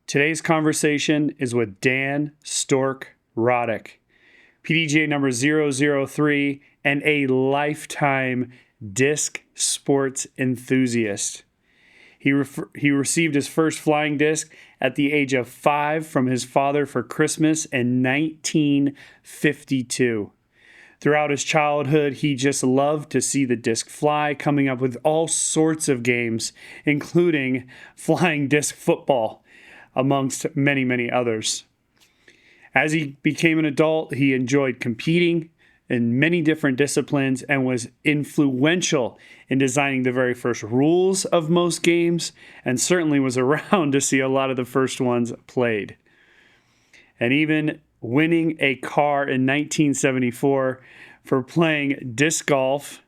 Today's conversation is with Dan Stork Roddick, PDGA number 003 and a lifetime disc sports enthusiast. He received his first flying disc at the age of 5 from his father for Christmas in 1952. Throughout his childhood, he just loved to see the disc fly, coming up with all sorts of games, including flying disc football, amongst many, many others. As he became an adult, he enjoyed competing in many different disciplines and was influential in designing the very first rules of most games, and certainly was around to see a lot of the first ones played. And even winning a car in 1974 for playing disc golf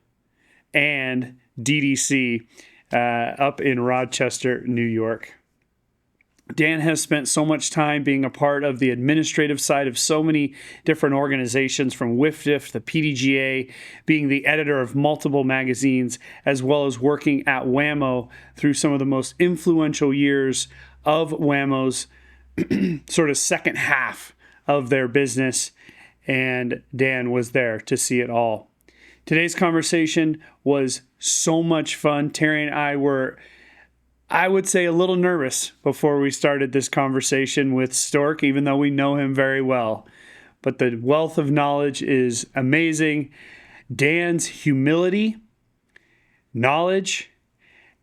and DDC up in Rochester, New York. Dan has spent so much time being a part of the administrative side of so many different organizations, from WFDF to the PDGA, being the editor of multiple magazines, as well as working at Wham-O through some of the most influential years of Wham-O's sort of second half of their business. And Dan was there to see it all. Today's conversation was so much fun. Terry and I were, I would say, a little nervous before we started this conversation with Stork, even though we know him very well. But the wealth of knowledge is amazing. Dan's humility, knowledge,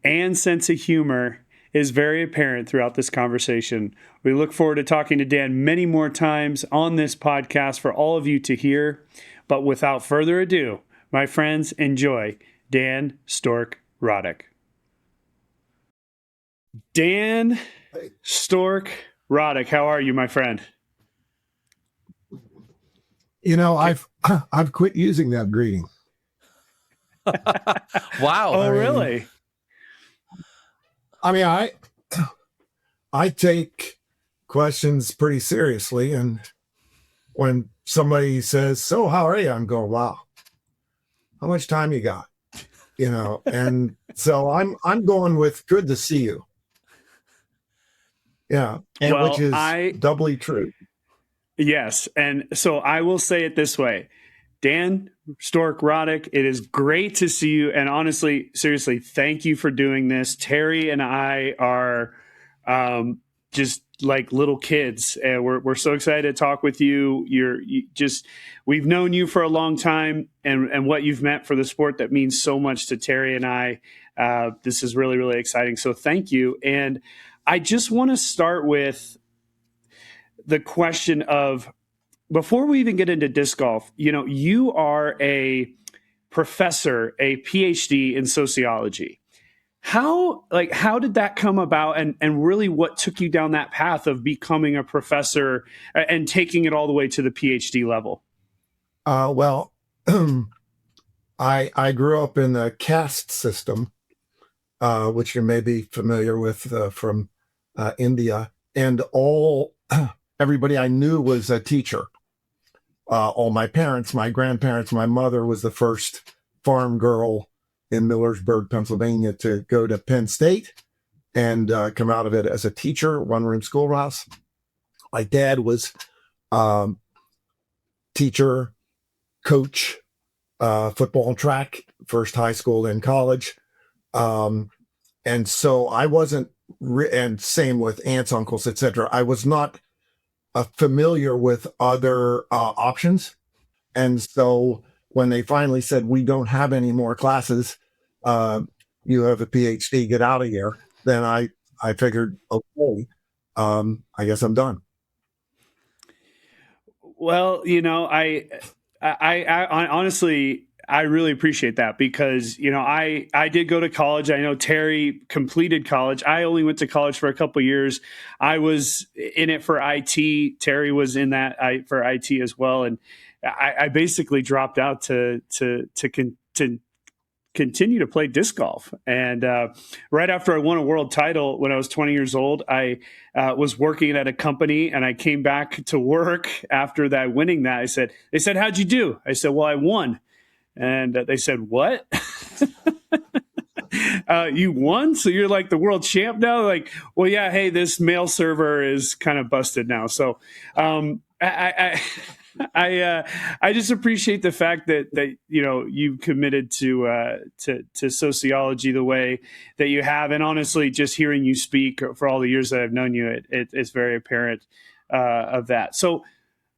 and sense of humor is very apparent throughout this conversation. We look forward to talking to Dan many more times on this podcast for all of you to hear. But without further ado, my friends, enjoy Dan Stork Roddick. Dan Stork Roddick, how are you, my friend? You know, I've quit using that greeting. Wow. Oh, really? I mean, I take questions pretty seriously, and when somebody says, "So, how are you?" I'm going, "Wow, how much time you got?" You know, and so I'm going with "Good to see you." Yeah, and Well, which is doubly true. Yes, and so I will say it this way. Dan Stork Roddick, it is great to see you. And honestly, seriously, thank you for doing this. Terry and I are just like little kids. And we're so excited to talk with you. We've known you for a long time, and what you've meant for the sport that means so much to Terry and I. This is really, really exciting. So thank you. And I just want to start with the question of, before we even get into disc golf, you know, you are a professor, a PhD in sociology. How did that come about, and really what took you down that path of becoming a professor and taking it all the way to the PhD level? Well, I grew up in the caste system, which you may be familiar with from India, and everybody I knew was a teacher. All my parents, my grandparents, my mother was the first farm girl in Millersburg, Pennsylvania, to go to Penn State and come out of it as a teacher, one-room schoolhouse. My dad was teacher, coach, football and track, first high school and college. And so I wasn't, and same with aunts, uncles, etc. I was not familiar with other options. And so when they finally said, "We don't have any more classes, you have a PhD, get out of here," then I figured, okay, I guess I'm done. Well, you know, I honestly, I really appreciate that, because, you know, I did go to college. I know Terry completed college. I only went to college for a couple of years. I was in it for IT. Terry was in that for IT as well. And I basically dropped out to continue to play disc golf. And right after I won a world title when I was 20 years old, I was working at a company, and I came back to work after that, winning that. They said, "How'd you do?" I said, "Well, I won." And they said, "What?" You won, so you're like the world champ now. Like, well, yeah, hey, this mail server is kind of busted now. So, I just appreciate the fact that you've committed to sociology the way that you have, and honestly, just hearing you speak for all the years that I've known you, it's very apparent of that. So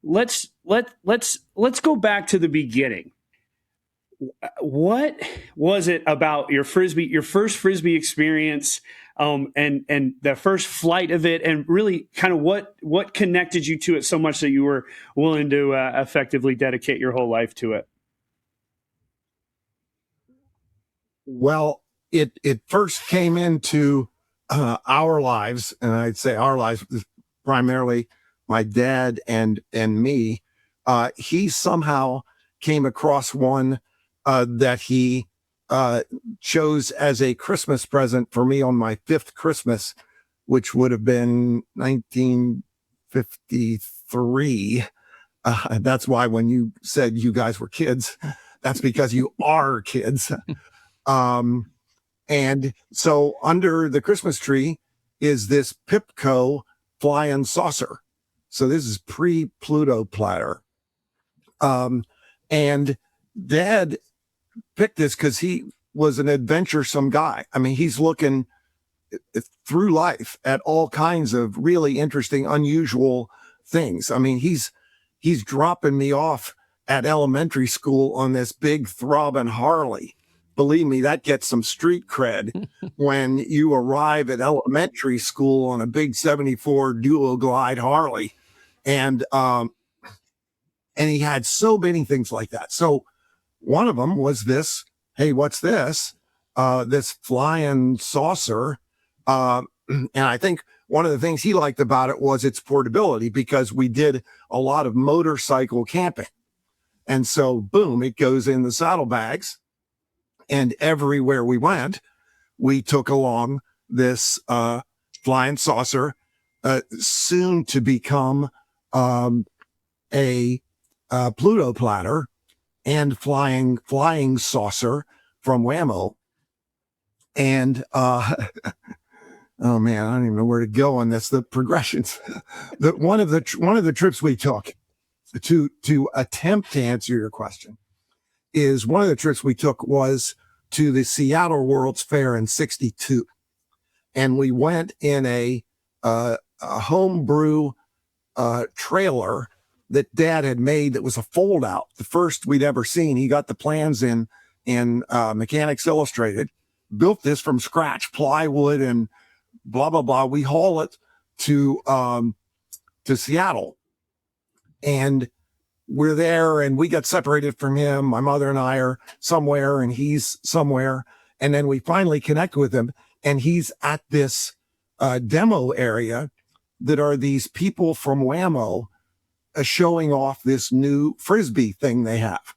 let's go back to the beginning. What was it about your first frisbee experience, and the first flight of it, and really kind of what connected you to it so much that you were willing to effectively dedicate your whole life to it? Well, it first came into our lives, and I'd say our lives, primarily my dad and me. He somehow came across one that he chose as a Christmas present for me on my 5th Christmas, which would have been 1953. That's why when you said you guys were kids, that's because you are kids. And so under the Christmas tree is this Pipco flying saucer. So this is pre-Pluto platter. And Dad picked this because he was an adventuresome guy. I mean, he's looking through life at all kinds of really interesting, unusual things. I mean, he's dropping me off at elementary school on this big throbbing Harley. Believe me, that gets some street cred when you arrive at elementary school on a big 74 dual glide Harley. And he had so many things like that. So one of them was this, hey, what's this? This flying saucer. And I think one of the things he liked about it was its portability, because we did a lot of motorcycle camping. And so, boom, it goes in the saddlebags. And everywhere we went, we took along this flying saucer, soon to become a Pluto platter and flying saucer from Wham-O. And oh man, I don't even know where to go on this. The progressions. One of the trips we took to attempt to answer your question is, one of the trips we took was to the Seattle World's Fair in '62, and we went in a homebrew trailer that Dad had made that was a fold out, the first we'd ever seen. He got the plans in Mechanics Illustrated, built this from scratch, plywood and blah blah blah. We haul it to Seattle, and we're there, and we got separated from him. My mother and I are somewhere, and he's somewhere, and then we finally connect with him, and he's at this demo area that are these people from Wham-O showing off this new Frisbee thing they have.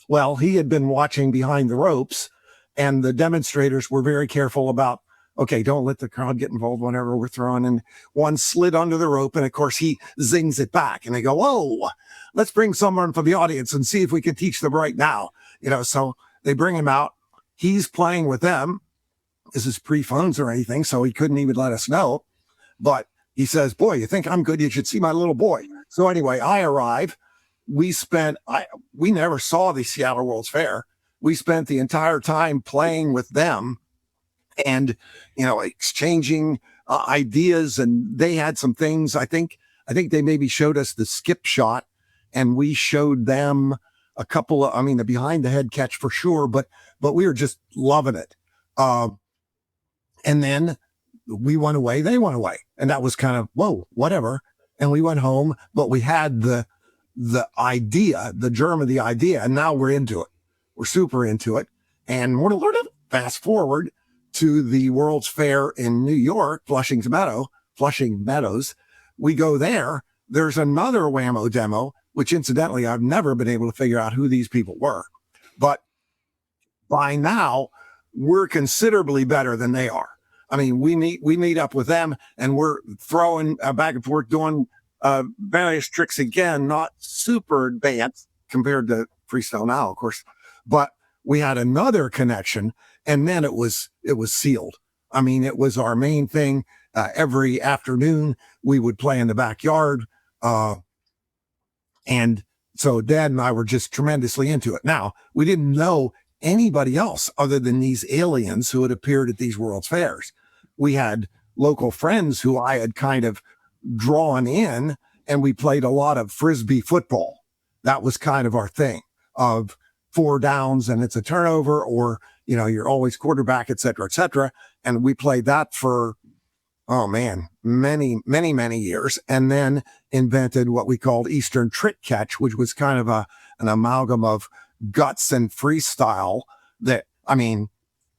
Well, he had been watching behind the ropes, and the demonstrators were very careful about, okay, don't let the crowd get involved whenever we're throwing. And one slid under the rope, and of course he zings it back, and they go, whoa, let's bring someone from the audience and see if we can teach them right now. So they bring him out. He's playing with them. This is pre-phones or anything, so he couldn't even let us know. But he says, boy, you think I'm good? You should see my little boy. So anyway, I arrive. We never saw the Seattle World's Fair. We spent the entire time playing with them and, exchanging ideas. And they had some things. I think they maybe showed us the skip shot, and we showed them a couple of, the behind the head catch for sure, but we were just loving it. And then we went away, they went away. And that was kind of, whoa, whatever. And we went home, but we had the idea, the germ of the idea, and now we're into it. We're super into it. And we're going to fast forward to the World's Fair in New York, Flushing Meadows. We go there. There's another Wham-O demo, which incidentally, I've never been able to figure out who these people were. But by now, we're considerably better than they are. We meet up with them, and we're throwing back and forth, doing various tricks again, not super advanced compared to freestyle now, of course, but we had another connection, and then it was sealed. I mean, it was our main thing. Every afternoon we would play in the backyard. And so Dad and I were just tremendously into it. Now, we didn't know anybody else other than these aliens who had appeared at these World's Fairs. We had local friends who I had kind of drawn in, and we played a lot of Frisbee football. That was kind of our thing, of 4 downs and it's a turnover, or, you know, you're always quarterback, et cetera, et cetera. And we played that for, oh man, many, many, many years. And then invented what we called Eastern Trick Catch, which was kind of an amalgam of guts and freestyle that, I mean,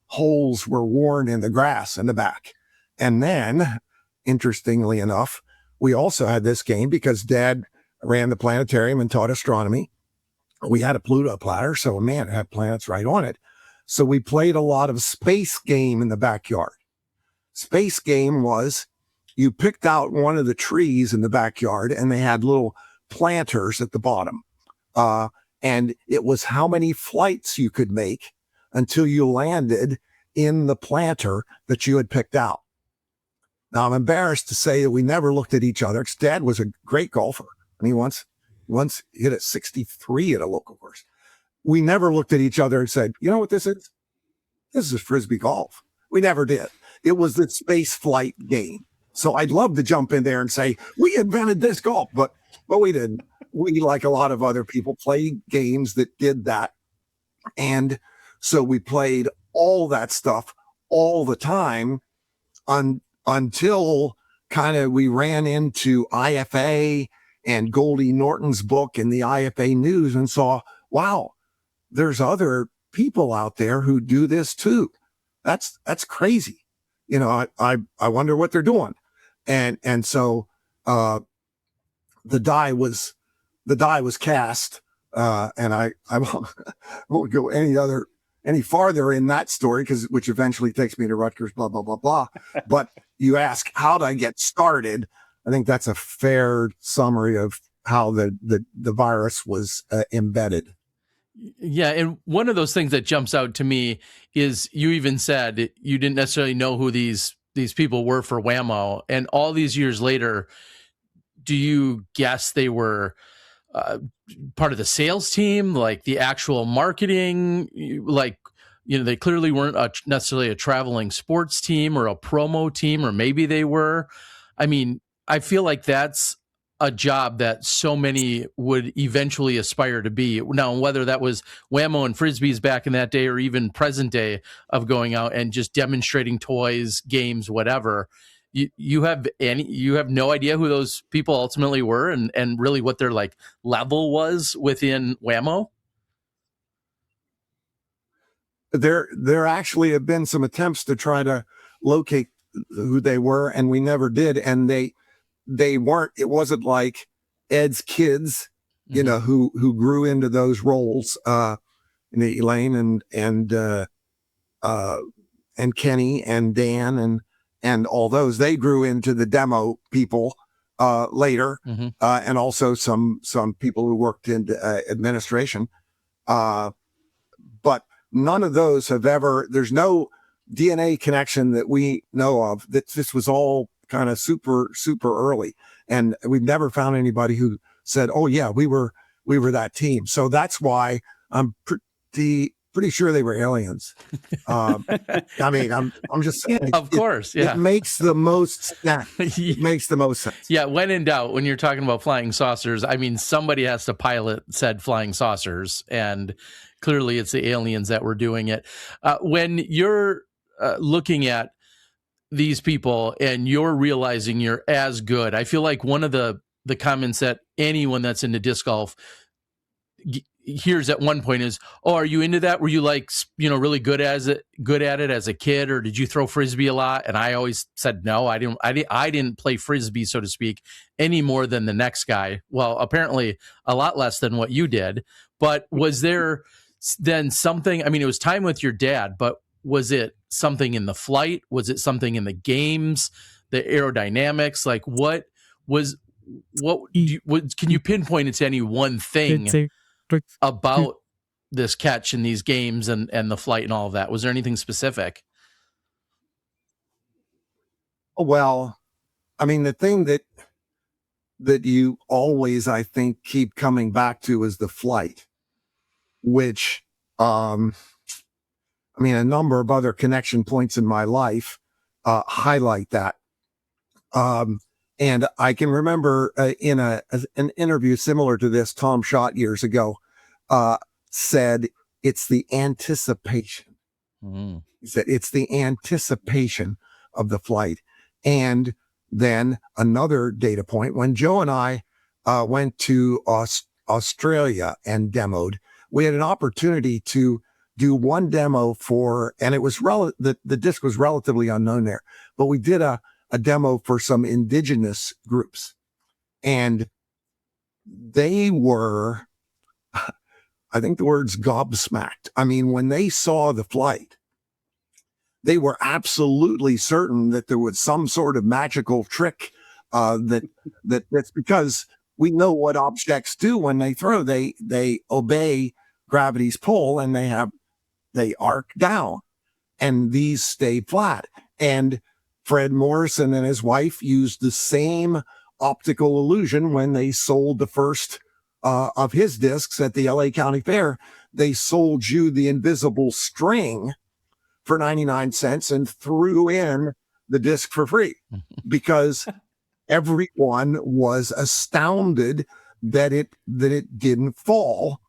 holes were worn in the grass in the back. And then, interestingly enough, we also had this game because Dad ran the planetarium and taught astronomy. We had a Pluto platter, so man, it had planets right on it. So we played a lot of space game in the backyard. Space game was you picked out one of the trees in the backyard and they had little planters at the bottom. And it was how many flights you could make until you landed in the planter that you had picked out. Now, I'm embarrassed to say that we never looked at each other because Dad was a great golfer. And he once hit a 63 at a local course. We never looked at each other and said, you know what this is? This is Frisbee golf. We never did. It was the space flight game. So I'd love to jump in there and say, we invented this golf, but we didn't. We, like a lot of other people, played games that did that. And so we played all that stuff all the time until kind of we ran into IFA and Goldie Norton's book and the IFA news and saw, wow, there's other people out there who do this too. That's crazy. You know, I wonder what they're doing. And so, the die was cast. And I won't go any farther in that story which eventually takes me to Rutgers, blah, blah, blah, blah. But you ask, how did I get started? I think that's a fair summary of how the virus was embedded. Yeah. And one of those things that jumps out to me is you even said you didn't necessarily know who these people were for Wham-O. And all these years later, do you guess they were part of the sales team, like the actual marketing? Like, you know, they clearly weren't necessarily a traveling sports team or a promo team, or maybe they were. I mean, I feel like that's a job that so many would eventually aspire to be. Now, whether that was Wham-O and Frisbees back in that day, or even present day of going out and just demonstrating toys, games, whatever, you have no idea who those people ultimately were, and really what their like level was within Wham-O. There actually have been some attempts to try to locate who they were, and we never did. And they weren't, it wasn't like Ed's kids, you know, who grew into those roles, Elaine and Kenny and Dan and all those. They grew into the demo people later, and also some people who worked in administration. But none of those have ever, there's no DNA connection that we know of. That this was all kind of super, super early. And we've never found anybody who said, oh yeah, we were that team. So that's why I'm pretty sure they were aliens. I mean, I'm just saying. Of course, yeah. It makes the most sense. It makes the most sense. Yeah, when in doubt, when you're talking about flying saucers, I mean, somebody has to pilot said flying saucers, and clearly it's the aliens that were doing it. When you're looking at these people and you're realizing you're as good, I feel like one of the comments that anyone that's into disc golf hears at one point is, oh, are you into that? Were you like, you know, really good at it as a kid, or did you throw Frisbee a lot? And I always said, no, I didn't play Frisbee, so to speak, any more than the next guy. Well, apparently a lot less than what you did. But was there then something, I mean, it was time with your dad, but was it something in the flight? Was it something in the games, the aerodynamics? Like can you pinpoint it to any one thing about this catch and these games and the flight and all of that? Was there anything specific? Well, I mean, the thing that you always, I think, keep coming back to is the flight, which, I mean, a number of other connection points in my life highlight that. And I can remember in an interview similar to this, Tom Schott years ago said, it's the anticipation. He said, it's the anticipation of the flight. And then another data point, when Joe and I went to Australia and demoed, we had an opportunity to do one demo and it was the disc was relatively unknown there, but we did a demo for some indigenous groups, and they were, I think the word's gobsmacked. I mean, when they saw the flight, they were absolutely certain that there was some sort of magical trick that's because we know what objects do when they throw. They obey gravity's pull, and they arc down, and these stay flat. And Fred Morrison and his wife used the same optical illusion when they sold the first of his discs at the LA County Fair. They sold you the invisible string for 99 cents and threw in the disc for free because everyone was astounded that it didn't fall.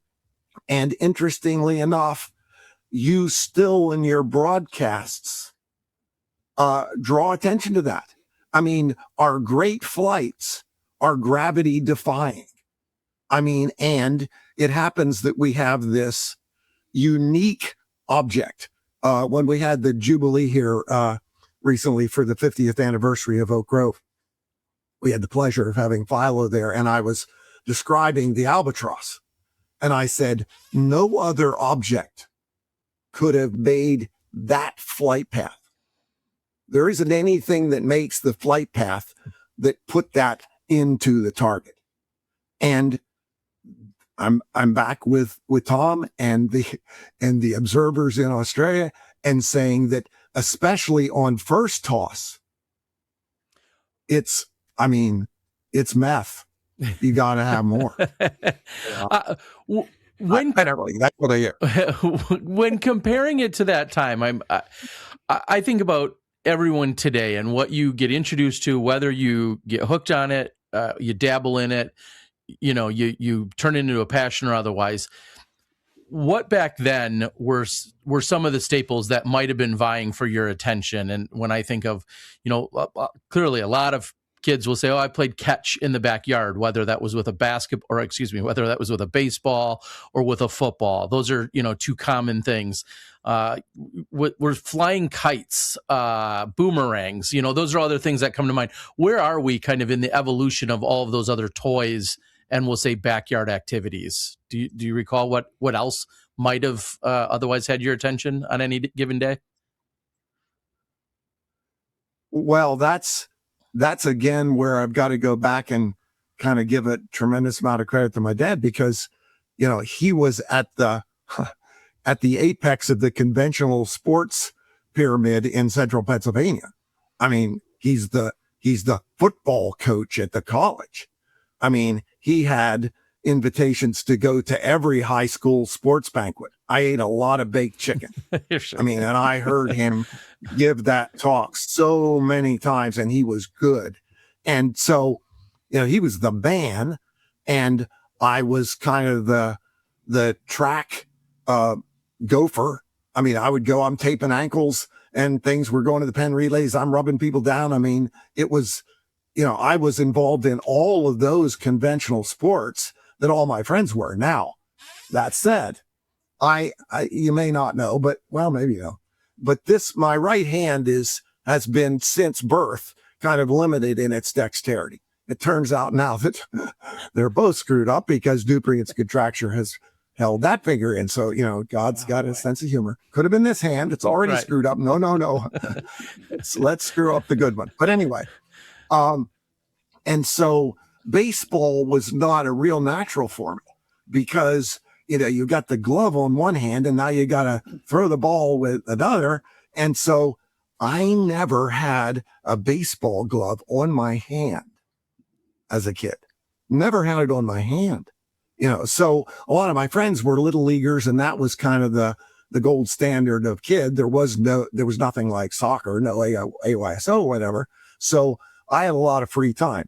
And interestingly enough, you still in your broadcasts draw attention to that. I mean, our great flights are gravity defying. I mean, and it happens that we have this unique object. When we had the Jubilee here recently for the 50th anniversary of Oak Grove, we had the pleasure of having Philo there, and I was describing the albatross. And I said, no other object could have made that flight path. There isn't anything that makes the flight path that put that into the target. And I'm back with Tom and the observers in Australia and saying that especially on first toss, it's meth. You got to have more. That's what I hear. When comparing it to that time, I think about everyone today and what you get introduced to, whether you get hooked on it, you dabble in it, you turn it into a passion or otherwise. What back then were some of the staples that might have been vying for your attention? And when I think of, clearly a lot of kids will say, "Oh, I played catch in the backyard," whether that was with whether that was with a baseball or with a football. Those are, two common things. We're flying kites, boomerangs, those are other things that come to mind. Where are we kind of in the evolution of all of those other toys and we'll say backyard activities? Do you recall what else might have otherwise had your attention on any given day? Well, that's again where I've got to go back and kind of give a tremendous amount of credit to my dad, because, he was at the apex of the conventional sports pyramid in central Pennsylvania. I mean, he's the football coach at the college. I mean, he had invitations to go to every high school sports banquet. I ate a lot of baked chicken. Sure. I mean, and I heard him give that talk so many times, and he was good. And so, he was the man, and I was kind of the track gopher. I mean, I would go, I'm taping ankles and things. We're going to the Penn relays. I'm rubbing people down. I mean, it was, I was involved in all of those conventional sports that all my friends were. Now, that said, I you may not know, but well, maybe you know, but my right hand has been since birth kind of limited in its dexterity. It turns out now that they're both screwed up because Dupree's contracture has held that finger in. So, God's got a sense of humor. Could have been this hand. It's already screwed up. No. Let's screw up the good one. But anyway, and so baseball was not a real natural for me because you got the glove on one hand and now you got to throw the ball with another. And so I never had a baseball glove on my hand as a kid. Never had it on my hand. So a lot of my friends were little leaguers, and that was kind of the gold standard of kid. There was nothing like soccer, no AYSO, whatever. So I had a lot of free time.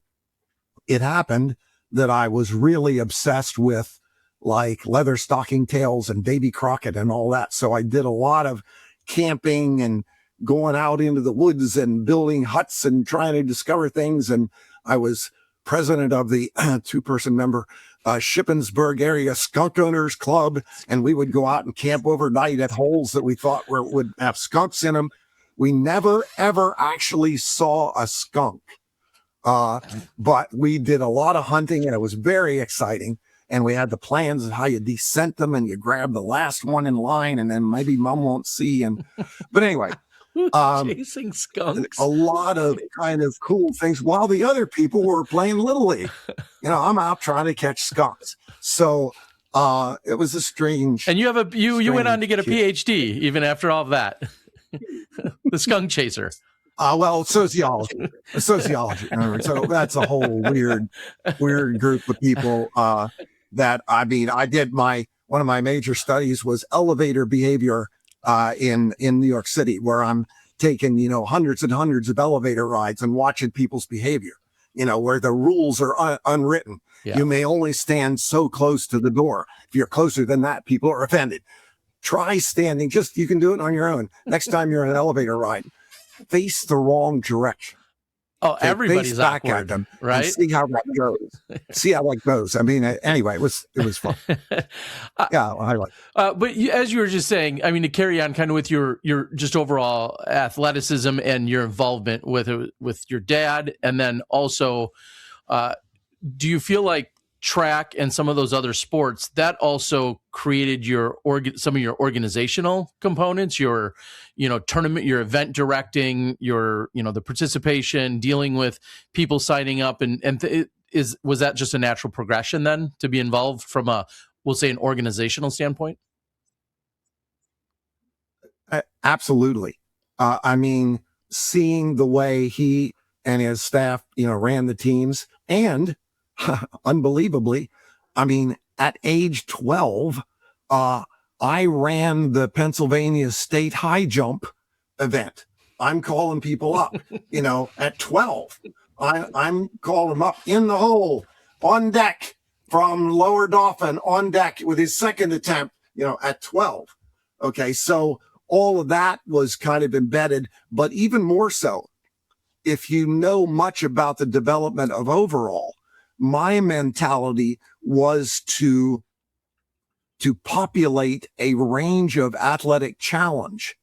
It happened that I was really obsessed with like leather stocking tails and Baby Crockett and all that. So I did a lot of camping and going out into the woods and building huts and trying to discover things. And I was president of the 2-person member Shippensburg area skunk owners club. And we would go out and camp overnight at holes that we thought would have skunks in them. We never, ever actually saw a skunk. But we did a lot of hunting, and it was very exciting. And we had the plans of how you descent them, and you grab the last one in line, and then maybe mom won't see. But anyway, chasing skunks, a lot of kind of cool things while the other people were playing Little League. I'm out trying to catch skunks. So it was a strange. And you went on to get a PhD even after all of that. The skunk chaser. Well, sociology. So that's a whole weird group of people that, I did one of my major studies was elevator behavior in New York City, where I'm taking, hundreds and hundreds of elevator rides and watching people's behavior, where the rules are unwritten. Yeah. You may only stand so close to the door. If you're closer than that, people are offended. Try standing, you can do it on your own. Next time you're in an elevator ride, face the wrong direction. Oh, everybody's back awkward, at them, right? And see how that goes. Anyway, it was fun. Yeah, I like. But as you were just saying, to carry on kind of with your just overall athleticism and your involvement with your dad, and then also, do you feel like track and some of those other sports that also created some of your organizational components, your tournament, your event directing, your the participation, dealing with people signing up, was that just a natural progression then to be involved from we'll say an organizational standpoint? Absolutely. Seeing the way he and his staff ran the teams, and unbelievably, at age 12, I ran the Pennsylvania State high jump event. I'm calling people up, at 12. I'm calling them up in the hole, on deck, from Lower Dauphin, on deck with his second attempt, at 12. Okay, so all of that was kind of embedded, but even more so, if you know much about the development of overall, my mentality was to populate a range of athletic challenge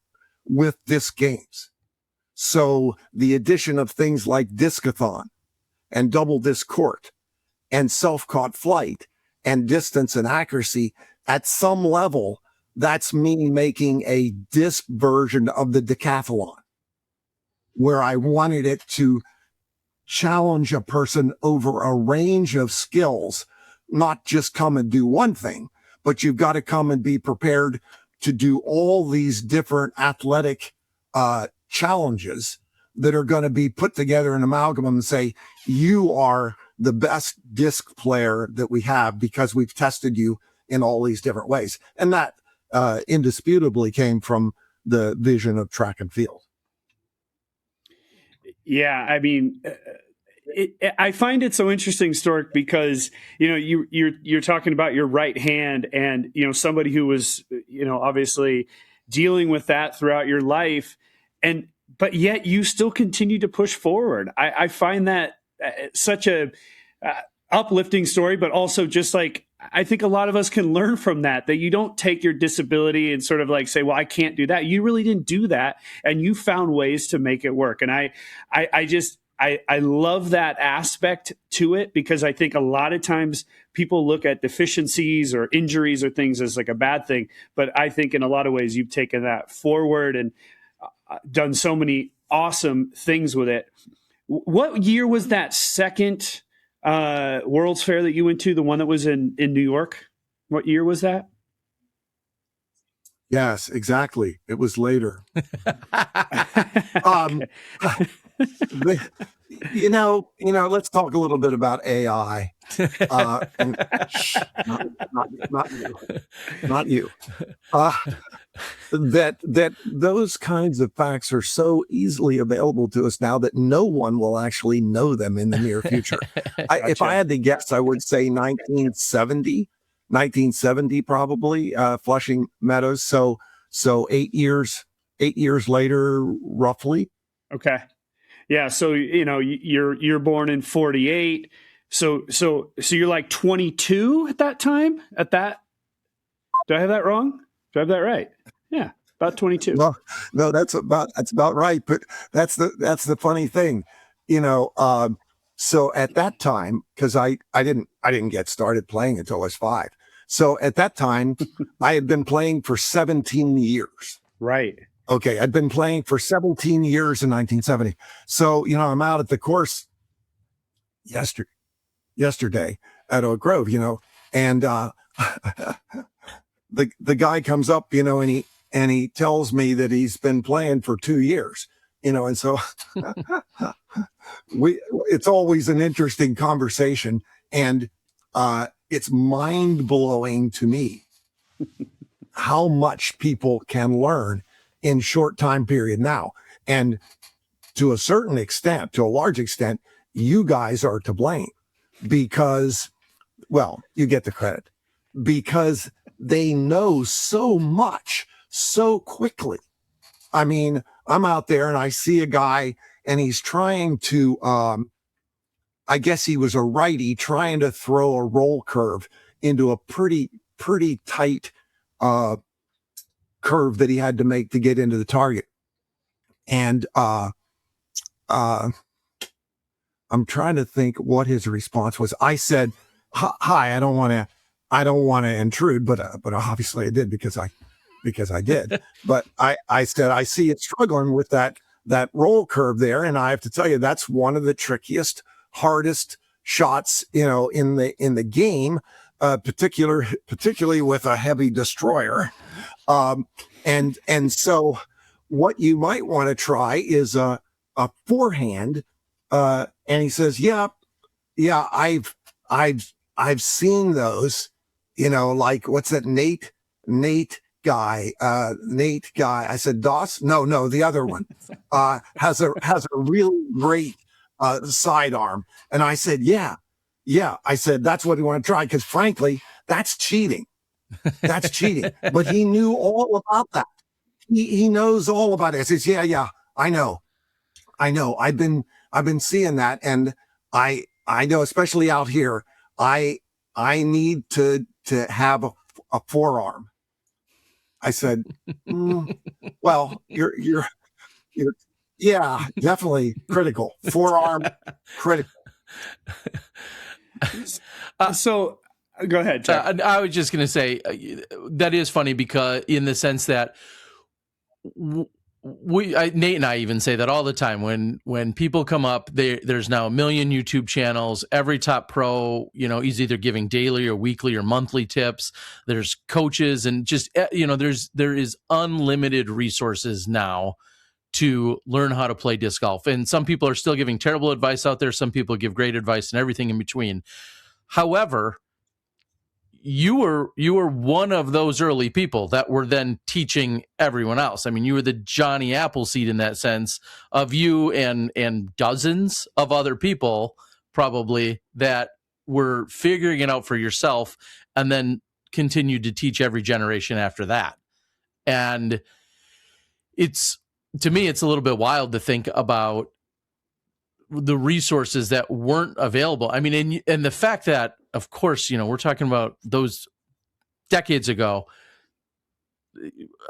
with disc games. So the addition of things like discathon and double disc court and self-caught flight and distance and accuracy, at some level, that's me making a disc version of the decathlon, where I wanted it to challenge a person over a range of skills, not just come and do one thing, but you've got to come and be prepared to do all these different athletic challenges that are going to be put together in amalgam and say, you are the best disc player that we have because we've tested you in all these different ways. And that indisputably came from the vision of track and field. Yeah, I find it so interesting, Stork, because you're talking about your right hand, and somebody who was obviously dealing with that throughout your life, but yet you still continue to push forward. I find that such a uplifting story, but also just like, I think a lot of us can learn from that you don't take your disability and sort of like say, well, I can't do that. You really didn't do that. And you found ways to make it work. And I love that aspect to it, because I think a lot of times people look at deficiencies or injuries or things as like a bad thing. But I think in a lot of ways you've taken that forward and done so many awesome things with it. What year was that second World's Fair that you went to, the one that was in New York? What year was that? Yes, exactly. It was later. Um, the- let's talk a little bit about AI. And not you, not you. That those kinds of facts are so easily available to us now that no one will actually know them in the near future. If I had to guess, I would say 1970 probably, Flushing Meadows. So 8 years later, roughly. Okay. Yeah. So, you're born in 48. So you're like 22 at that time? Do I have that wrong? Do I have that right? Yeah. About 22. No, that's about right. But that's the funny thing, so at that time, because I didn't get started playing until I was 5. So at that time, I had been playing for 17 years. Right. Okay, I'd been playing for 17 years in 1970. So, I'm out at the course yesterday at Oak Grove, and the guy comes up, and he tells me that he's been playing for 2 years, and so it's always an interesting conversation, and it's mind-blowing to me how much people can learn in short time period now. And to a large extent, you guys are to blame because, well, you get the credit because they know so much so quickly. I mean, I'm out there and I see a guy and he's trying to, I guess he was a righty trying to throw a roll curve into a pretty tight, curve that he had to make to get into the target. And I'm trying to think what his response was. I said, "Hi, I don't want to intrude, but obviously I did because I did." But I said, "I see it struggling with that roll curve there, and I have to tell you that's one of the trickiest, hardest shots, in the game, particularly with a heavy destroyer." And so what you might want to try is a forehand. And he says, yeah, I've seen those, like what's that Nate guy. I said, Doss? No, the other one, has a really great, sidearm. And I said, yeah. I said, that's what we want to try. Cause frankly, that's cheating. That's cheating. But he knew all about that. He knows all about it. I says, yeah, I know. I've been seeing that. And I know, especially out here, I need to have a forearm. I said, well, you're yeah, definitely critical. Forearm critical. So go ahead, Chuck. I was just going to say that is funny because in the sense that Nate and I even say that all the time when people come up, there's now 1 million YouTube channels. Every top pro, is either giving daily or weekly or monthly tips. There's coaches and just, there is unlimited resources now to learn how to play disc golf. And some people are still giving terrible advice out there. Some people give great advice and everything in between. However, you were one of those early people that were then teaching everyone else. I mean, you were the Johnny Appleseed in that sense of you and dozens of other people probably that were figuring it out for yourself and then continued to teach every generation after that. And to me, it's a little bit wild to think about the resources that weren't available. I mean, and the fact that, of course, we're talking about those decades ago,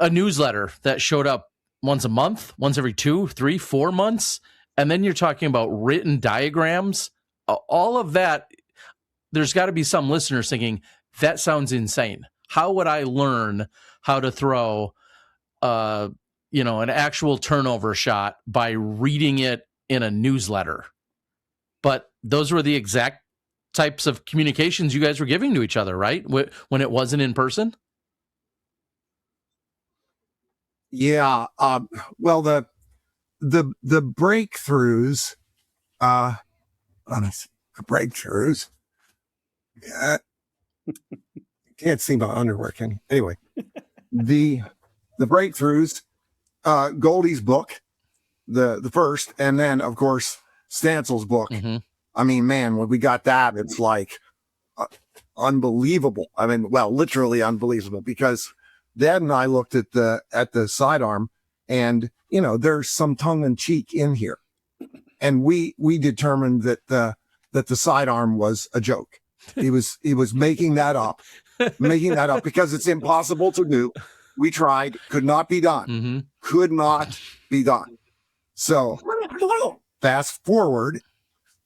a newsletter that showed up once a month, once every 2, 3, 4 months. And then you're talking about written diagrams, all of that. There's got to be some listeners thinking that sounds insane. How would I learn how to throw, an actual turnover shot by reading it in a newsletter? But those were the exact types of communications you guys were giving to each other, right? When it wasn't in person? Yeah. Well, the breakthroughs, honestly, the breakthroughs, can't see my underwear, can you? Anyway, the breakthroughs, Goldie's book, the first, and then of course Stansel's book. Mm-hmm. I mean, man, when we got that, it's like unbelievable. I mean, well, literally unbelievable, because Dad and I looked at the sidearm, and there's some tongue in cheek in here, and we determined that the sidearm was a joke. He was making that up because it's impossible to do. We tried, could not be done, Mm-hmm. could not be done. So fast forward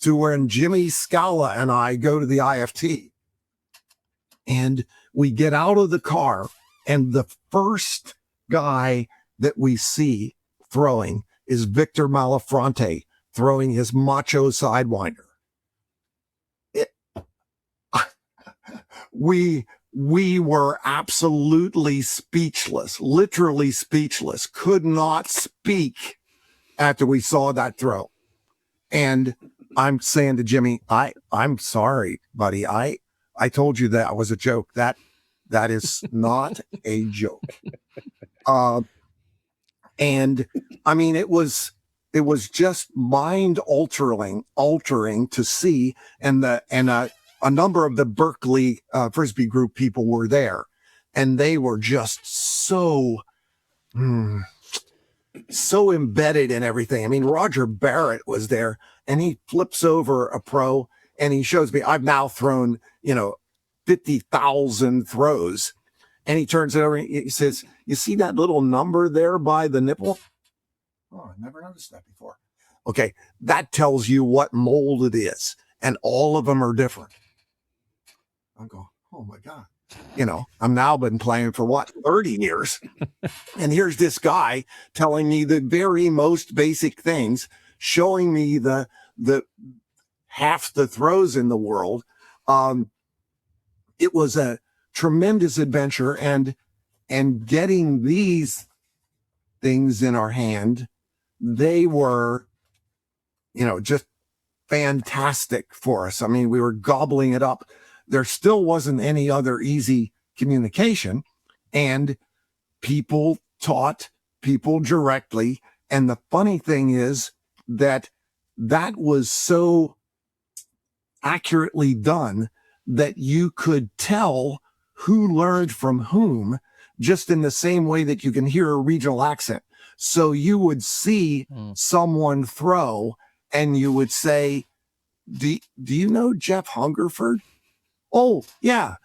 to when Jimmy Scala and I go to the IFT, and we get out of the car, and the first guy that we see throwing is Victor Malafronte throwing his macho Sidewinder. We were absolutely speechless, literally speechless, could not speak after we saw that throw. And I'm saying to Jimmy, I'm sorry, buddy. I told you that was a joke. That is not a joke. And I mean, it was just mind altering to see, and a number of the Berkeley Frisbee group people were there, and they were just so embedded in everything. I mean, Roger Barrett was there, and he flips over a pro and he shows me, I've now thrown, 50,000 throws. And he turns it over and he says, you see that little number there by the nipple? Oh, I never noticed that before. Okay. That tells you what mold it is. And all of them are different. I go, oh my God. I'm now been playing for 30 years. And here's this guy telling me the very most basic things, showing me the half the throws in the world. It was a tremendous adventure, and getting these things in our hand, they were, just fantastic for us. I mean, we were gobbling it up. There still wasn't any other easy communication, and people taught people directly. And the funny thing is that was so accurately done that you could tell who learned from whom, just in the same way that you can hear a regional accent. So you would see someone throw, and you would say, do you know Jeff Hungerford? Oh, yeah.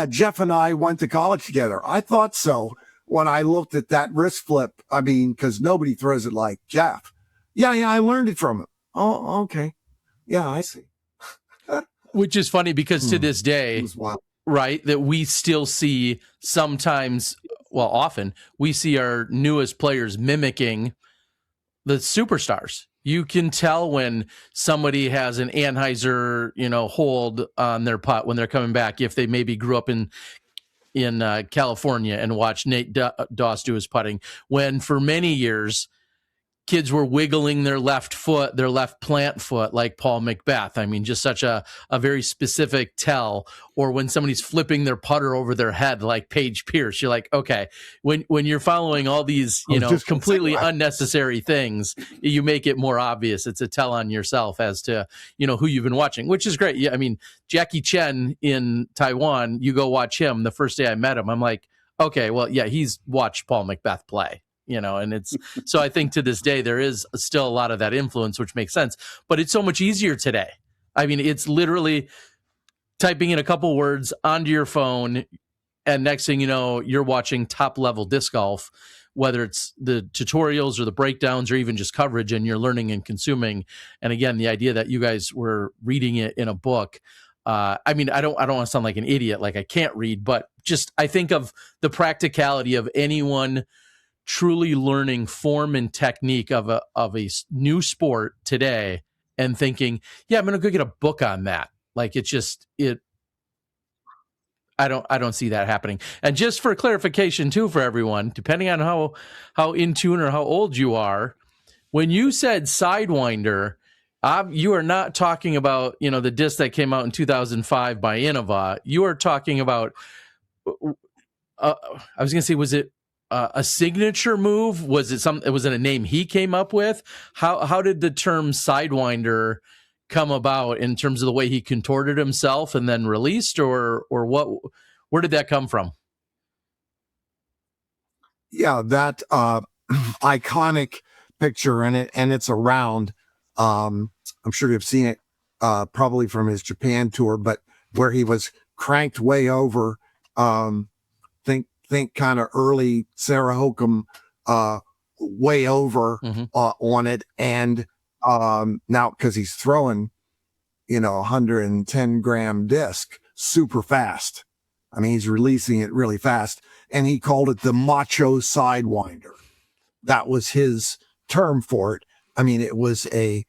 Jeff and I went to college together. I thought so when I looked at that wrist flip. I mean, because nobody throws it like Jeff. Yeah, I learned it from him. Oh, okay. Yeah, I see. Which is funny because to this day, right, that we still see sometimes, well, often, we see our newest players mimicking the superstars. You can tell when somebody has an Anheuser, hold on their putt when they're coming back, if they maybe grew up in California and watched Nate Doss do his putting, when for many years kids were wiggling their left foot, their left plant foot, like Paul Macbeth. I mean, just such a very specific tell. Or when somebody's flipping their putter over their head, like Paige Pierce, you're like, okay, when you're following all these, completely unnecessary things, you make it more obvious. It's a tell on yourself as to, who you've been watching, which is great. Yeah, I mean, Jackie Chen in Taiwan, you go watch him. The first day I met him, I'm like, okay, well, yeah, he's watched Paul Macbeth play. And it's, so I think to this day, there is still a lot of that influence, which makes sense, but it's so much easier today. I mean, it's literally typing in a couple words onto your phone, and next thing you know, you're watching top level disc golf, whether it's the tutorials or the breakdowns or even just coverage, and you're learning and consuming. And again, the idea that you guys were reading it in a book. I mean, I don't want to sound like an idiot, like I can't read, but just, I think of the practicality of anyone truly learning form and technique of a new sport today and thinking, yeah, I'm going to go get a book on that. Like I don't see that happening. And just for clarification too, for everyone, depending on how in tune or how old you are, when you said Sidewinder, you are not talking about, the disc that came out in 2005 by Innova. You are talking about, I was going to say, was it a signature move? Was it a name he came up with? How did the term Sidewinder come about in terms of the way he contorted himself and then released, or what? Where did that come from? Yeah, that iconic picture in it, and it's around. I'm sure you've seen it probably from his Japan tour, but where he was cranked way over. Think kind of early Sarah Hokum, way over on it, and now because he's throwing, 110-gram disc super fast. I mean, he's releasing it really fast, and he called it the Macho Sidewinder. That was his term for it. I mean, it was a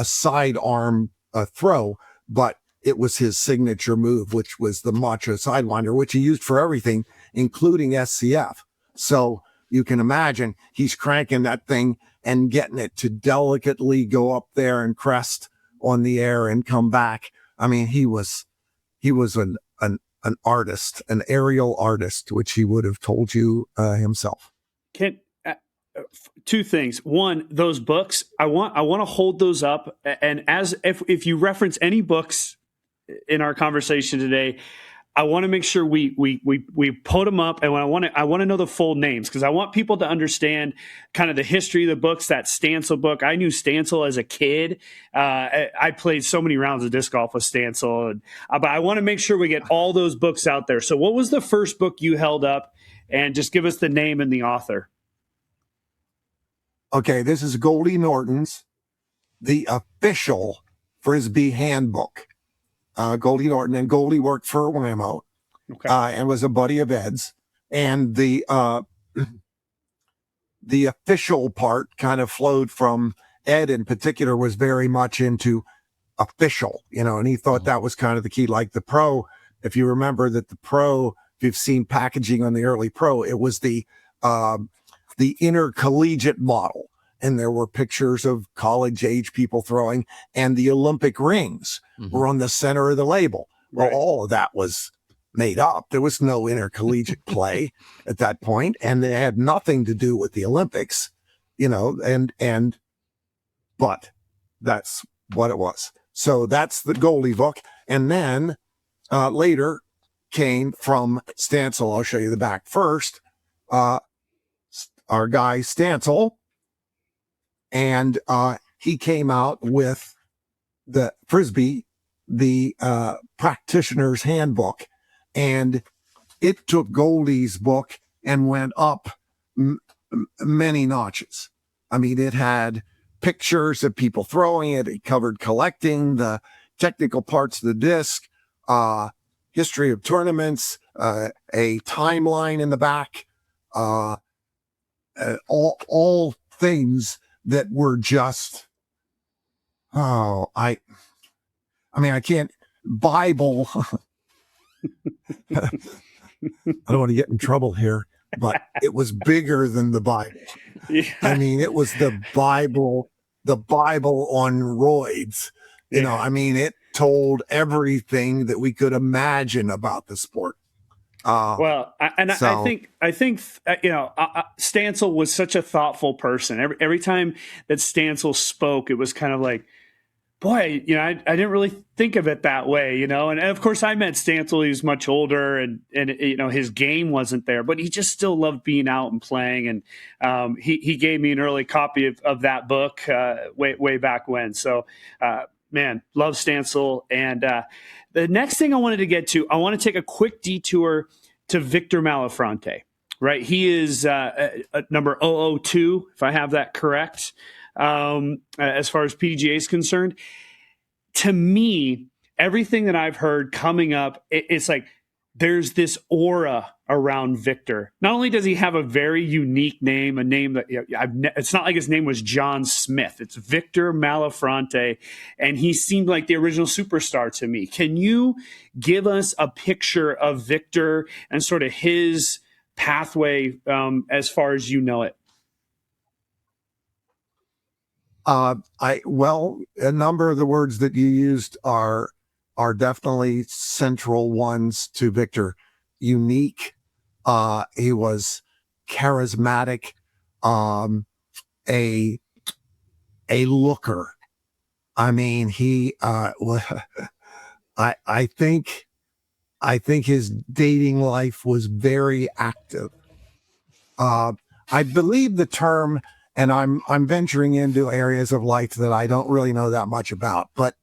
sidearm throw, but it was his signature move, which was the Macho Sidewinder, which he used for everything, including SCF. So you can imagine he's cranking that thing and getting it to delicately go up there and crest on the air and come back. I mean, he was an artist, an aerial artist, which he would have told you himself. Two things. One, those books, I want to hold those up, and if you reference any books in our conversation today, I want to make sure we put them up, and I want to know the full names, because I want people to understand kind of the history of the books. That Stancil book, I knew Stancil as a kid. I played so many rounds of disc golf with Stancil, but I want to make sure we get all those books out there. So, what was the first book you held up, and just give us the name and the author? Okay, this is Goldie Norton's The Official Frisbee Handbook. Goldie Norton, and Goldie worked for Wham-O, and was a buddy of Ed's. And the official part kind of flowed from Ed in particular, was very much into official, and he thought that was kind of the key. Like the Pro, if you remember that the Pro, if you've seen packaging on the early Pro, it was the intercollegiate model. And there were pictures of college age people throwing, and the Olympic rings were on the center of the label. Well, all of that was made up. There was no intercollegiate play at that point, and they had nothing to do with the Olympics, but that's what it was. So that's the Goldie book. And then later came from Stancil. I'll show you the back first. Our guy Stancil. And he came out with the Frisbee, the practitioner's handbook, and it took Goldie's book and went up many notches. I mean, it had pictures of people throwing it. It covered collecting, the technical parts of the disc, history of tournaments, a timeline in the back, all things that were just, I can't, Bible. I don't want to get in trouble here, but it was bigger than the Bible. Yeah. I mean, it was the Bible on roids. It told everything that we could imagine about the sport. I think Stancil was such a thoughtful person. Every time that Stancil spoke, it was kind of like, boy, I didn't really think of it that way, and of course I met Stancil. He was much older, and his game wasn't there, but he just still loved being out and playing. And he gave me an early copy of that book way back when. So man, love Stancil. And the next thing I wanted to get to, I want to take a quick detour to Victor Malafronte, right? He is number 002, if I have that correct, as far as PDGA is concerned. To me, everything that I've heard coming up, it's like there's this aura around Victor. Not only does he have a very unique name, a name that it's not like his name was John Smith. It's Victor Malafronte, and he seemed like the original superstar to me. Can you give us a picture of Victor and sort of his pathway as far as you know it? A number of the words that you used are definitely central ones to Victor. Unique. He was charismatic, a looker. I mean, he, I think his dating life was very active. I believe the term, and I'm venturing into areas of life that I don't really know that much about, but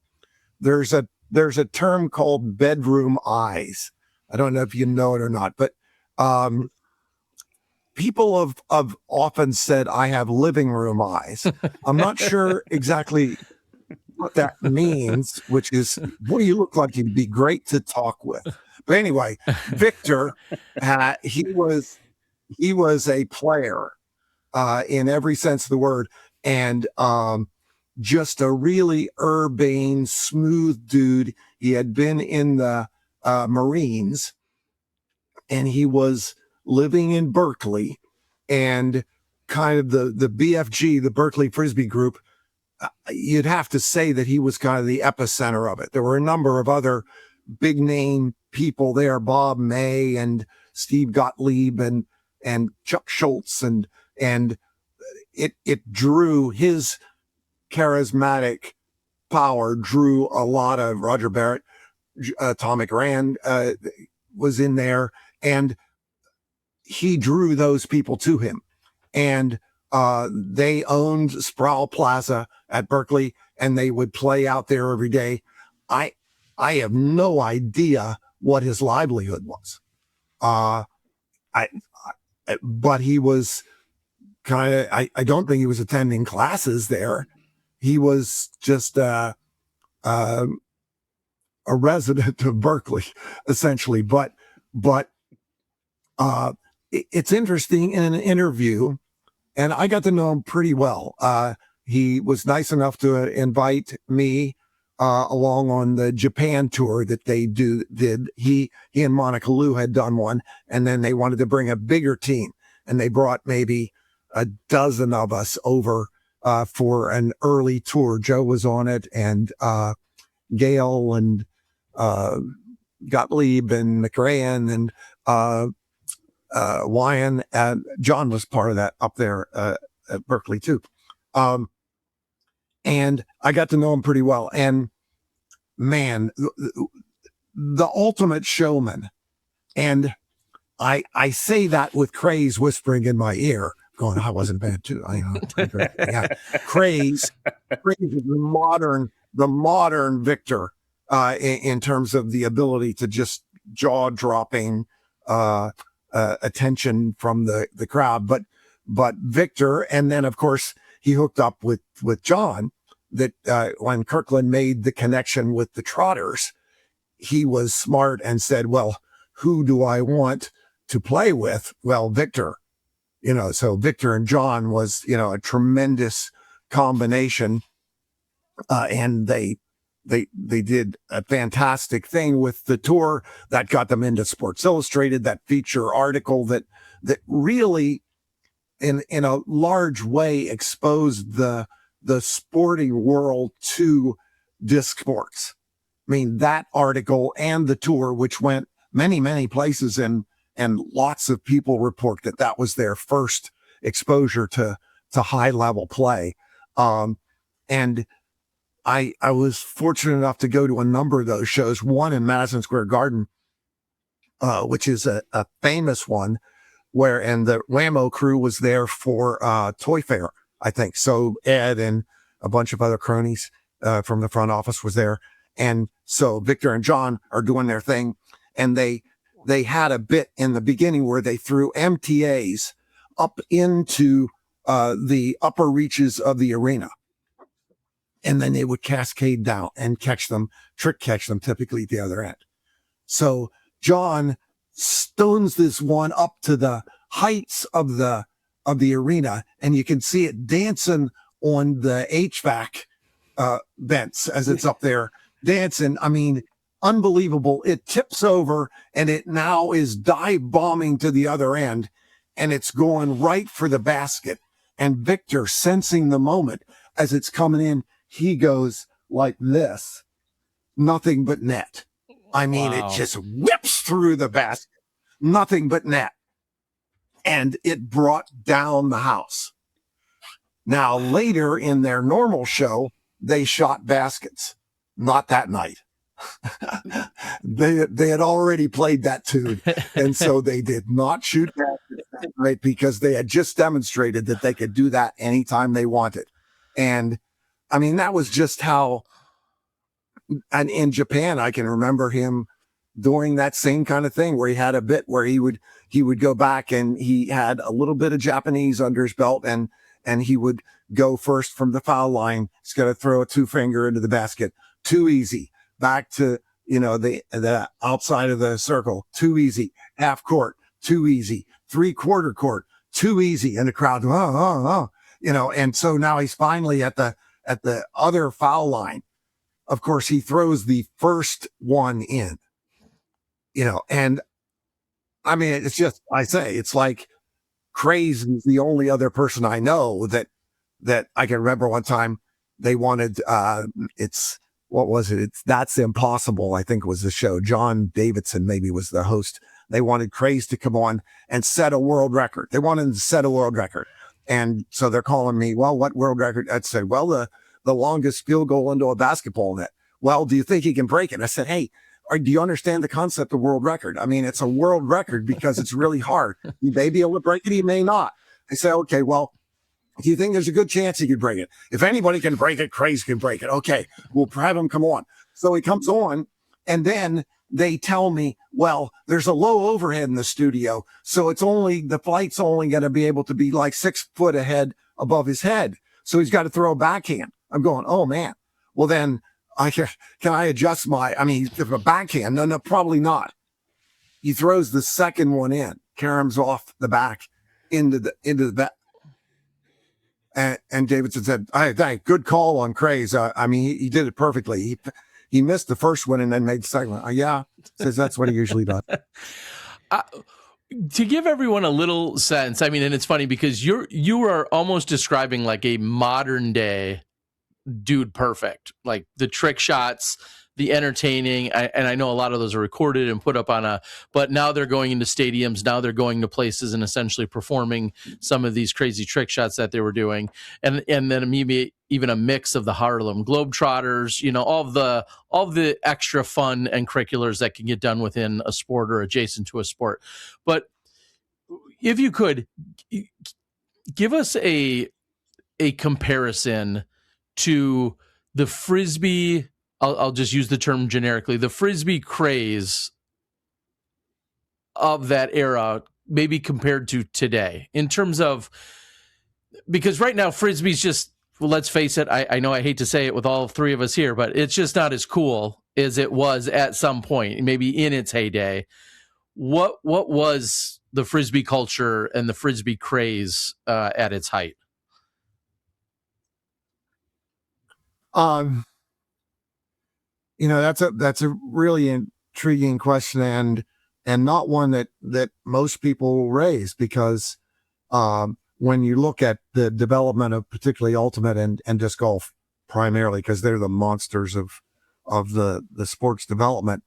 there's a term called bedroom eyes. I don't know if you know it or not, but people have often said I have living room eyes. I'm not sure exactly what that means, which is, what do you look like? You'd be great to talk with. But anyway, Victor, he was a player in every sense of the word, and just a really urbane, smooth dude. He had been in the Marines, and he was living in Berkeley, and kind of the BFG, the Berkeley Frisbee group, you'd have to say that he was kind of the epicenter of it. There were a number of other big name people there, Bob May and Steve Gottlieb and Chuck Schultz, and it drew his charismatic power, drew a lot of Roger Barrett, Tommy Rand was in there, and he drew those people to him. And they owned Sproul Plaza at Berkeley, and they would play out there every day. I have no idea what his livelihood was. But he was kind of, I don't think he was attending classes there. He was just a resident of Berkeley, essentially. But it's interesting, in an interview, and I got to know him pretty well. He was nice enough to invite me along on the Japan tour that they did. He and Monica Liu had done one, and then they wanted to bring a bigger team, and they brought maybe a dozen of us over for an early tour. Joe was on it, and Gail and Gottlieb and McRae and Wyan, and John was part of that up there at Berkeley too. And I got to know him pretty well. And man, the ultimate showman. And I say that with Craze whispering in my ear, going, I wasn't bad too. Yeah. Craze is the modern Victor in terms of the ability to just jaw-dropping attention from the crowd. But Victor, and then of course he hooked up with John, that when Kirkland made the connection with the Trotters, he was smart and said, well, who do I want to play with? Well, Victor, so Victor and John was, a tremendous combination. And they did a fantastic thing with the tour that got them into Sports Illustrated, that feature article that really in a large way exposed the sporting world to disc sports. I mean, that article and the tour, which went many, many places, and lots of people report that was their first exposure to high level play. And I was fortunate enough to go to a number of those shows, one in Madison Square Garden, which is a famous one, and the Wham-O crew was there for Toy Fair, I think. So Ed and a bunch of other cronies from the front office was there. And so Victor and John are doing their thing. And they had a bit in the beginning where they threw MTAs up into the upper reaches of the arena. And then they would cascade down and trick catch them typically at the other end. So John stones this one up to the heights of the arena, and you can see it dancing on the HVAC vents as it's up there dancing. I mean, unbelievable. It tips over and it now is dive bombing to the other end, and it's going right for the basket. And Victor, sensing the moment as it's coming in, he goes like this, nothing but net. I mean, Wow. it just whips through the basket, nothing but net. And it brought down the house. Now, later in their normal show, they shot baskets. Not that night. They had already played that tune. And so they did not shoot baskets that night because they had just demonstrated that they could do that anytime they wanted. And I mean, that was just how, and in Japan, I can remember him doing that same kind of thing where he had a bit where he would go back and he had a little bit of Japanese under his belt, and he would go first from the foul line. He's got to throw a 2-finger into the basket. Too easy. Back to, the outside of the circle. Too easy. Half court. Too easy. 3/4 court. Too easy. And the crowd, and so now he's finally at the other foul line. Of course, he throws the first one in, and I mean, it's just, I say, it's like Craze is the only other person I know that I can remember one time they wanted, what was it? It's That's Impossible, I think was the show. John Davidson maybe was the host. They wanted Craze to come on and set a world record. They wanted to set a world record. And so they're calling me, well, what world record? I'd say, well, the longest field goal into a basketball net. Well, do you think he can break it? I said, hey, do you understand the concept of world record? I mean, it's a world record because it's really hard. You may be able to break it, you may not. I say, okay, well, do you think there's a good chance he could break it? If anybody can break it, Craze can break it. Okay, we'll have him come on. So he comes on, and then they tell me, well, there's a low overhead in the studio, so the flight's only going to be able to be like 6 foot ahead above his head. So he's got to throw a backhand. I'm going, oh man. Well, then can I adjust if a backhand? No, probably not. He throws the second one in, caroms off the back into the back. And Davidson said, I thank good call on Craze. He did it perfectly. He missed the first one and then made the second one. Yeah, says that's what he usually does. To give everyone a little sense, and it's funny because you are almost describing like a modern day Dude Perfect, like the trick shots, the entertaining, and I know a lot of those are recorded and put up but now they're going into stadiums, now they're going to places and essentially performing some of these crazy trick shots that they were doing, and then maybe even a mix of the Harlem Globetrotters, all of the extra fun and curriculars that can get done within a sport or adjacent to a sport. But if you could give us a comparison to the Frisbee, I'll just use the term generically, the Frisbee craze of that era, maybe compared to today, in terms of, because right now Frisbee's just, well, let's face it, I know I hate to say it with all three of us here, but it's just not as cool as it was at some point, maybe in its heyday. What was the Frisbee culture and the Frisbee craze at its height? That's a really intriguing question, and not one that most people raise, because when you look at the development of particularly ultimate and disc golf primarily, because they're the monsters of the sports development,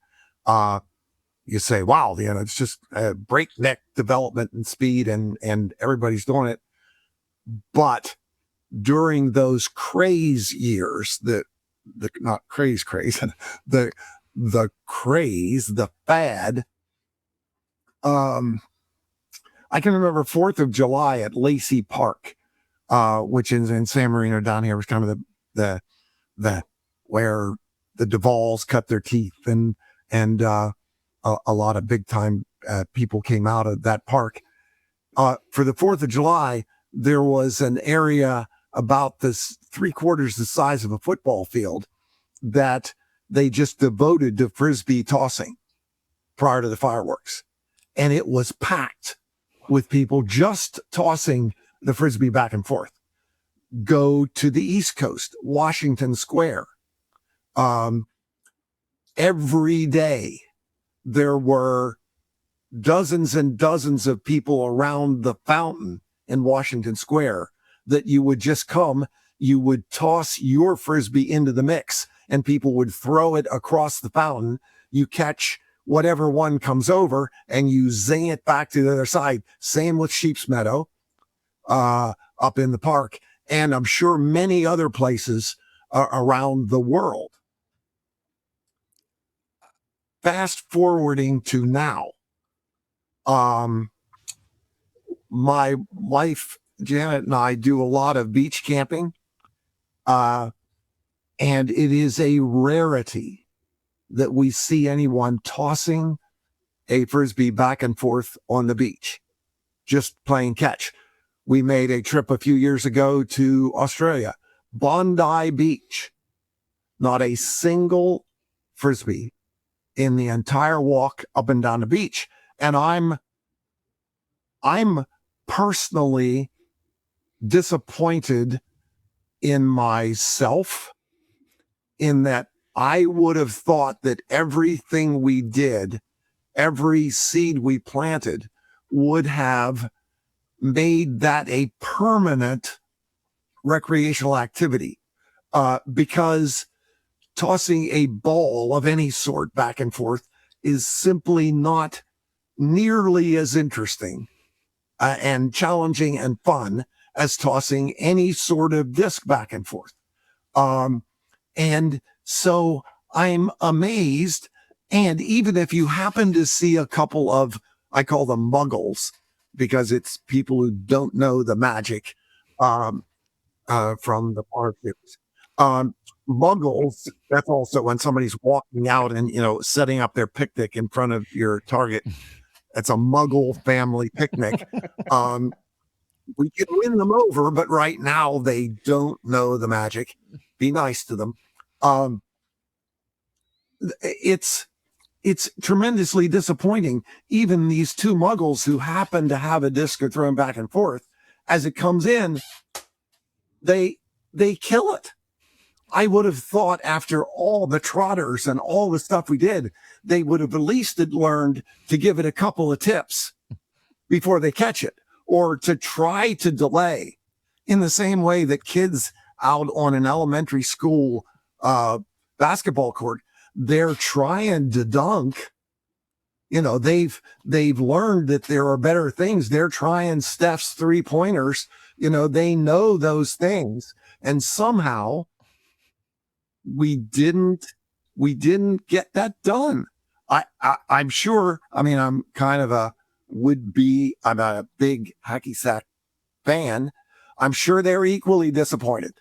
you say, wow, it's just a breakneck development and speed, and everybody's doing it. But during those craze years, not craze, the craze, the fad. I can remember 4th of July at Lacey Park, which is in San Marino down here, was kind of the where the Duvalls cut their teeth, and a lot of big time people came out of that park. For the 4th of July, there was an area about this 3/4 the size of a football field that they just devoted to Frisbee tossing prior to the fireworks. and it was packed with people just tossing the Frisbee back and forth. Go to the East Coast, Washington Square. Every day there were dozens and dozens of people around the fountain in Washington Square that you would just come, you would toss your Frisbee into the mix and people would throw it across the fountain. You catch whatever one comes over and you zing it back to the other side. Same with Sheep's Meadow, up in the park. And I'm sure many other places around the world. Fast forwarding to now, my wife, Janet, and I do a lot of beach camping. And it is a rarity that we see anyone tossing a Frisbee back and forth on the beach, just playing catch. We made a trip a few years ago to Australia, Bondi Beach, not a single Frisbee in the entire walk up and down the beach. And I'm personally disappointed in myself in that I would have thought that everything we did, every seed we planted would have made that a permanent recreational activity, because tossing a ball of any sort back and forth is simply not nearly as interesting and challenging and fun as tossing any sort of disc back and forth. And so I'm amazed. And even if you happen to see a couple of, I call them muggles, because it's people who don't know the magic from the park. Muggles, that's also when somebody's walking out and, setting up their picnic in front of your target. That's a muggle family picnic. We can win them over, but right now they don't know the magic. Be nice to them. It's tremendously disappointing. Even these two muggles who happen to have a disc or thrown back and forth, as it comes in, they kill it. I would have thought after all the trotters and all the stuff we did, they would have at least learned to give it a couple of tips before they catch it, or to try to delay, in the same way that kids out on an elementary school basketball court, they're trying to dunk. They've learned that there are better things. They're trying Steph's 3-pointers. They know those things. And somehow we didn't get that done. I'm sure, I'm kind of I'm a big hacky sack fan. I'm sure they're equally disappointed.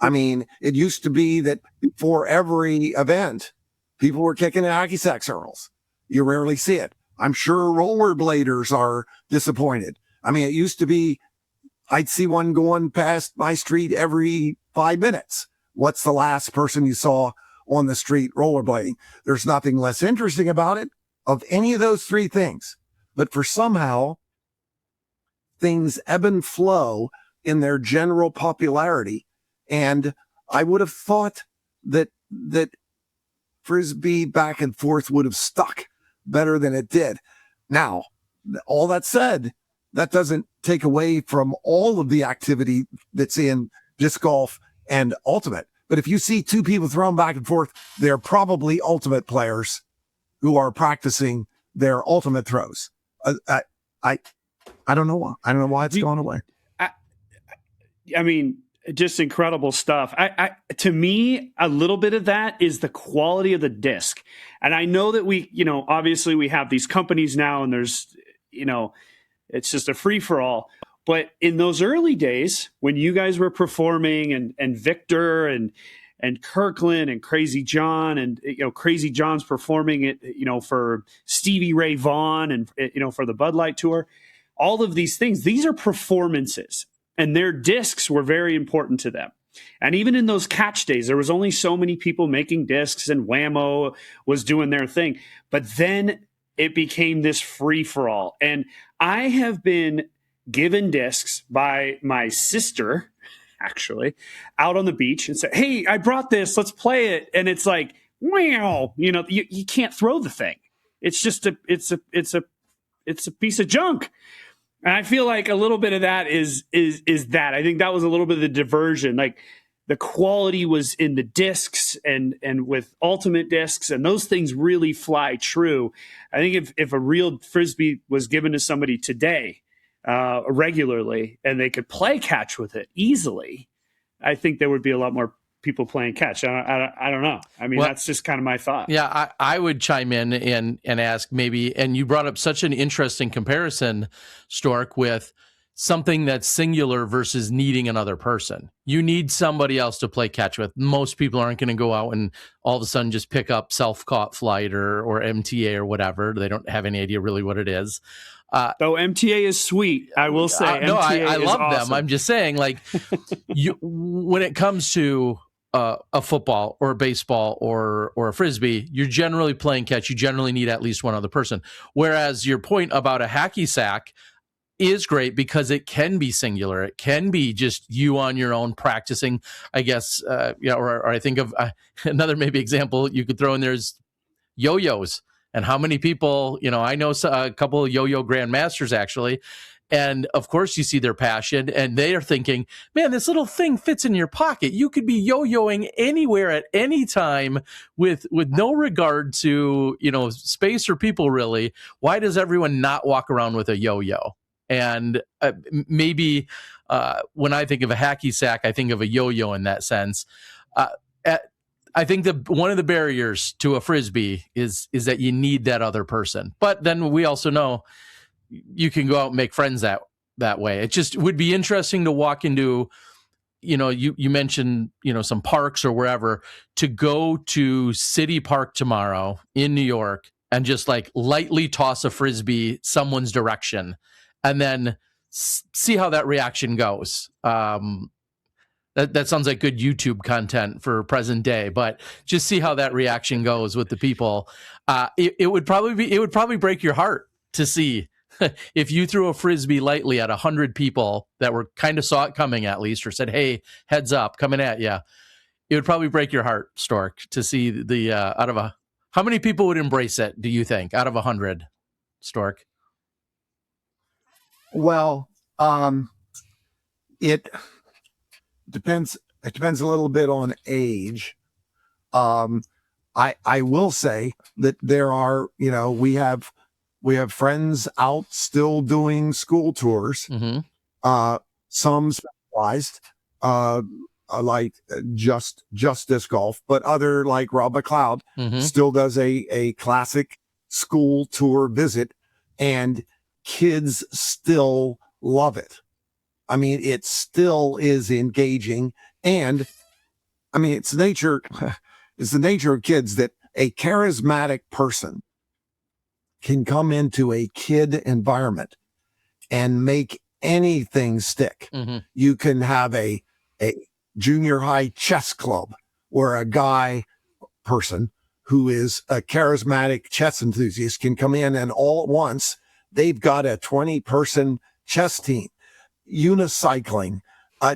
It used to be that before every event, people were kicking at hacky sack circles. You rarely see it. I'm sure rollerbladers are disappointed. It used to be, I'd see one going past my street every 5 minutes. What's the last person you saw on the street rollerblading? There's nothing less interesting about it, of any of those three things. But for somehow, things ebb and flow in their general popularity. And I would have thought that Frisbee back and forth would have stuck better than it did. Now, all that said, that doesn't take away from all of the activity that's in disc golf and ultimate. But if you see two people thrown back and forth, they're probably ultimate players who are practicing their ultimate throws. I don't know why. I don't know why it's gone away. Just incredible stuff. To me, a little bit of that is the quality of the disc. And I know that we, obviously we have these companies now and there's, it's just a free for all. But in those early days when you guys were performing and Victor and Kirkland and Crazy John and, Crazy John's performing it, for Stevie Ray Vaughan and, for the Bud Light Tour, all of these things, these are performances. And their discs were very important to them. And even in those catch days, there was only so many people making discs and Wham-O was doing their thing. But then it became this free for all. And I have been given discs by my sister, actually, out on the beach and said, "Hey, I brought this. Let's play it." And it's like, wow, you can't throw the thing. It's just it's a piece of junk. And I feel like a little bit of that is that. I think that was a little bit of the diversion. Like the quality was in the discs and with ultimate discs, and those things really fly true. I think if a real Frisbee was given to somebody today regularly and they could play catch with it easily, I think there would be a lot more people playing catch. I don't know. I mean, that's just kind of my thought. Yeah, I would chime in and ask maybe, and you brought up such an interesting comparison, Stork, with something that's singular versus needing another person. You need somebody else to play catch with. Most people aren't going to go out and all of a sudden just pick up self-caught flight or MTA or whatever. They don't have any idea really what it is. Though MTA is sweet, I will say. No, I love awesome. them. I'm just saying, like, when it comes to a football or a baseball or a Frisbee, you're generally playing catch. You generally need at least one other person. Whereas your point about a hacky sack is great because it can be singular. It can be just you on your own practicing, I guess, or I think of another maybe example you could throw in there is yo-yos. And how many people, I know a couple of yo-yo grandmasters actually, and of course you see their passion and they are thinking, man, this little thing fits in your pocket. You could be yo-yoing anywhere at any time with no regard to, space or people really. Why does everyone not walk around with a yo-yo? And maybe when I think of a hacky sack, I think of a yo-yo in that sense. I think one of the barriers to a Frisbee is that you need that other person. But then we also know you can go out and make friends that way. It just would be interesting to walk into, you mentioned, some parks or wherever, to go to City Park tomorrow in New York and just like lightly toss a Frisbee someone's direction and then see how that reaction goes. That sounds like good YouTube content for present day, but just see how that reaction goes with the people. It would probably break your heart to see if you threw a Frisbee lightly at 100 people that were kind of saw it coming at least, or said, "Hey, heads up, coming at you." It would probably break your heart, Stork, to see the how many people would embrace it? Do you think out of 100, Stork? Well, it depends. It depends a little bit on age. I will say that there are, we have friends out still doing school tours. Mm-hmm. Some specialized, like just disc golf, but other like Rob McLeod still does a classic school tour visit, and kids still love it. I mean, it still is engaging, and I mean, it's the nature of kids that a charismatic person can come into a kid environment and make anything stick. Mm-hmm. You can have a junior high chess club where a person who is a charismatic chess enthusiast can come in, and all at once they've got a 20-person chess team. Unicycling,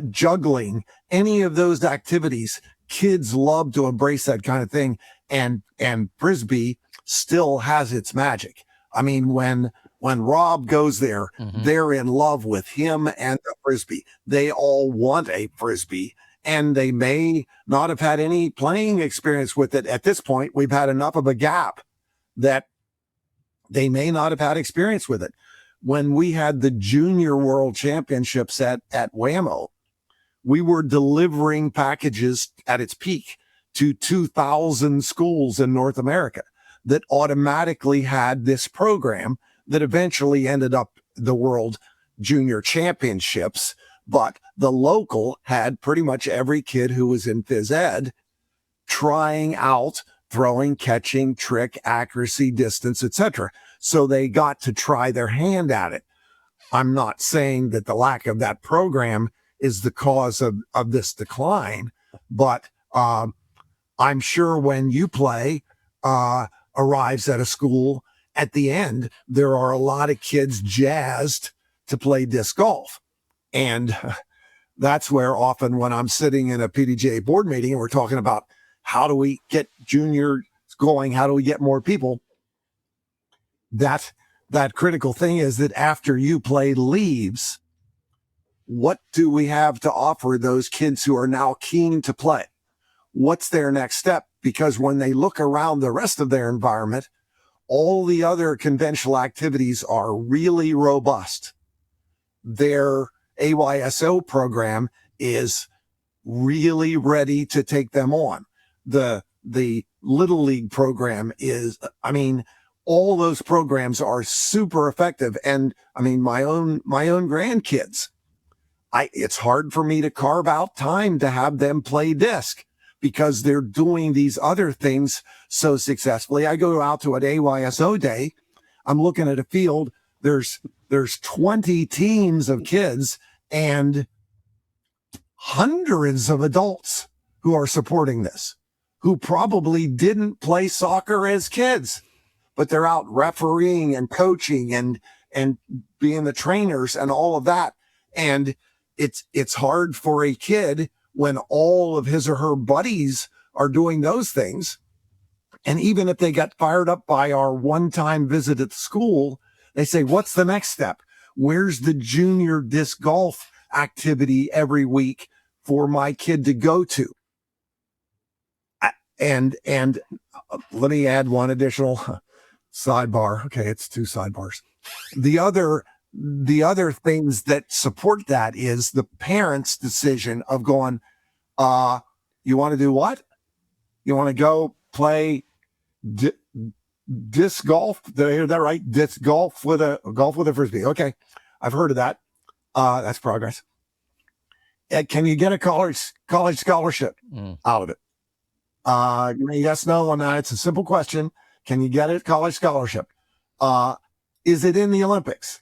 juggling, any of those activities, kids love to embrace that kind of thing. And Frisbee still has its magic. I mean, when Rob goes there, they're in love with him and the Frisbee. They all want a Frisbee, and they may not have had any playing experience with it at this point. We've had enough of a gap that they may not have had experience with it. When we had the junior world championships at Wham-O, we were delivering packages at its peak to 2,000 schools in North America that automatically had this program that eventually ended up the World Junior Championships. But the local had pretty much every kid who was in phys ed trying out throwing, catching, trick, accuracy, distance, etc. So they got to try their hand at it. I'm not saying that the lack of that program is the cause of this decline, but I'm sure when you play arrives at a school at the end, there are a lot of kids jazzed to play disc golf. And that's where often when I'm sitting in a PDGA board meeting and we're talking about how do we get juniors going, how do we get more people, that critical thing is that after you play leaves, what do we have to offer those kids who are now keen to play? What's their next step? Because when they look around the rest of their environment, all the other conventional activities are really robust. Their AYSO program is really ready to take them on. The Little League program is, all those programs are super effective. And my own grandkids, it's hard for me to carve out time to have them play disc because they're doing these other things so successfully. I go out to an AYSO day. I'm looking at a field. There's 20 teams of kids and hundreds of adults who are supporting this, who probably didn't play soccer as kids, but they're out refereeing and coaching and being the trainers and all of that. And it's hard for a kid when all of his or her buddies are doing those things. And even if they got fired up by our one-time visit at the school, they say, what's the next step? Where's the junior disc golf activity every week for my kid to go to? And let me add one additional sidebar. Okay, it's two sidebars. The other things that support that is the parents' decision of going, you want to do what? You want to go play disc golf? Did I hear that right? Disc golf with a Frisbee. Okay. I've heard of that. That's progress. Can you get a college scholarship out of it? Yes, no, on that. It's a simple question. Can you get a college scholarship? Is it in the Olympics?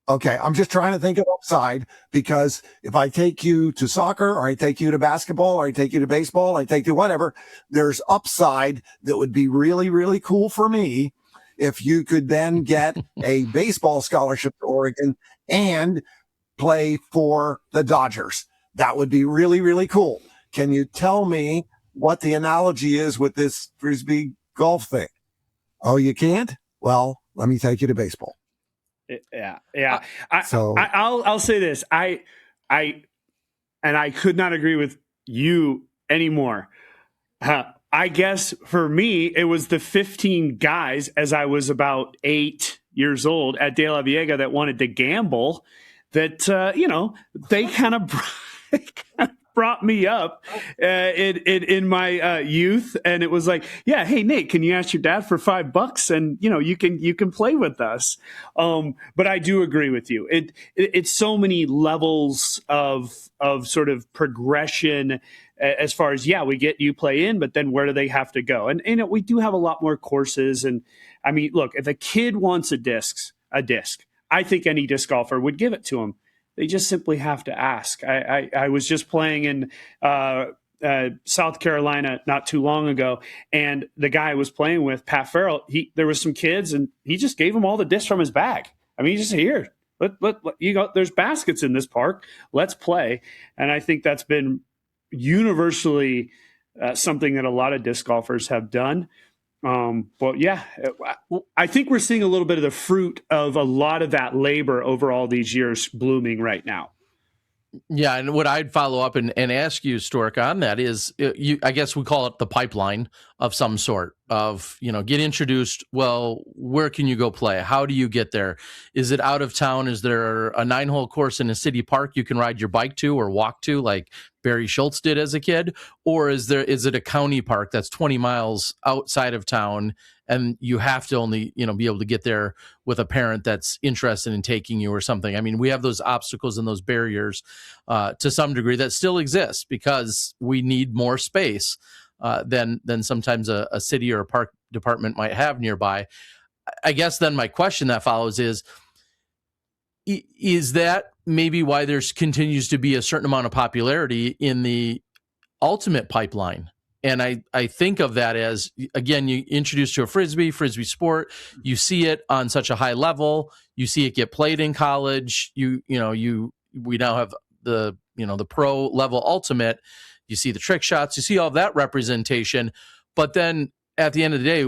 Okay, I'm just trying to think of upside, because if I take you to soccer, or I take you to basketball, or I take you to baseball, I take you whatever, there's upside that would be really, really cool for me if you could then get a baseball scholarship to Oregon and play for the Dodgers. That would be really, really cool. Can you tell me what the analogy is with this Frisbee golf thing? Oh, you can't? Well, let me take you to baseball. Yeah. So I'll say this. I could not agree with you anymore. I guess for me, it was the 15 guys as I was about 8 years old at De La Viega that wanted to gamble that, they kind of brought me up in my youth, and it was like, yeah, hey Nate, can you ask your dad for $5 and you can play with us. But I do agree with you. It's so many levels of sort of progression as far as, we get you play in, but then where do they have to go? And we do have a lot more courses. And I mean, look, if a kid wants a disc, I think any disc golfer would give it to him. They just simply have to ask. I was just playing in South Carolina not too long ago, and the guy I was playing with, Pat Farrell, there was some kids, and he just gave them all the discs from his bag. I mean, he just, here, there's baskets in this park. Let's play. And I think that's been universally something that a lot of disc golfers have done. But yeah, I think we're seeing a little bit of the fruit of a lot of that labor over all these years blooming right now. Yeah, and what I'd follow up and ask you, Stork, on that is, I guess we call it the pipeline of some sort of, get introduced. Well, where can you go play? How do you get there? Is it out of town? Is there a 9-hole course in a city park you can ride your bike to or walk to, like Barry Schultz did as a kid? Or is it a county park that's 20 miles outside of town, and you have to only, be able to get there with a parent that's interested in taking you or something? I mean, we have those obstacles and those barriers to some degree that still exist because we need more space than sometimes a city or a park department might have nearby. I guess then my question that follows is that maybe why there continues to be a certain amount of popularity in the ultimate pipeline And I think of that as, again, you introduce to a frisbee sport, you see it on such a high level, you see it get played in college, we now have the pro level ultimate, you see the trick shots, you see all of that representation. But then at the end of the day,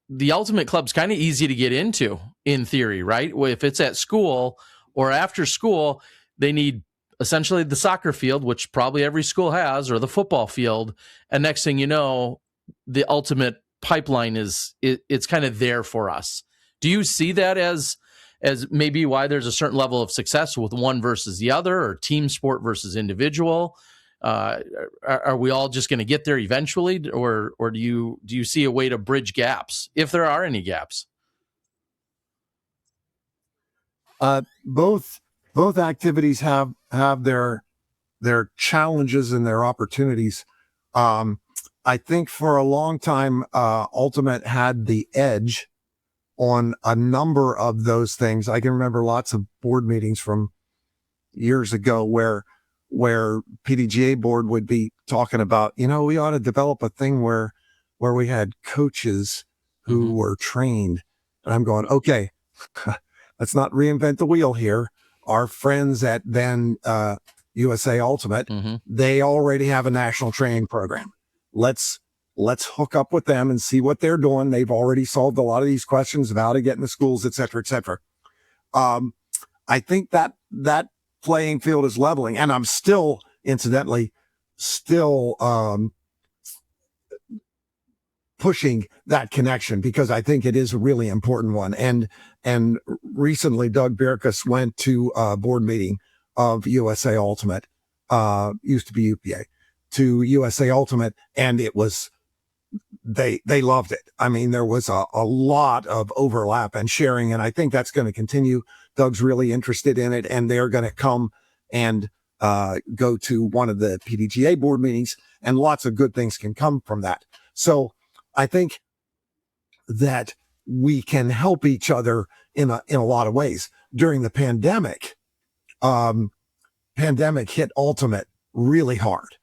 the ultimate club's kind of easy to get into in theory, right? If it's at school or after school, they need essentially the soccer field, which probably every school has, or the football field. And next thing you know, the ultimate pipeline it's kind of there for us. Do you see that as maybe why there's a certain level of success with one versus the other, or team sport versus individual? Are we all just going to get there eventually, or do you see a way to bridge gaps, if there are any gaps? Both activities have their challenges and their opportunities. I think for a long time, Ultimate had the edge on a number of those things. I can remember lots of board meetings from years ago where PDGA board would be talking about, we ought to develop a thing where we had coaches who were trained. And I'm going, okay, let's not reinvent the wheel here. Our friends at then USA Ultimate, they already have a national training program. Let's hook up with them and see what they're doing. They've already solved a lot of these questions of how to get into schools, et cetera, et cetera. I think that playing field is leveling, and I'm still, incidentally, pushing that connection, because I think it is a really important one. And recently, Doug Birkus went to a board meeting of USA Ultimate, used to be UPA, to USA Ultimate, and it was, they loved it. I mean, there was a lot of overlap and sharing, and I think that's going to continue. Doug's really interested in it, and they're going to come and go to one of the PDGA board meetings, and lots of good things can come from that. So I think that we can help each other in a lot of ways. During the pandemic hit Ultimate really hard.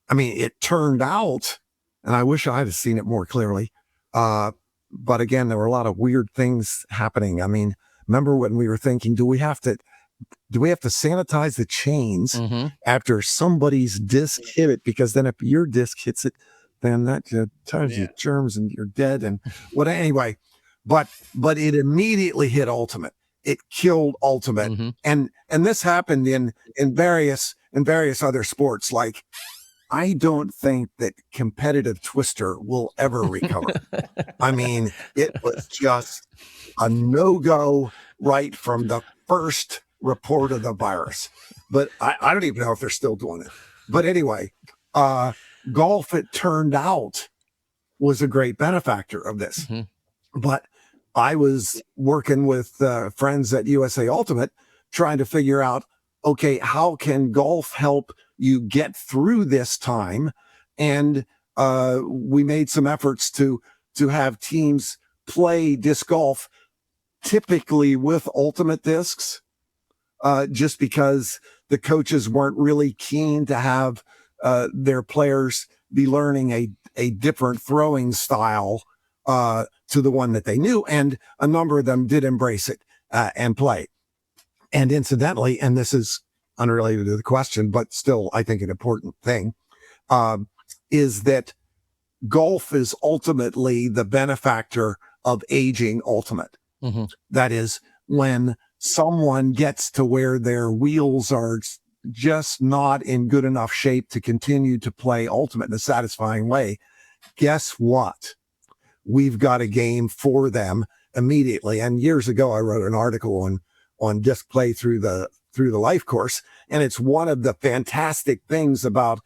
I mean, it turned out, and I wish I had seen it more clearly, but again, there were a lot of weird things happening. I mean, remember when we were thinking, do we have to sanitize the chains after somebody's disc hit it? Because then if your disc hits it, then that tells you germs and you're dead. And anyway, but it immediately hit Ultimate. It killed Ultimate. And this happened in various other sports. Like, I don't think that competitive Twister will ever recover. I mean, it was just a no-go right from the first report of the virus. But I don't even know if they're still doing it. But anyway, golf, it turned out, was a great benefactor of this. But I was working with friends at USA Ultimate trying to figure out, okay, how can golf help you get through this time? And we made some efforts to have teams play disc golf, typically with Ultimate discs, just because the coaches weren't really keen to have their players be learning a different throwing style to the one that they knew. And a number of them did embrace it and play. And incidentally, and this is unrelated to the question, but still, I think an important thing, is that golf is ultimately the benefactor of aging Ultimate. That is, when someone gets to where their wheels are just not in good enough shape to continue to play Ultimate in a satisfying way, guess what? We've got a game for them immediately. And years ago, I wrote an article on disc play through the life course. And it's one of the fantastic things about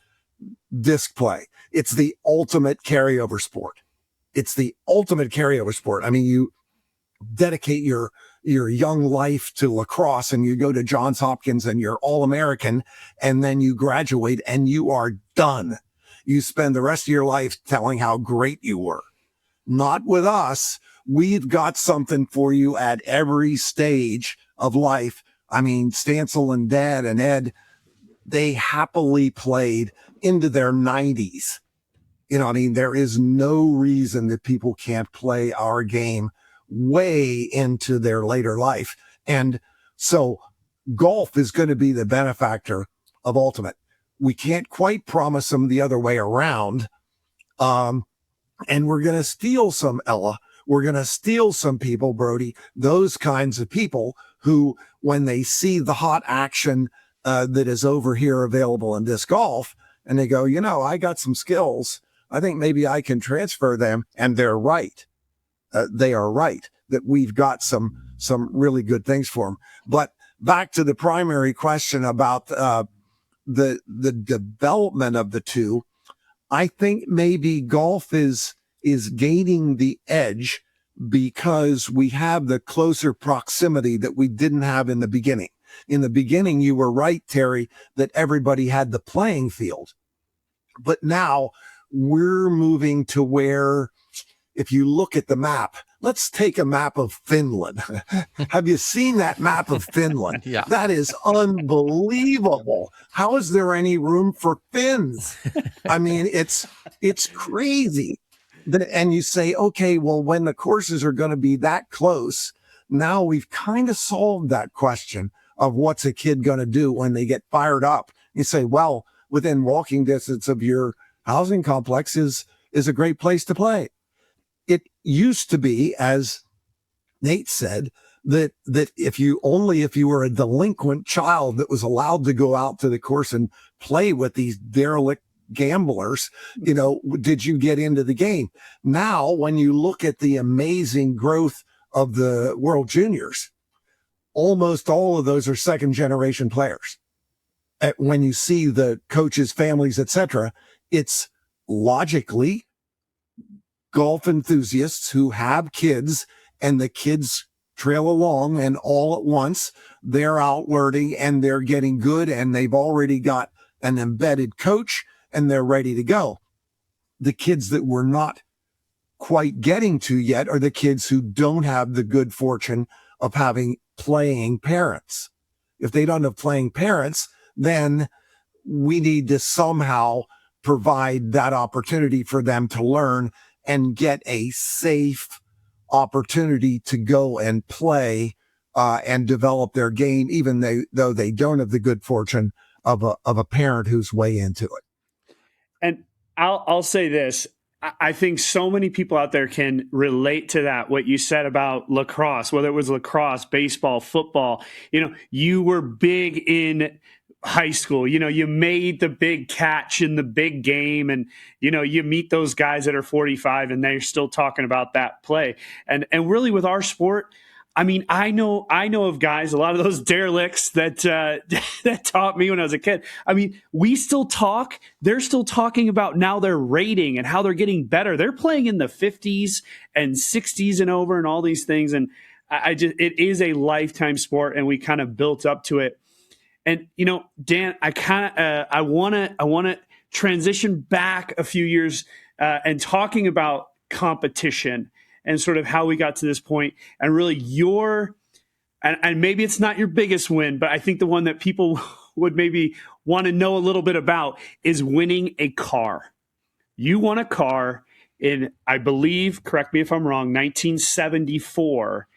disc play. It's the ultimate carryover sport. It's the ultimate carryover sport. I mean, you dedicate your young life to lacrosse, and you go to Johns Hopkins and you're All-American, and then you graduate and you are done. You spend the rest of your life telling how great you were. Not with us. We've got something for you at every stage of life. I mean, Stancil and Dad and Ed, they happily played into their 90s You know, I mean, there is no reason that people can't play our game way into their later life. And so golf is going to be the benefactor of Ultimate. We can't quite promise them the other way around. And we're going to steal some, Ella. We're going to steal some people, Brody, those kinds of people who, when they see the hot action that is over here available in disc golf, and they go, you know, I got some skills. I think maybe I can transfer them. And they're right. They are right that we've got some really good things for them. But back to the primary question about the development of the two, I think maybe golf is gaining the edge because we have the closer proximity that we didn't have in the beginning. In the beginning, you were right, Terry, that everybody had the playing field. But now we're moving to where, if you look at the map, let's take a map of Finland. Have you seen that map of Finland? Yeah. That is unbelievable. How is there any room for Finns? I mean, it's crazy. And you say, okay, well, when the courses are going to be that close, now we've kind of solved that question of what's a kid going to do when they get fired up. You say, well, within walking distance of your housing complex is a great place to play. It used to be, as Nate said, that if you were a delinquent child that was allowed to go out to the course and play with these derelict gamblers, you know, did you get into the game? Now, when you look at the amazing growth of the World Juniors, almost all of those are second generation players. When you see the coaches, families, etc., it's logically golf enthusiasts who have kids, and the kids trail along, and all at once they're out learning and they're getting good, and they've already got an embedded coach and they're ready to go. The kids that we're not quite getting to yet are the kids who don't have the good fortune of having playing parents. If they don't have playing parents, then we need to somehow provide that opportunity for them to learn and get a safe opportunity to go and play and develop their game, even though they don't have the good fortune of a parent who's way into it. And I'll say this. I think so many people out there can relate to that, what you said about lacrosse, whether it was lacrosse, baseball, football. You know, you were big in high school. You know, you made the big catch in the big game, and, you know, you meet those guys that are 45 and they're still talking about that play. And really with our sport, I mean, I know of guys, a lot of those derelicts that that taught me when I was a kid. I memean, we still talk. They're still talking about now their rating and how they're getting better. They're playing in the 50s and 60s and over and all these things. And it is a lifetime sport, and we kind of built up to it. And, you know, Dan, I want to transition back a few years and talking about competition and sort of how we got to this point, and really and maybe it's not your biggest win, but I think the one that people would maybe want to know a little bit about is winning a car. You won a car in, I believe, correct me if I'm wrong, 1974.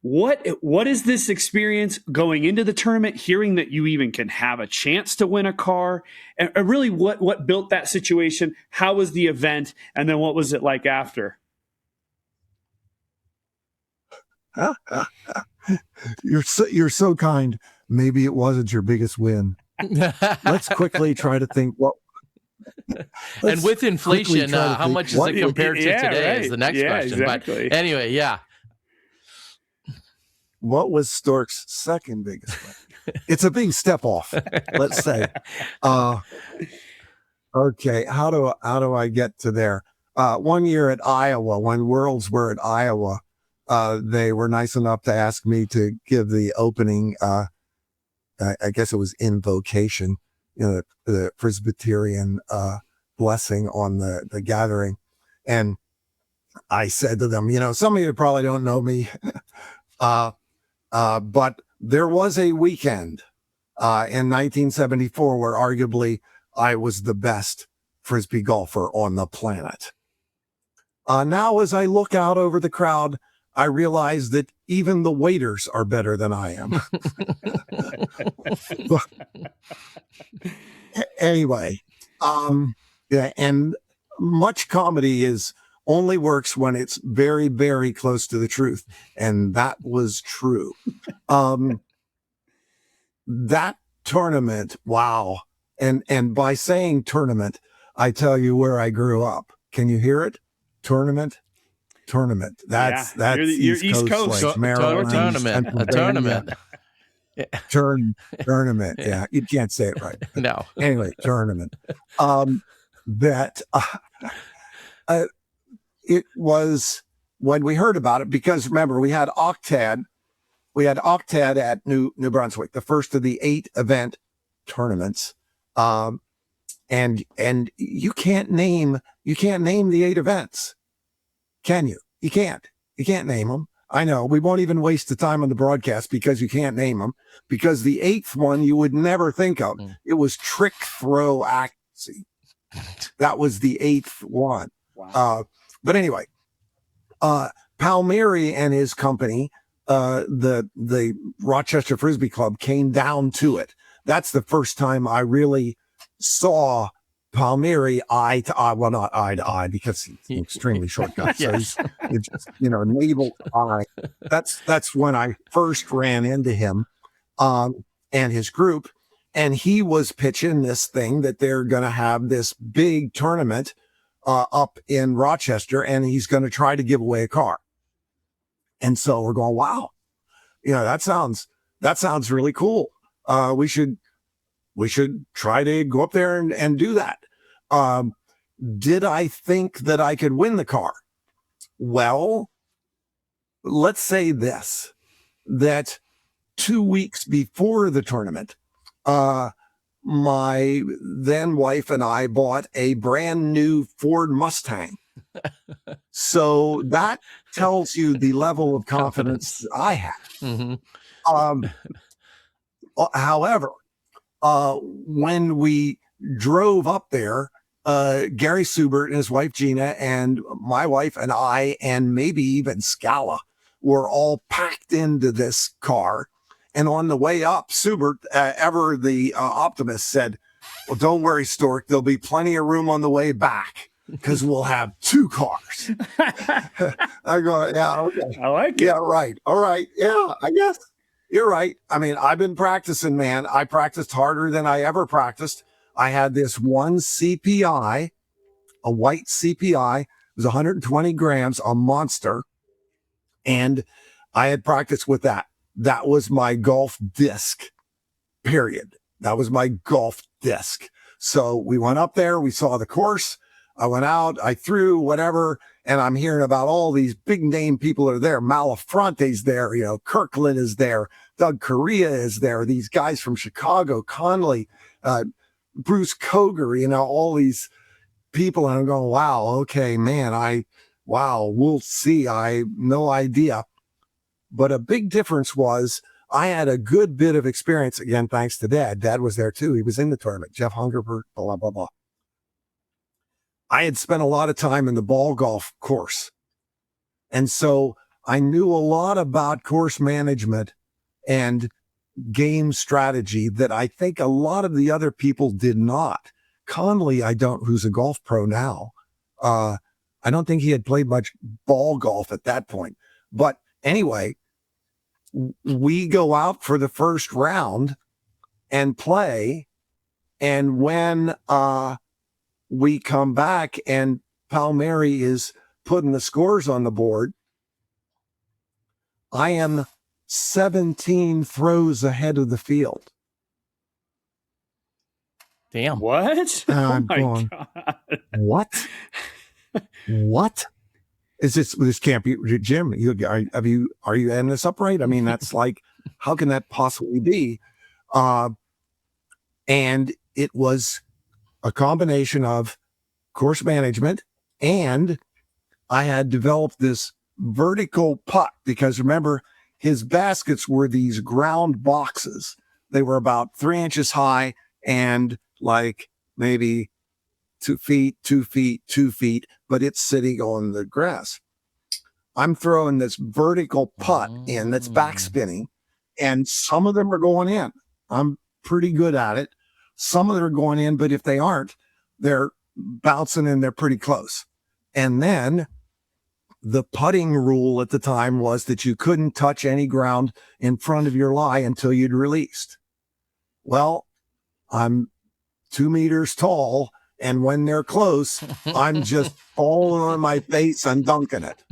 What is this experience going into the tournament, hearing that you even can have a chance to win a car, and really what built that situation? How was the event? And then what was it like after? You're so kind. Maybe it wasn't your biggest win. Let's quickly try to think and with inflation, how much is it compared to today? Right. Is the next question. Exactly. But anyway, yeah. What was Stork's second biggest win? It's a big step off, let's say. Okay, how do I get to there? 1 year at Iowa, when Worlds were at Iowa, they were nice enough to ask me to give the opening. I guess it was invocation, you know, the Presbyterian blessing on the gathering, and I said to them, you know, some of you probably don't know me. But there was a weekend in 1974 where arguably I was the best Frisbee golfer on the planet. Now, as I look out over the crowd, I realize that even the waiters are better than I am. Anyway, yeah, and much comedy only works when it's very, very close to the truth. And that was true. That tournament, wow. And by saying tournament, I tell you where I grew up. Can you hear it? Tournament. That's you're East Coast. Like Maryland, A tournament. Tournament. Yeah, you can't say it right. No. Anyway, tournament. It was when we heard about it, because remember, we had Octad at New Brunswick, the first of the 8 event tournaments. And you can't name the 8 events. Can you? You can't name them. I know, we won't even waste the time on the broadcast because you can't name them, because the 8th one you would never think of. It was trick throw accuracy. That was the 8th one. Wow. But anyway, Palmieri and his company, the Rochester Frisbee Club, came down to it. That's the first time I really saw Palmieri eye to eye. Well, not eye to eye, because he's an extremely short guy. So Yes. he's just, navel to eye. That's when I first ran into him, and his group. And he was pitching this thing that they're going to have this big tournament up in Rochester, and he's going to try to give away a car. And so we're going, wow, that sounds really cool. We should try to go up there and do that. Did I think that I could win the car? Well, let's say this, that 2 weeks before the tournament, my then wife and I bought a brand new Ford Mustang. So that tells you the level of confidence I have. Mm-hmm. However, when we drove up there, Gary Subert and his wife Gina and my wife and I, and maybe even Scala, were all packed into this car. And on the way up, Subert, ever the optimist, said, "Well, don't worry, Stork, there'll be plenty of room on the way back, because we'll have 2 cars." I go, yeah, okay. I like it. Yeah, right. All right. Yeah, I guess you're right. I mean, I've been practicing, man. I practiced harder than I ever practiced. I had this one CPI, a white CPI. It was 120 grams, a monster. And I had practiced with that. That was my golf disc, period. That was my golf disc. So we went up there, we saw the course. I went out, I threw whatever, and I'm hearing about all these big name people are there. Malafronte's there, Kirkland is there, Doug Correa is there, these guys from Chicago, Conley, Bruce Koger, all these people. And I'm going, wow, okay, man, we'll see. I no idea. But a big difference was I had a good bit of experience, again, thanks to Dad. Dad was there too. He was in the tournament. Jeff Hungerbert, blah, blah, blah. I had spent a lot of time in the ball golf course. And so I knew a lot about course management and game strategy that I think a lot of the other people did not. Conley, who's a golf pro now, I don't think he had played much ball golf at that point. But anyway, we go out for the first round and play. And when we come back and Palmieri is putting the scores on the board, I am 17 throws ahead of the field. Damn. What? And I'm Oh my going, God. What? What? Is this can't be, Jim, are you ending this upright? I mean, that's like, how can that possibly be? And it was a combination of course management, and I had developed this vertical putt, because remember, his baskets were these ground boxes. They were about 3 inches high and like maybe 2 feet, 2 feet, 2 feet, but it's sitting on the grass. I'm throwing this vertical putt in that's back spinning, and some of them are going in. I'm pretty good at it. Some of them are going in, but if they aren't, they're bouncing and they're pretty close. And then the putting rule at the time was that you couldn't touch any ground in front of your lie until you'd released. Well, I'm 2 meters tall, and when they're close, I'm just falling on my face and dunking it.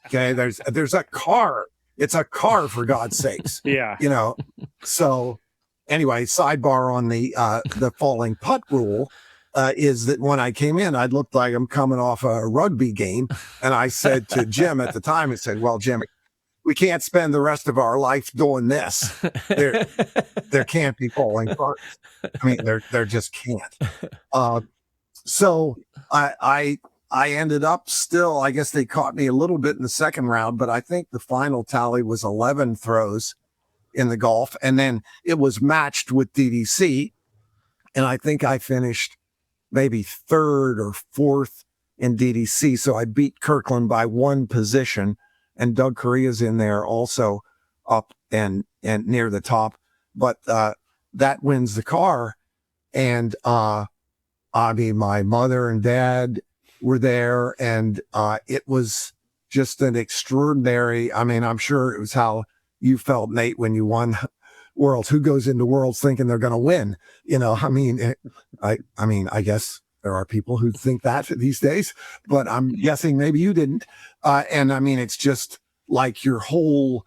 Okay, there's a car. It's a car, for God's sakes. Yeah. You know, so anyway, sidebar on the falling putt rule is that when I came in, I looked like I'm coming off a rugby game. And I said to Jim at the time, I said, well, Jim, we can't spend the rest of our life doing this. There can't be falling putts. I mean, there just can't. So I ended up still, I guess they caught me a little bit in the second round, but I think the final tally was 11 throws in the golf. And then it was matched with DDC. And I think I finished maybe third or fourth in DDC. So I beat Kirkland by 1 position, and Doug Correa's in there also up and near the top. But that wins the car. And I mean, my mother and dad were there, and it was just an extraordinary, I mean, I'm sure it was how you felt, Nate, when you won Worlds. Who goes into Worlds thinking they're going to win? You know, I mean, I guess there are people who think that these days, but I'm guessing maybe you didn't. And I mean, it's just like your whole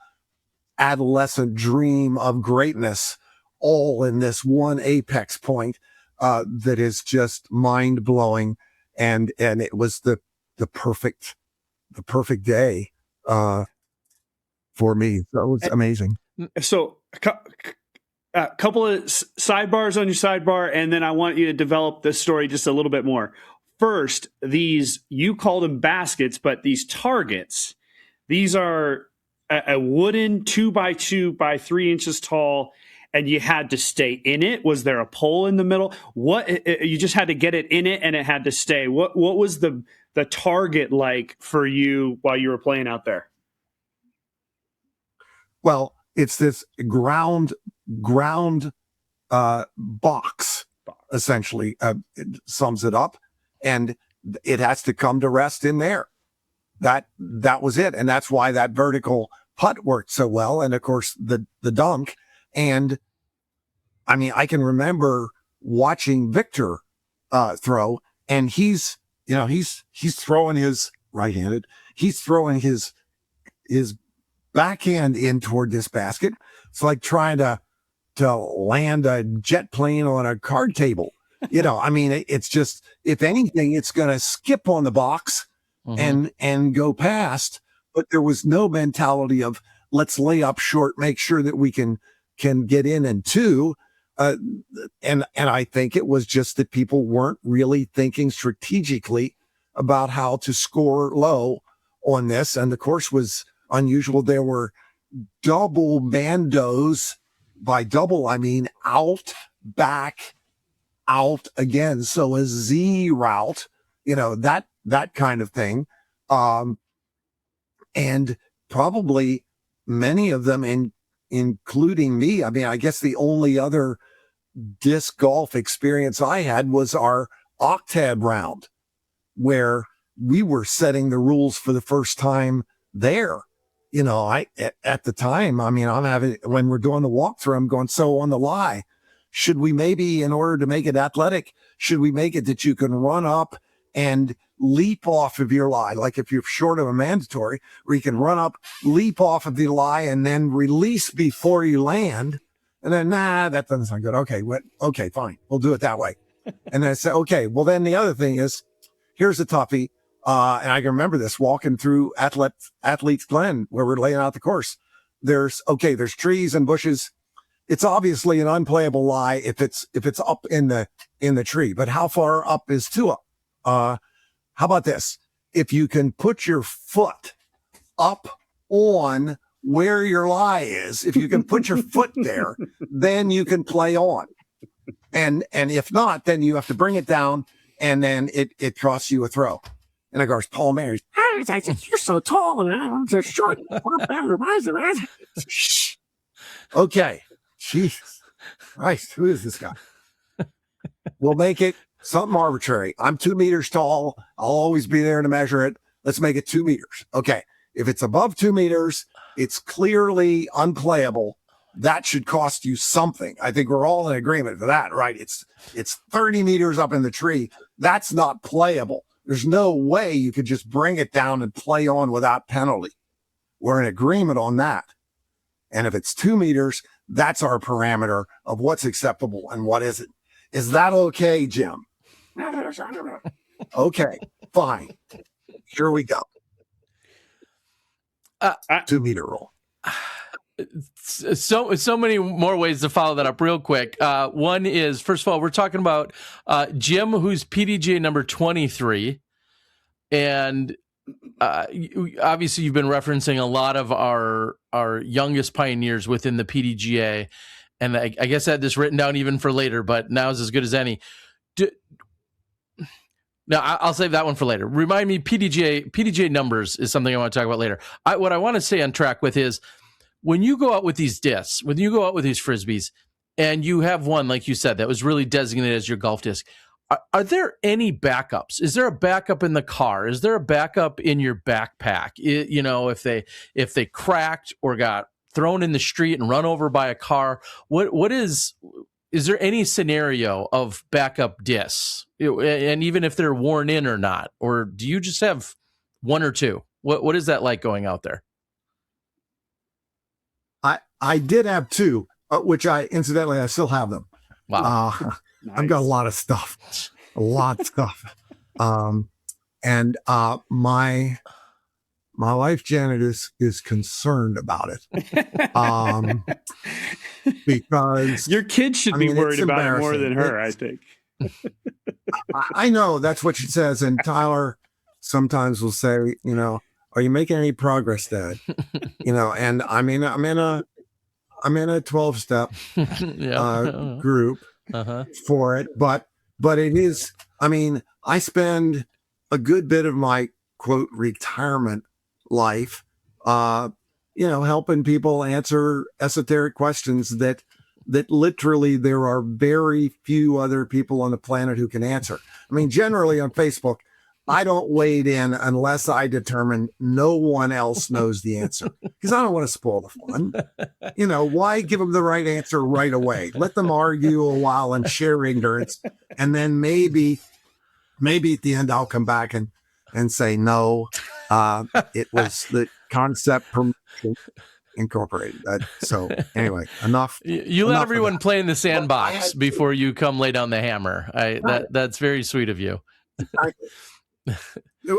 adolescent dream of greatness all in this one apex point that is just mind blowing. And it was the perfect day for me. So it was amazing. So a couple of sidebars on your sidebar, and then I want you to develop this story just a little bit more. First, these, you called them baskets, but these targets, these are a wooden 2x2 by 3 inches tall, and you had to stay in it. Was there a pole in the middle? What, you just had to get it in it and it had to stay. What was the target like for you while you were playing out there? Well, it's this ground box, essentially. It sums it up, and it has to come to rest in there. That was it, and that's why that vertical putt worked so well. And of course, the dunk. And I mean, I can remember watching Victor throw, and he's throwing his right-handed. He's throwing his backhand in toward this basket. It's like trying to land a jet plane on a card table. You know, I mean, it's just, if anything, it's going to skip on the box and go past. But there was no mentality of let's lay up short, make sure that we can get in and two. And I think it was just that people weren't really thinking strategically about how to score low on this. And the course was unusual. There were double bandos. By double, I mean out, back, out again. So a Z route, you know, that kind of thing. And probably many of them, including me. I mean, I guess the only other disc golf experience I had was our octad round, where we were setting the rules for the first time there. You know, at the time, I mean, when we're doing the walkthrough, I'm going, so on the lie, should we maybe, in order to make it athletic, should we make it that you can run up and leap off of your lie? Like if you're short of a mandatory, where you can run up, leap off of the lie, and then release before you land. And then, that doesn't sound good. Okay, fine. We'll do it that way. And then I said, okay, well, then the other thing is, here's a toughie. And I can remember this walking through Athletes Glen, where we're laying out the course. There's trees and bushes. It's obviously an unplayable lie if it's up in the tree, but how far up is too up? How about this? If you can put your foot up on where your lie is, if you can put your foot there, then you can play on. And if not, then you have to bring it down and then it costs you a throw. And of course, Paul Mary's, I said, you're so tall and I'm so short. Shh. Okay. Jesus Christ, who is this guy? We'll make it something arbitrary. I'm 2 meters tall. I'll always be there to measure it. Let's make it 2 meters. Okay. If it's above 2 meters, it's clearly unplayable. That should cost you something. I think we're all in agreement for that, right? It's 30 meters up in the tree. That's not playable. There's no way you could just bring it down and play on without penalty. We're in agreement on that. And if it's 2 meters, that's our parameter of what's acceptable and what isn't. Is that okay, Jim? Okay, fine. Here we go. 2 meter rule. So many more ways to follow that up real quick. One is, first of all, we're talking about Jim, who's PDGA number 23. And obviously you've been referencing a lot of our youngest pioneers within the PDGA. And I guess I had this written down even for later, but now is as good as any. No, I'll save that one for later. Remind me, PDGA numbers is something I want to talk about later. What I want to stay on track with is, when you go out with these discs, when you go out with these Frisbees, and you have one, like you said, that was really designated as your golf disc, are there any backups? Is there a backup in the car? Is there a backup in your backpack? If they cracked or got thrown in the street and run over by a car, is there any scenario of backup discs? And even if they're worn in or not, or do you just have one or two? What is that like going out there? I did have two, which I still have them. Wow. Nice. I've got a lot of stuff, and my wife Janet is concerned about it, because your kids should be worried about it more than her. I think. I know that's what she says, and Tyler sometimes will say, are you making any progress, Dad? And I'm in a 12-step group for it, but it is, I spend a good bit of my quote retirement life, helping people answer esoteric questions that literally there are very few other people on the planet who can answer. Generally on Facebook, I don't wade in unless I determine no one else knows the answer, because I don't want to spoil the fun. Why give them the right answer right away? Let them argue a while and share ignorance. And then maybe at the end, I'll come back and say, no, it was the concept promotion incorporated. So anyway, enough. You let everyone play in the sandbox before you come lay down the hammer. That's very sweet of you.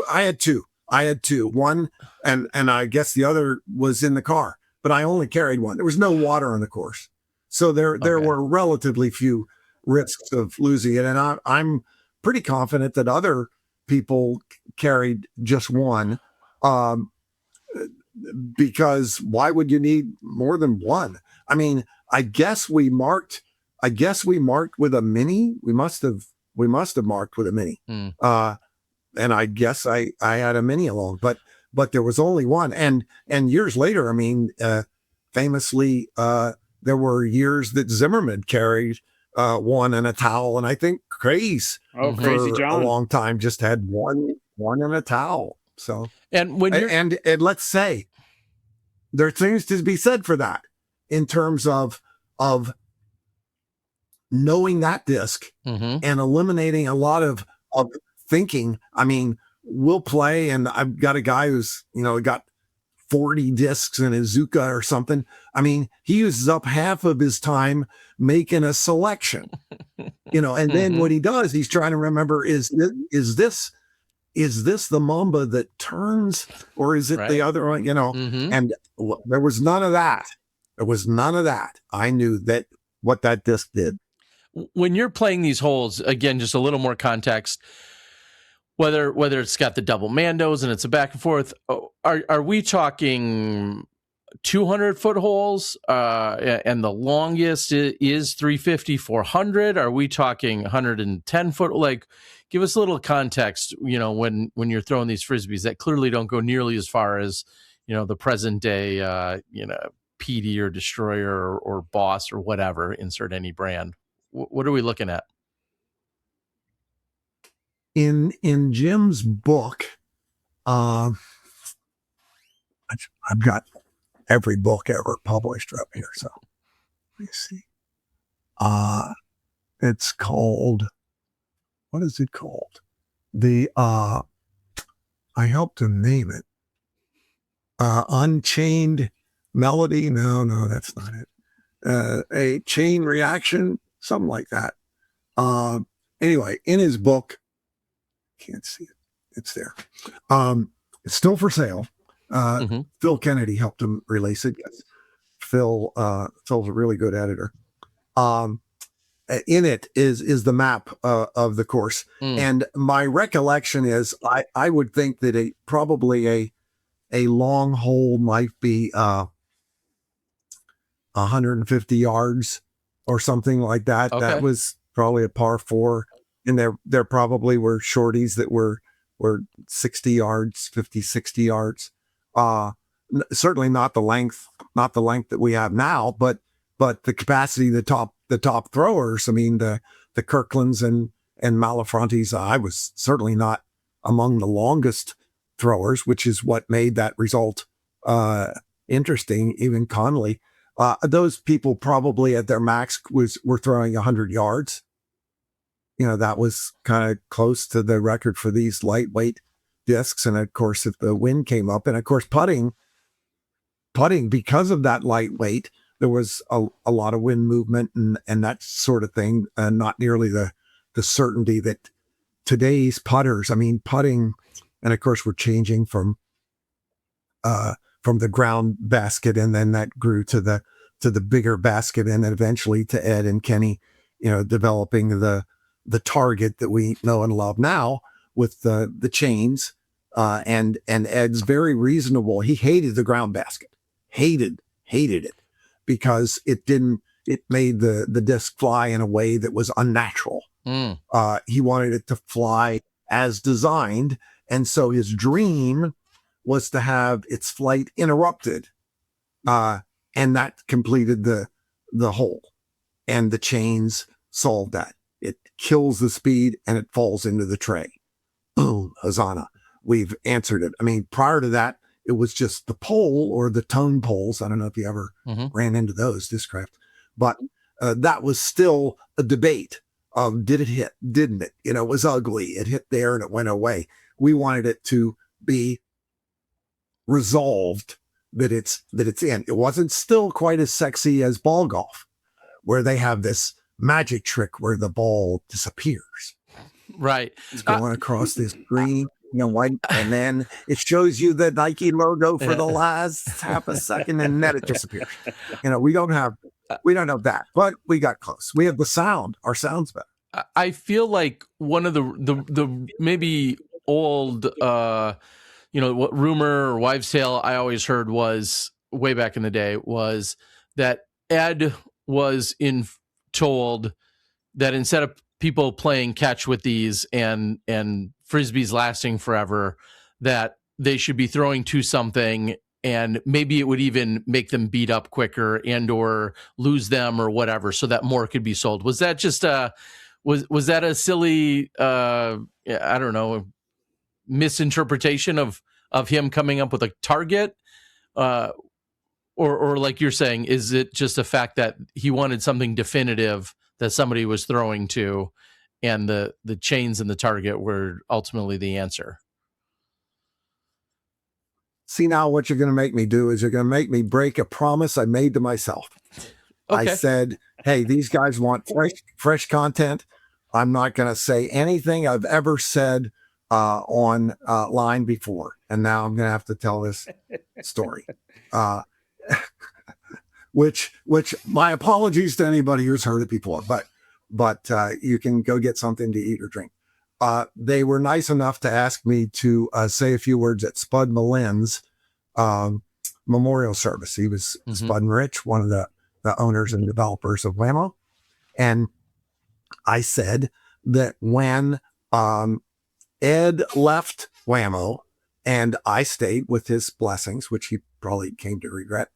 I had two. One, and I guess the other was in the car, but I only carried one. There was no water on the course, so there were relatively few risks of losing it. And I'm pretty confident that other people carried just one, because why would you need more than one? I guess we marked with a mini. We must have marked with a mini. And I guess I had a mini along, but there was only one. And years later, famously, there were years that Zimmerman carried one and a towel, and I think Crazy John, a long time, just had one and a towel. So and let's say there are things to be said for that in terms of knowing that disc and eliminating a lot of thinking. We'll play, and I've got a guy who's, got 40 discs in his Zuka or something. He uses up half of his time making a selection, and then what he does, he's trying to remember, is this the Mamba that turns, or is it the other one, and there was none of that. I knew that what that disc did. When you're playing these holes, again, just a little more context, whether it's got the double Mandos and it's a back and forth, are we talking 200-foot holes, and the longest is 350, 400. Are we talking 110-foot? Like, give us a little context, when you're throwing these Frisbees that clearly don't go nearly as far as, the present day, PD or Destroyer or Boss or whatever, insert any brand. What are we looking at? In Jim's book, I've got every book ever published up here. So let me see. It's called, what is it called? I helped him name it. Unchained Melody. No, that's not it. A Chain Reaction, something like that. Anyway, in his book, can't see it. It's there. It's still for sale. Phil Kennedy helped him release it. Yes. Phil's a really good editor. In it is the map of the course. And my recollection is I would think that probably a long hole might be 150 yards or something like that. Okay. That was probably a par 4. And there probably were shorties that were 60 yards, 50, 60 yards. Certainly not the length that we have now, but the capacity, the top throwers. I mean, the Kirklands and Malafrontes, I was certainly not among the longest throwers, which is what made that result interesting. Even Conley, those people probably at their max were throwing 100 yards. That was kind of close to the record for these lightweight discs. And of course, if the wind came up, and of course, putting, because of that lightweight, there was a lot of wind movement and that sort of thing. Not nearly the certainty that today's putters, putting, and of course, we're changing from the ground basket, and then that grew to the bigger basket, and then eventually to Ed and Kenny, developing the target that we know and love now with the chains, and Ed's very reasonable. He hated the ground basket, hated it, because it made the disc fly in a way that was unnatural. He wanted it to fly as designed. And so his dream was to have its flight interrupted. And that completed the hole, and the chains solved that. It kills the speed and it falls into the tray. Boom, Hosanna. We've answered it. Prior to that, it was just the pole or the tone poles. I don't know if you ever ran into those, Discraft, but that was still a debate of did it hit, didn't it? It was ugly. It hit there and it went away. We wanted it to be resolved that it's in. It wasn't still quite as sexy as ball golf, where they have this magic trick where the ball disappears. Right. It's going across this green, white, and then it shows you the Nike logo for the last half a second, and then it disappears. We don't have that, but we got close. We have the sound. Our sound's better. I feel like one of the maybe old, what rumor or wives' tale I always heard was way back in the day was that Ed was told that instead of people playing catch with these and Frisbees lasting forever, that they should be throwing to something, and maybe it would even make them beat up quicker and or lose them or whatever, so that more could be sold. Was that just was that a silly I don't know, misinterpretation of him coming up with a target, or like you're saying, is it just a fact that he wanted something definitive that somebody was throwing to, and the chains and the target were ultimately the answer? See, now what you're going to make me do is you're going to make me break a promise I made to myself. Okay. I said, hey, these guys want fresh content. I'm not going to say anything I've ever said on line before. And now I'm going to have to tell this story. Which my apologies to anybody who's heard it before, but you can go get something to eat or drink. They were nice enough to ask me to say a few words at Spud Malin's memorial service. He was Spud and Rich, one of the owners and developers of Wham-O. And I said that when Ed left Wham-O and I stayed with his blessings, which he probably came to regret,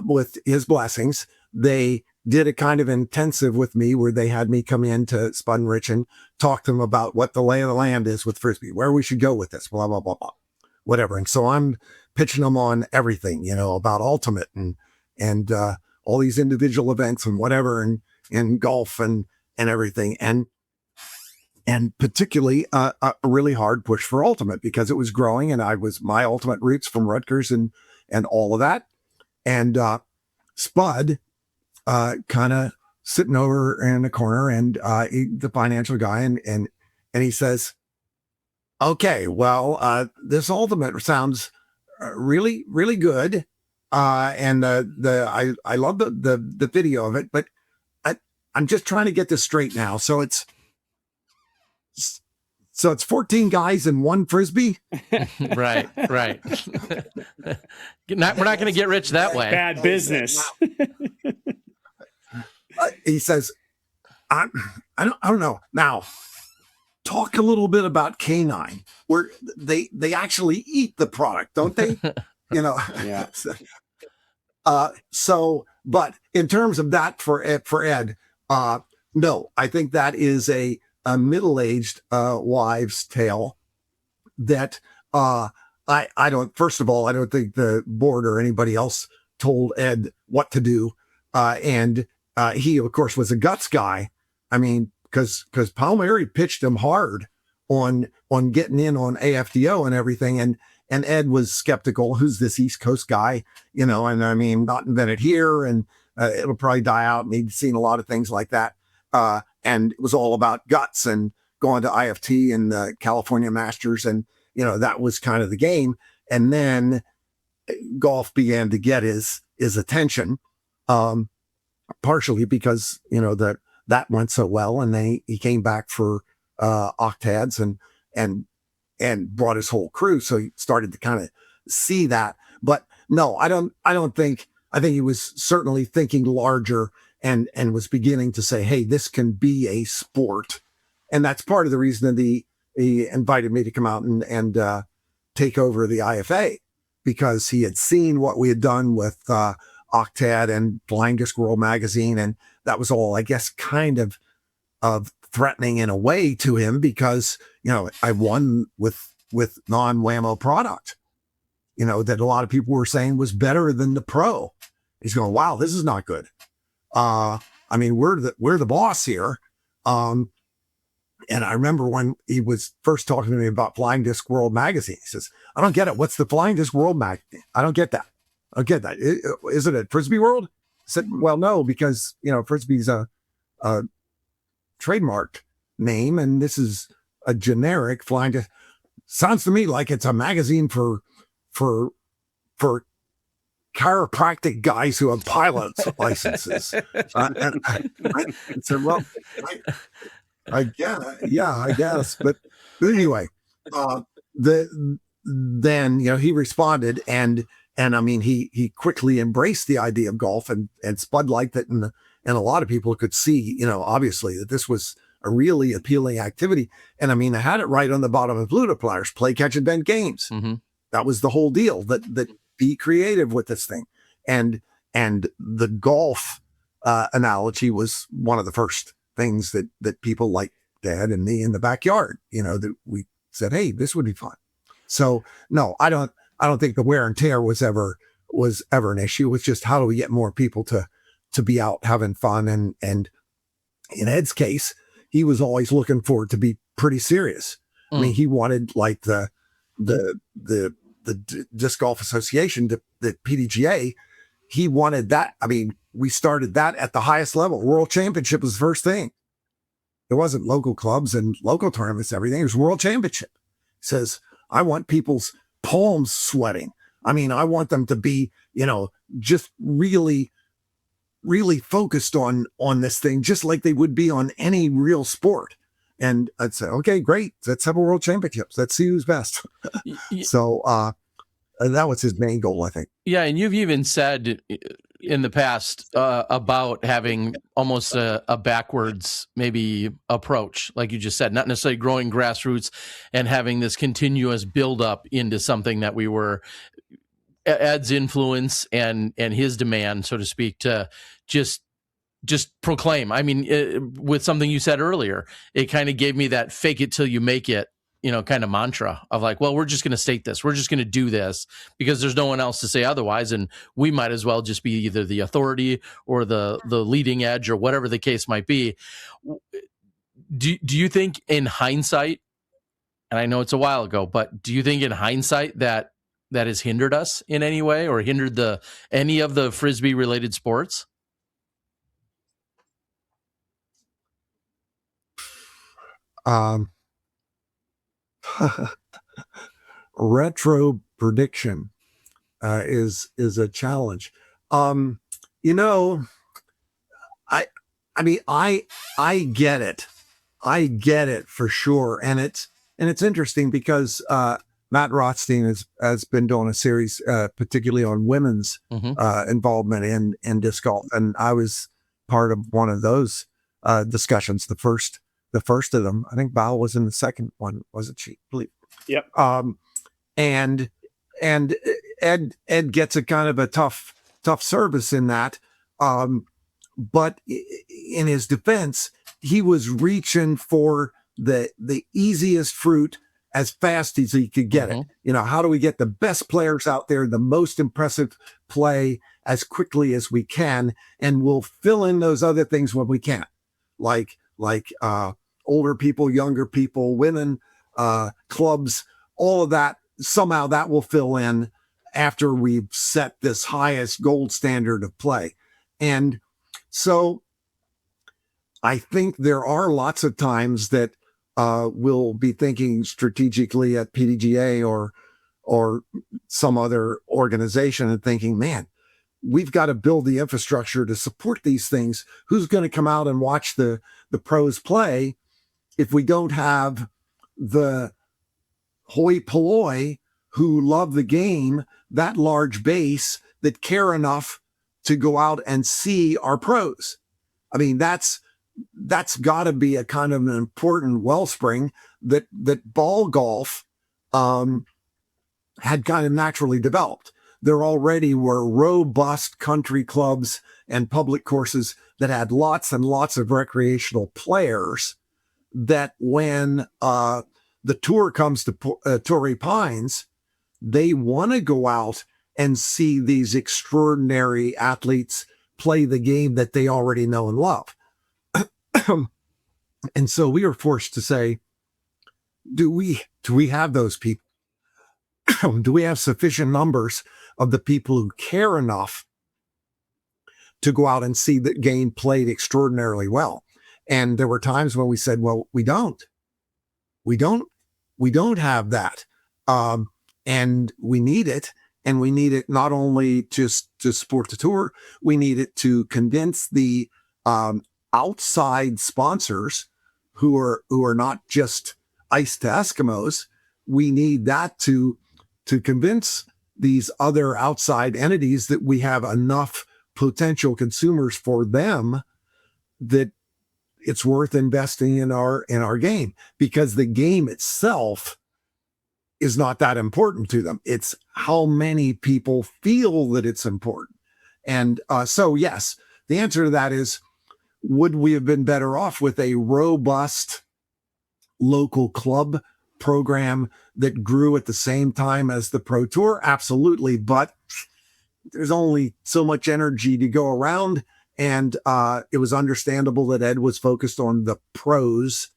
with his blessings, they did a kind of intensive with me where they had me come in to Spud and Rich and talk to them about what the lay of the land is with Frisbee, where we should go with this, blah, blah, blah, blah, whatever. And so I'm pitching them on everything, about Ultimate and all these individual events and whatever, and golf and everything. And particularly a really hard push for Ultimate because it was growing and my Ultimate roots from Rutgers and all of that. And Spud kind of sitting over in the corner and the financial guy and he says, okay, well, this Ultimate sounds really, really good. And I love the video of it, but I'm just trying to get this straight now. So it's 14 guys and one Frisbee. Right. We're not going to get rich that way. Bad business. He says, I don't know. Now, talk a little bit about K9, where they actually eat the product, don't they? Yeah. But in terms of that for Ed, no, I think that is a middle-aged wives' tale that I don't. First of all, I don't think the board or anybody else told Ed what to do, and he, of course, was a guts guy. I mean, because Palmieri pitched him hard on getting in on AFDO and everything, and Ed was skeptical. Who's this East Coast guy? And I mean, not invented here, and it'll probably die out. And he'd seen a lot of things like that. And it was all about guts and going to IFT and the California Masters. And, that was kind of the game. And then golf began to get his attention, partially because, that went so well. And then he came back for Octads and brought his whole crew. So he started to kind of see that. But no, I think he was certainly thinking larger and was beginning to say, hey, this can be a sport. And that's part of the reason that he invited me to come out and take over the IFA, because he had seen what we had done with Octad and Flying Disc World Magazine. And that was all, I guess, kind of threatening in a way to him because, I won with non-Wham-O product, that a lot of people were saying was better than the pro. He's going, wow, this is not good. I mean, we're the boss here. And I remember when he was first talking to me about Flying Disc World Magazine, he says, I don't get it. What's the Flying Disc World Magazine? I don't get that. Is it at Frisbee World? I said, well, no, because, Frisbee's a trademarked name, and this is a generic Flying Disc. Sounds to me like it's a magazine for chiropractic guys who have pilot's licenses. And I said, well, I guess. But anyway, then he responded, and I mean, he quickly embraced the idea of golf, and Spud liked it, and a lot of people could see, obviously that this was a really appealing activity. And I mean, I had it right on the bottom of Pluto Pliers, play, catch, and bend games. Mm-hmm. That was the whole deal. That be creative with this thing, and the golf analogy was one of the first things that people like Dad and me in the backyard. That we said, hey, this would be fun. So no, I don't think the wear and tear was ever an issue. It was just how do we get more people to be out having fun, and in Ed's case, he was always looking for it to be pretty serious. I mean, he wanted like the Disc Golf Association, the PDGA, he wanted that. I mean, we started that at the highest level. World Championship was the first thing. It wasn't local clubs and local tournaments, everything. It was World Championship. He says, I want people's palms sweating. I mean, I want them to be, just really, really focused on this thing, just like they would be on any real sport. And I'd say, okay, great. Let's have a World Championships. Let's see who's best. So That was his main goal, I think. Yeah, and you've even said in the past about having almost a backwards maybe approach, like you just said, not necessarily growing grassroots and having this continuous buildup into something that we were Ed's influence and his demand, so to speak, to just proclaim. I mean, with something you said earlier, it kind of gave me that fake it till you make it, kind of mantra of like, well, we're just going to state this. We're just going to do this because there's no one else to say otherwise. And we might as well just be either the authority or the leading edge or whatever the case might be. Do you think in hindsight, and I know it's a while ago, but do you think in hindsight that has hindered us in any way or hindered any of the Frisbee related sports? Retro prediction is a challenge. I mean, I get it. I get it for sure. And it's interesting because Matt Rothstein has been doing a series, particularly on women's involvement in disc golf. And I was part of one of those discussions, the first of them. I think Val was in the second one, wasn't she? I believe. Yep. And Ed gets a kind of a tough service in that. But in his defense, he was reaching for the easiest fruit as fast as he could get it. How do we get the best players out there, the most impressive play as quickly as we can, and we'll fill in those other things when we can, like older people, younger people, women, clubs, all of that. Somehow that will fill in after we've set this highest gold standard of play. And so I think there are lots of times that we'll be thinking strategically at PDGA or some other organization and thinking, man, we've got to build the infrastructure to support these things. Who's going to come out and watch the pros play if we don't have the hoi polloi who love the game, that large base that care enough to go out and see our pros? I mean, that's got to be a kind of an important wellspring that ball golf had kind of naturally developed. There already were robust country clubs and public courses that had lots and lots of recreational players that when the tour comes to Torrey Pines, they want to go out and see these extraordinary athletes play the game that they already know and love. And so we were forced to say, do we have those people? Do we have sufficient numbers of the people who care enough to go out and see the game played extraordinarily well? And there were times when we said, well, we don't have that. And we need it. And we need it not only just to support the tour, we need it to convince the outside sponsors who are not just ice to Eskimos. We need that to convince these other outside entities that we have enough potential consumers for them that it's worth investing in our game, because the game itself is not that important to them. It's how many people feel that it's important. And so, yes, the answer to that is, would we have been better off with a robust local club program that grew at the same time as the Pro Tour? Absolutely. But there's only so much energy to go around. And it was understandable that Ed was focused on the pros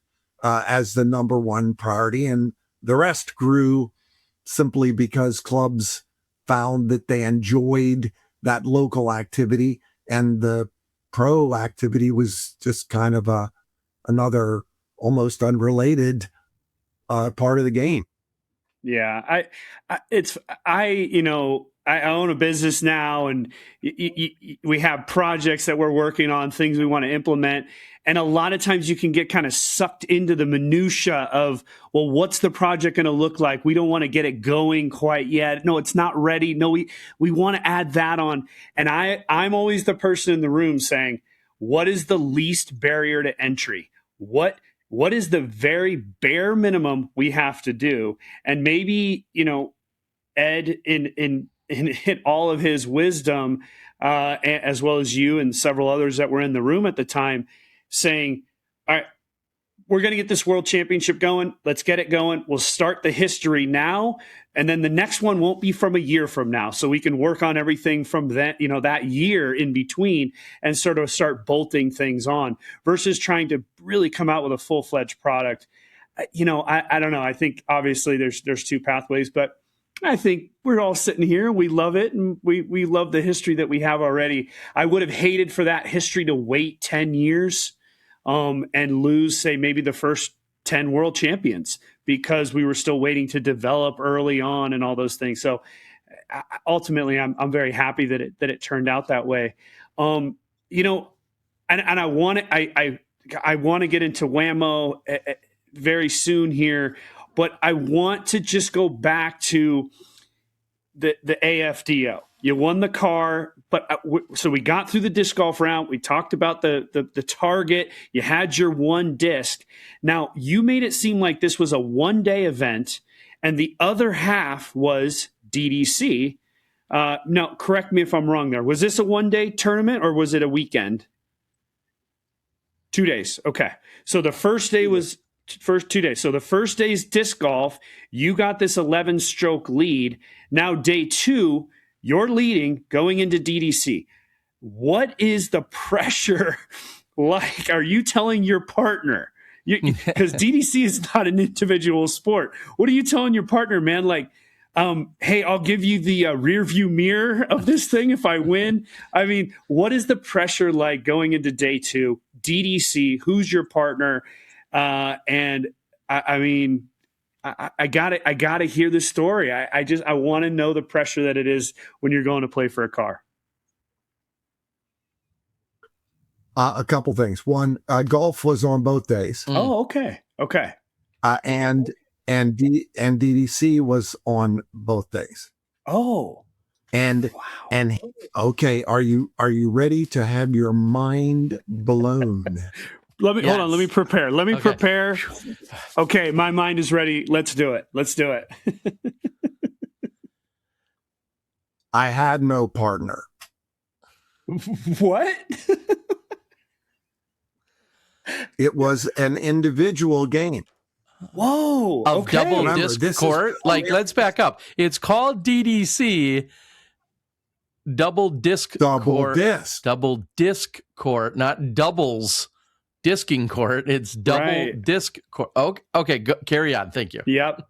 as the number one priority. And the rest grew simply because clubs found that they enjoyed that local activity, and the pro activity was just kind of another almost unrelated part of the game. Yeah, I own a business now, and we have projects that we're working on, things we want to implement. And a lot of times you can get kind of sucked into the minutia of, well, what's the project going to look like? We don't want to get it going quite yet. No, it's not ready. No, we want to add that on. And I'm always the person in the room saying, what is the least barrier to entry? What is the very bare minimum we have to do? And maybe, Ed in all of his wisdom, as well as you and several others that were in the room at the time, saying, all right, we're going to get this world championship going. Let's get it going. We'll start the history now. And then the next one won't be from a year from now. So we can work on everything from that, that year in between and sort of start bolting things on versus trying to really come out with a full-fledged product. I don't know. I think obviously there's two pathways, but I think we're all sitting here. We love it. And we love the history that we have already. I would have hated for that history to wait 10 years and lose, say, maybe the first 10 world champions because we were still waiting to develop early on and all those things. So ultimately, I'm very happy that it turned out that way. And I want to get into Wham-O very soon here, but I want to just go back to the AFDO. You won the car, but so we got through the disc golf round. We talked about the target. You had your one disc. Now, you made it seem like this was a one-day event, and the other half was DDC. Now, correct me if I'm wrong there. Was this a one-day tournament, or was it a weekend? 2 days. Okay. So the first day was first 2 days. So the first day's disc golf, you got this 11-stroke lead. Now, day two, you're leading going into DDC. What is the pressure like? Are you telling your partner? Because DDC is not an individual sport. What are you telling your partner, man? Like, hey, I'll give you the rear view mirror of this thing if I win. I mean, what is the pressure like going into day two? DDC, who's your partner? And I gotta hear the story. I want to know the pressure that it is when you're going to play for a car. A couple things. One, golf was on both days. Oh, okay. And DDC was on both days. Oh, and wow. And okay, are you ready to have your mind blown? Hold on. Let me prepare. Prepare. Okay, my mind is ready. Let's do it. I had no partner. What? It was an individual game. Whoa. Of okay. double Remember, disc court. Let's back up. It's called DDC, double disc court. Double disc court, not doubles disking court. It's double disc court. Okay, carry on. Thank you. Yep.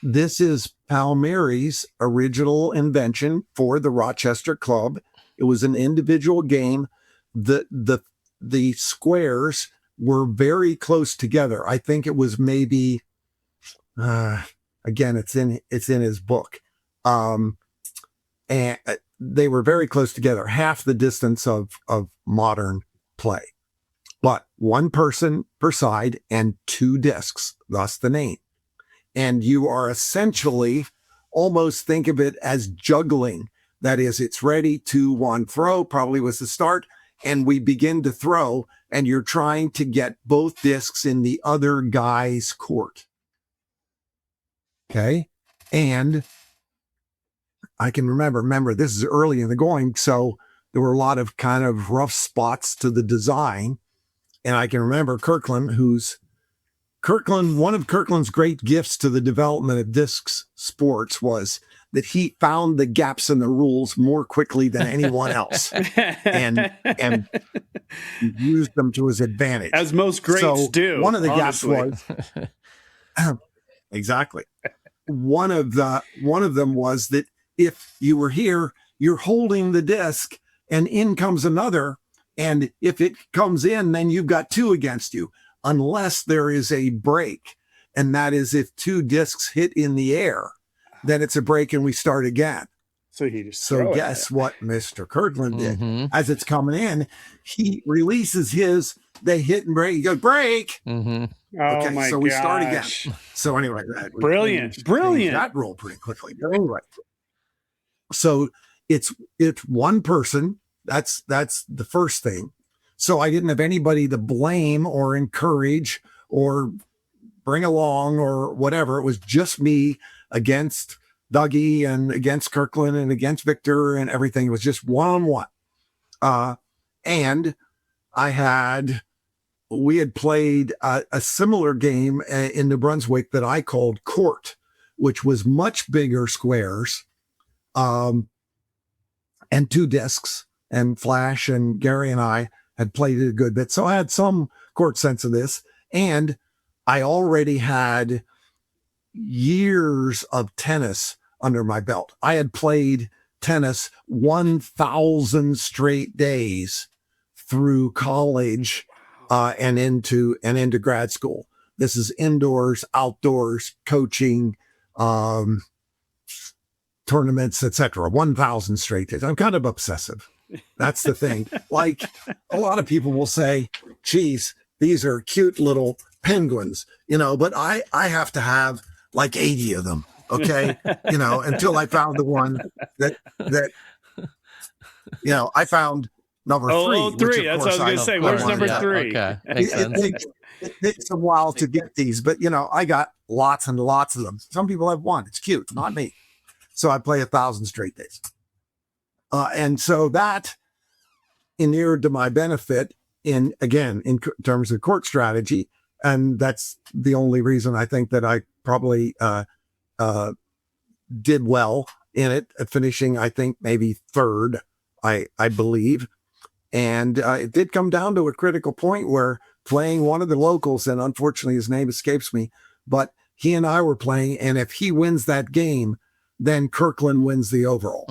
This is Palmieri's original invention for the Rochester Club. It was an individual game. The squares were very close together. I think it was maybe, again, it's in his book. And they were very close together, half the distance of modern play, but one person per side and two discs, thus the name. And you are essentially almost think of it as juggling. That is, it's ready, 2-1 throw, probably was the start. And we begin to throw, and you're trying to get both discs in the other guy's court. Okay. And I can remember this is early in the going. So there were a lot of kind of rough spots to the design. And I can remember Kirkland, one of Kirkland's great gifts to the development of discs sports was that he found the gaps in the rules more quickly than anyone else and used them to his advantage. As most greats do. One of the honestly. gaps was exactly. One of them was that if you were here, you're holding the disc and in comes another. And if it comes in, then you've got two against you, unless there is a break. And that is if two discs hit in the air, then it's a break and we start again. So he just So guess what Mr. Kirkland did? Mhm. As it's coming in, he releases his, they hit and brake. He goes, brake. Mhm. Oh Okay, my so we start again. gosh. So anyway, we Brilliant. changed Brilliant. that rule pretty quickly. But anyway, so it's one person. That's the first thing. So I didn't have anybody to blame or encourage or bring along or whatever. It was just me against Dougie and against Kirkland and against Victor and everything. It was just one-on-one. And we had played a similar game in New Brunswick that I called Court, which was much bigger squares, and 2 discs, and Flash and Gary and I had played it a good bit. So I had some court sense of this, and I already had years of tennis under my belt. I had played tennis 1,000 straight days through college and into grad school. This is indoors, outdoors, coaching, tournaments, etc. 1,000 straight days. I'm kind of obsessive. That's the thing. Like a lot of people will say, geez, these are cute little penguins, but I have to have like 80 of them. Okay. Until I found the one that I found number 3. Oh, 3. That's what I was going to say. Where's number 3? Okay. Makes sense. It takes a while to get these, but I got lots and lots of them. Some people have 1. It's cute. Not me. So I play 1,000 straight days. And so that inured to my benefit in terms of court strategy. And that's the only reason I think that I probably did well in it, finishing, I think, maybe 3rd, I believe. And it did come down to a critical point where playing one of the locals, and unfortunately his name escapes me, but he and I were playing, and if he wins that game, then Kirkland wins the overall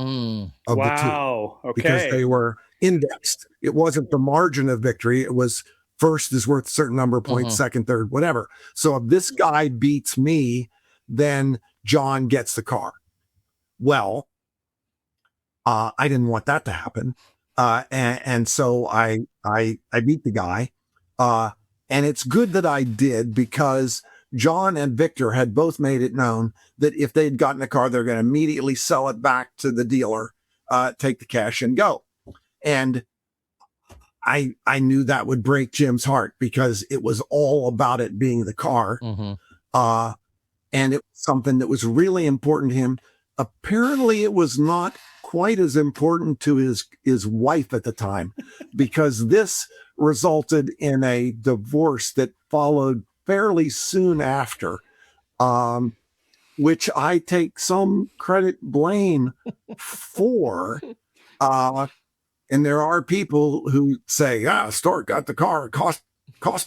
of the 2. Okay. Because they were indexed. It wasn't the margin of victory. It was first is worth a certain number of points, second, third, whatever. So if this guy beats me, then John gets the car. Well, I didn't want that to happen. And so I beat the guy. And it's good that I did, because John and Victor had both made it known that if they'd gotten a car, they're going to immediately sell it back to the dealer, take the cash and go. And I knew that would break Jim's heart, because it was all about it being the car. And it was something that was really important to him. Apparently it was not quite as important to his wife at the time, because this resulted in a divorce that followed fairly soon after, which I take some blame for. And there are people who say, Stork got the car, cost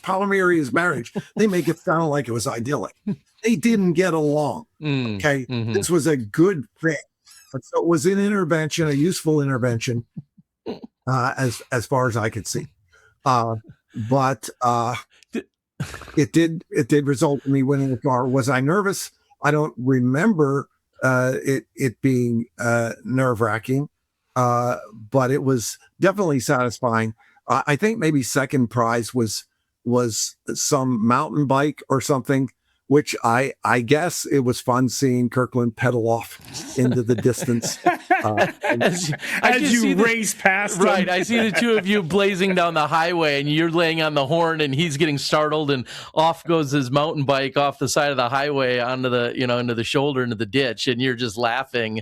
Palmieri his marriage. They make it sound like it was idyllic. They didn't get along. Okay. This was a good thing. But so it was an intervention, a useful intervention, as far as I could see. But it did result in me winning the car. Was I nervous? I don't remember it being nerve-wracking, but it was definitely satisfying. I think maybe second prize was some mountain bike or something, which I guess it was fun seeing Kirkland pedal off into the distance. As you race past him. Right. I see the 2 of you blazing down the highway, and you're laying on the horn, and he's getting startled, and off goes his mountain bike off the side of the highway onto the, into the shoulder, into the ditch. And you're just laughing,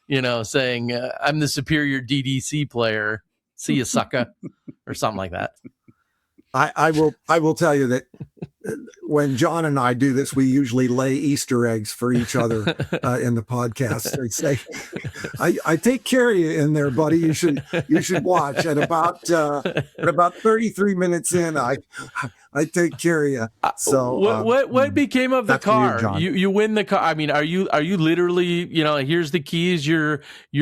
saying, I'm the superior DDC player. See you, sucker, or something like that. I will tell you that when John and I do this, we usually lay Easter eggs for each other in the podcast. They say, I take care of you in there, buddy. You should watch. At about 33 minutes in, I take care of you. So what became of the car? You, you win the car. I mean, are you literally, here's the keys, you're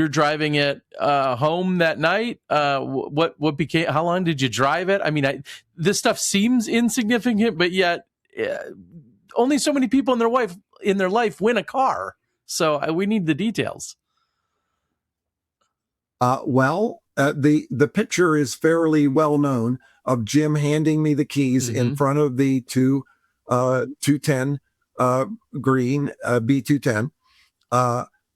driving it home that night? What became, how long did you drive it? I mean, this stuff seems insignificant, but yet only so many people in their life win a car. So we need the details. The picture is fairly well known of Jim handing me the keys in front of the 210 green B210,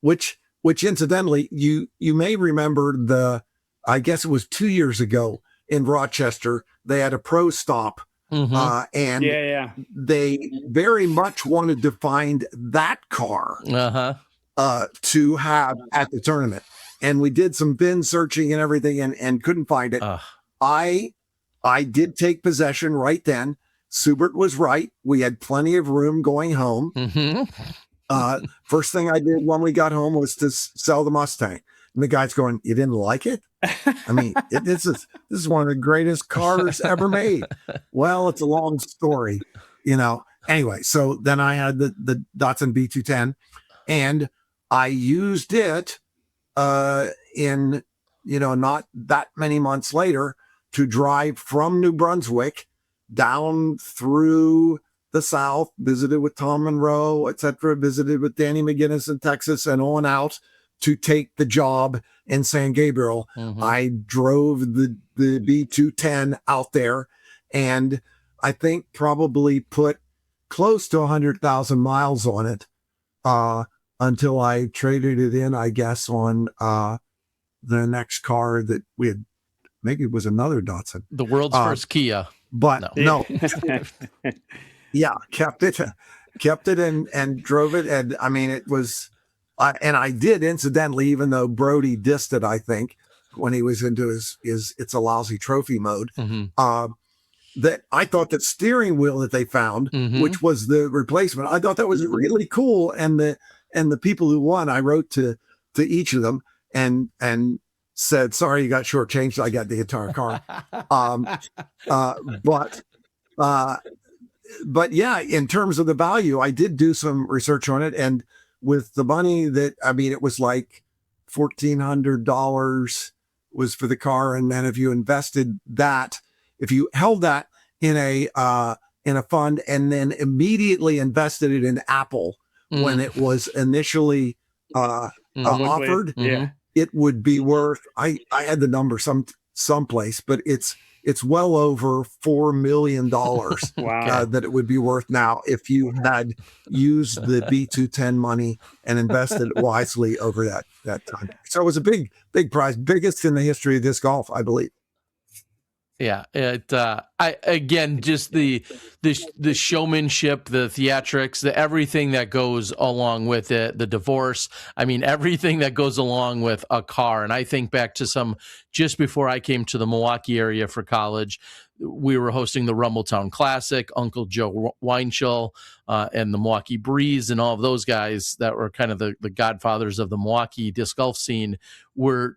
which incidentally you may remember I guess it was 2 years ago in Rochester, they had a pro stop. And they very much wanted to find that car to have at the tournament. And we did some bin searching and everything and couldn't find it. I did take possession right then. Subert was right. We had plenty of room going home. First thing I did when we got home was to sell the Mustang. And the guy's going, "You didn't like it?" I mean, this is one of the greatest cars ever made. Well, it's a long story, Anyway, so then I had the Datsun B210, and I used it in, not that many months later to drive from New Brunswick down through the South, visited with Tom Monroe, etc., visited with Danny McGinnis in Texas, and on out to take the job in San Gabriel. I drove the B210 out there, and I think probably put close to 100,000 miles on it until I traded it in, I guess, on the next car that we had. Maybe it was another Datsun. The world's first Kia. But no. Yeah, kept it and drove it. And I mean, it was, and I did incidentally, even though Brody dissed it, I think, when he was into his It's a Lousy Trophy mode, that I thought that steering wheel that they found, which was the replacement, I thought that was really cool. And the people who won, I wrote to each of them and said, "Sorry, you got shortchanged. I got the entire car." But yeah, in terms of the value, I did do some research on it. And with the money it was like $1,400 was for the car. And then if you invested that, if you held that in a fund and then immediately invested it in Apple when it was initially offered, it would be worth, I had the number someplace, but it's well over $4 million that it would be worth now if you had used the B210 money and invested it wisely over that time. So it was a big prize, biggest in the history of disc golf, I believe. Yeah, just the showmanship, the theatrics, everything that goes along with it, the divorce. I mean, everything that goes along with a car. And I think back to just before I came to the Milwaukee area for college, we were hosting the Rumbletown Classic, Uncle Joe Weinschel, and the Milwaukee Breeze, and all of those guys that were kind of the godfathers of the Milwaukee disc golf scene were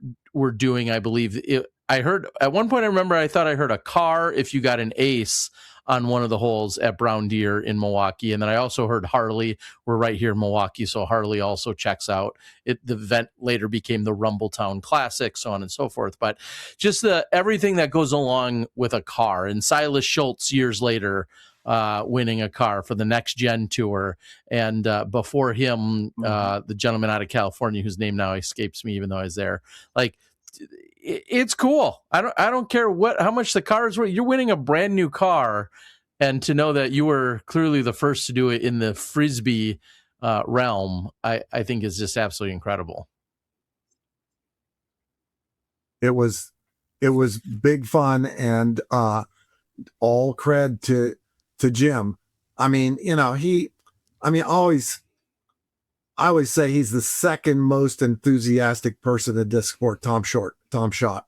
doing, I believe, I heard at one point, I thought I heard a car if you got an ace on one of the holes at Brown Deer in Milwaukee. And then I also heard Harley. We're right here in Milwaukee, so Harley also checks out. The event later became the Rumbletown Classic, so on and so forth. But just everything that goes along with a car. And Silas Schultz years later winning a car for the Next Gen Tour. And before him, the gentleman out of California whose name now escapes me, even though I was there. Like, it's cool. I don't care how much the car is worth. You're winning a brand new car, and to know that you were clearly the first to do it in the Frisbee realm, I think is just absolutely incredible. It was big fun, and all cred to Jim. I mean, I always say he's the second most enthusiastic person in disc sport. Tom Schott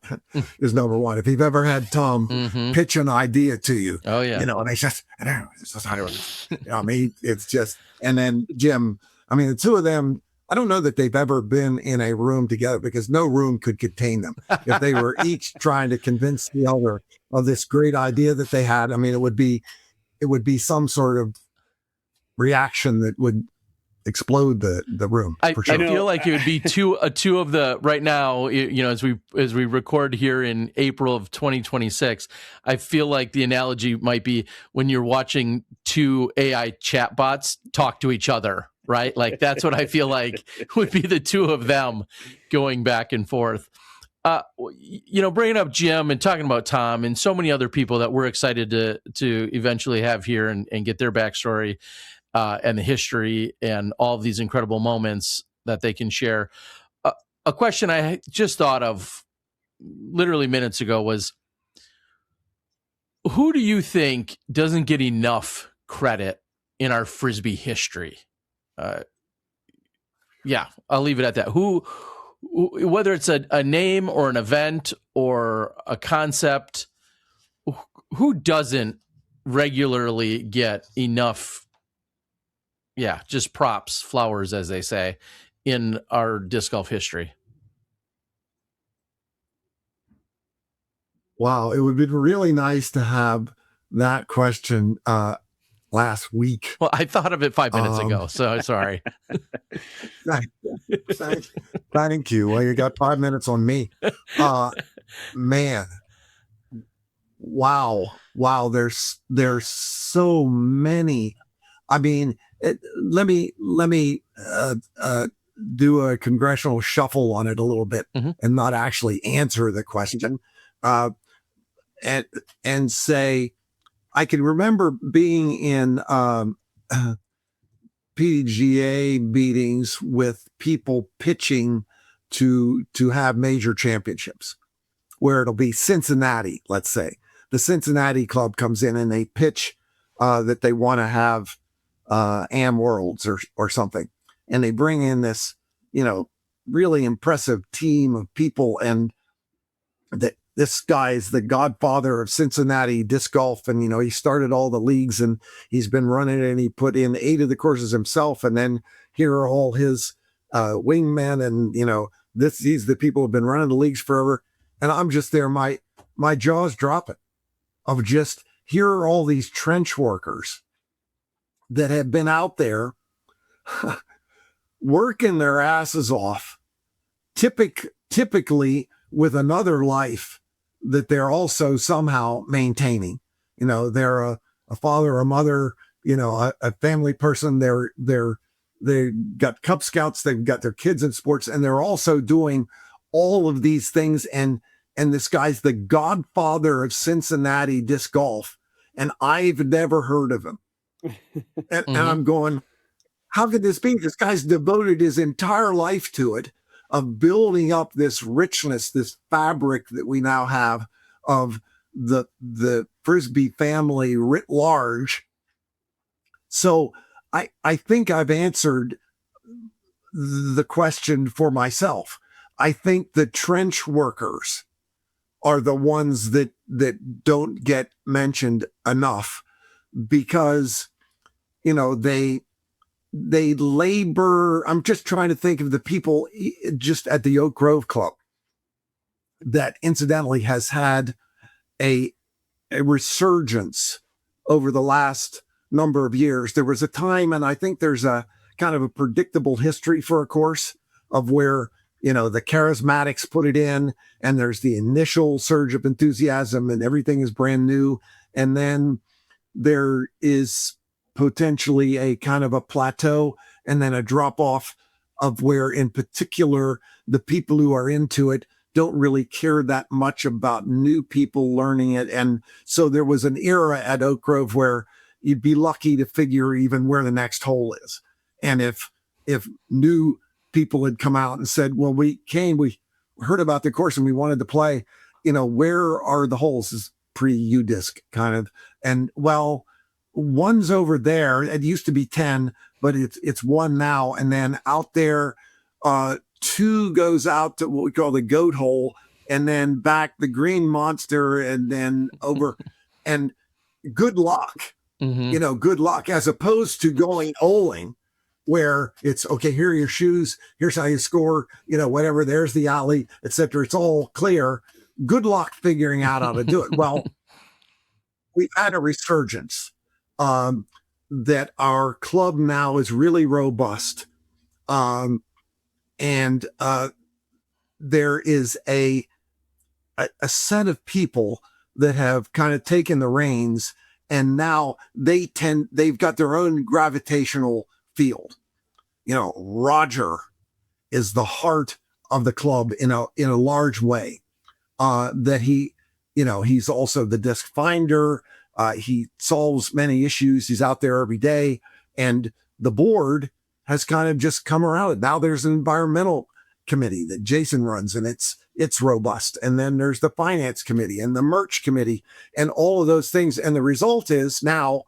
is number one. If you've ever had Tom pitch an idea to you, and it's just, it's just, and then Jim, the two of them, I don't know that they've ever been in a room together because no room could contain them. If they were each trying to convince the other of this great idea that they had, it would be some sort of reaction that would explode the room. I sure. feel like it would be two of the right now, as we record here in April of 2026, I feel like the analogy might be when you're watching two AI chatbots talk to each other, right? Like that's what I feel like would be the two of them going back and forth. Bringing up Jim and talking about Tom and so many other people that we're excited to eventually have here and get their backstory and the history and all of these incredible moments that they can share. A question I just thought of literally minutes ago was, who do you think doesn't get enough credit in our Frisbee history? Yeah, I'll leave it at that. Who, whether it's a name or an event or a concept, who doesn't regularly get enough, just props, flowers, as they say, in our disc golf history? Wow, it would be really nice to have that question last week. Well, I thought of it 5 minutes ago, so sorry. Thank you. Well, you got 5 minutes on me. Man, wow. There's so many. I mean, let me do a congressional shuffle on it a little bit and not actually answer the question. And say, I can remember being in PDGA meetings with people pitching to have major championships, where it'll be Cincinnati, let's say. The Cincinnati club comes in and they pitch that they want to have Am Worlds or something. And they bring in this, really impressive team of people, and this guy is the godfather of Cincinnati disc golf. And, he started all the leagues and he's been running it, and he put in 8 of the courses himself. And then here are all his wingmen. And, these the people who have been running the leagues forever. And I'm just there, my jaw's dropping of just, here are all these trench workers that have been out there working their asses off, typically with another life that they're also somehow maintaining. They're a father or a mother, a family person. They got Cub Scouts, they've got their kids in sports, and they're also doing all of these things. And this guy's the godfather of Cincinnati disc golf, and I've never heard of him. And I'm going, how could this be? This guy's devoted his entire life to it, of building up this richness, this fabric that we now have of the Frisbee family writ large. So I think I've answered the question for myself. I think the trench workers are the ones that don't get mentioned enough, because, they labor. I'm just trying to think of the people just at the Oak Grove Club that incidentally has had a resurgence over the last number of years. There was a time, and I think there's a kind of a predictable history for a course of where, the charismatics put it in, and there's the initial surge of enthusiasm and everything is brand new. And then there is potentially a kind of a plateau and then a drop off of where, in particular, the people who are into it don't really care that much about new people learning it. And so there was an era at Oak Grove where you'd be lucky to figure even where the next hole is. And if new people had come out and said, well, we heard about the course and we wanted to play, where are the holes? Is pre-UDisc kind of. And well, one's over there. It used to be 10, but it's 1 now. And then out there, 2 goes out to what we call the goat hole, and then back the green monster, and then over. And good luck, good luck, as opposed to going Oling, where it's okay, here are your shoes, here's how you score, whatever, there's the alley, etc. It's all clear. Good luck figuring out how to do it. Well, we've had a resurgence. That our club now is really robust. And there is a set of people that have kind of taken the reins, and now they've got their own gravitational field. Roger is the heart of the club in a large way. That he's also the disc finder. He solves many issues. He's out there every day, and the board has kind of just come around. Now there's an environmental committee that Jason runs, and it's robust. And then there's the finance committee and the merch committee and all of those things. And the result is now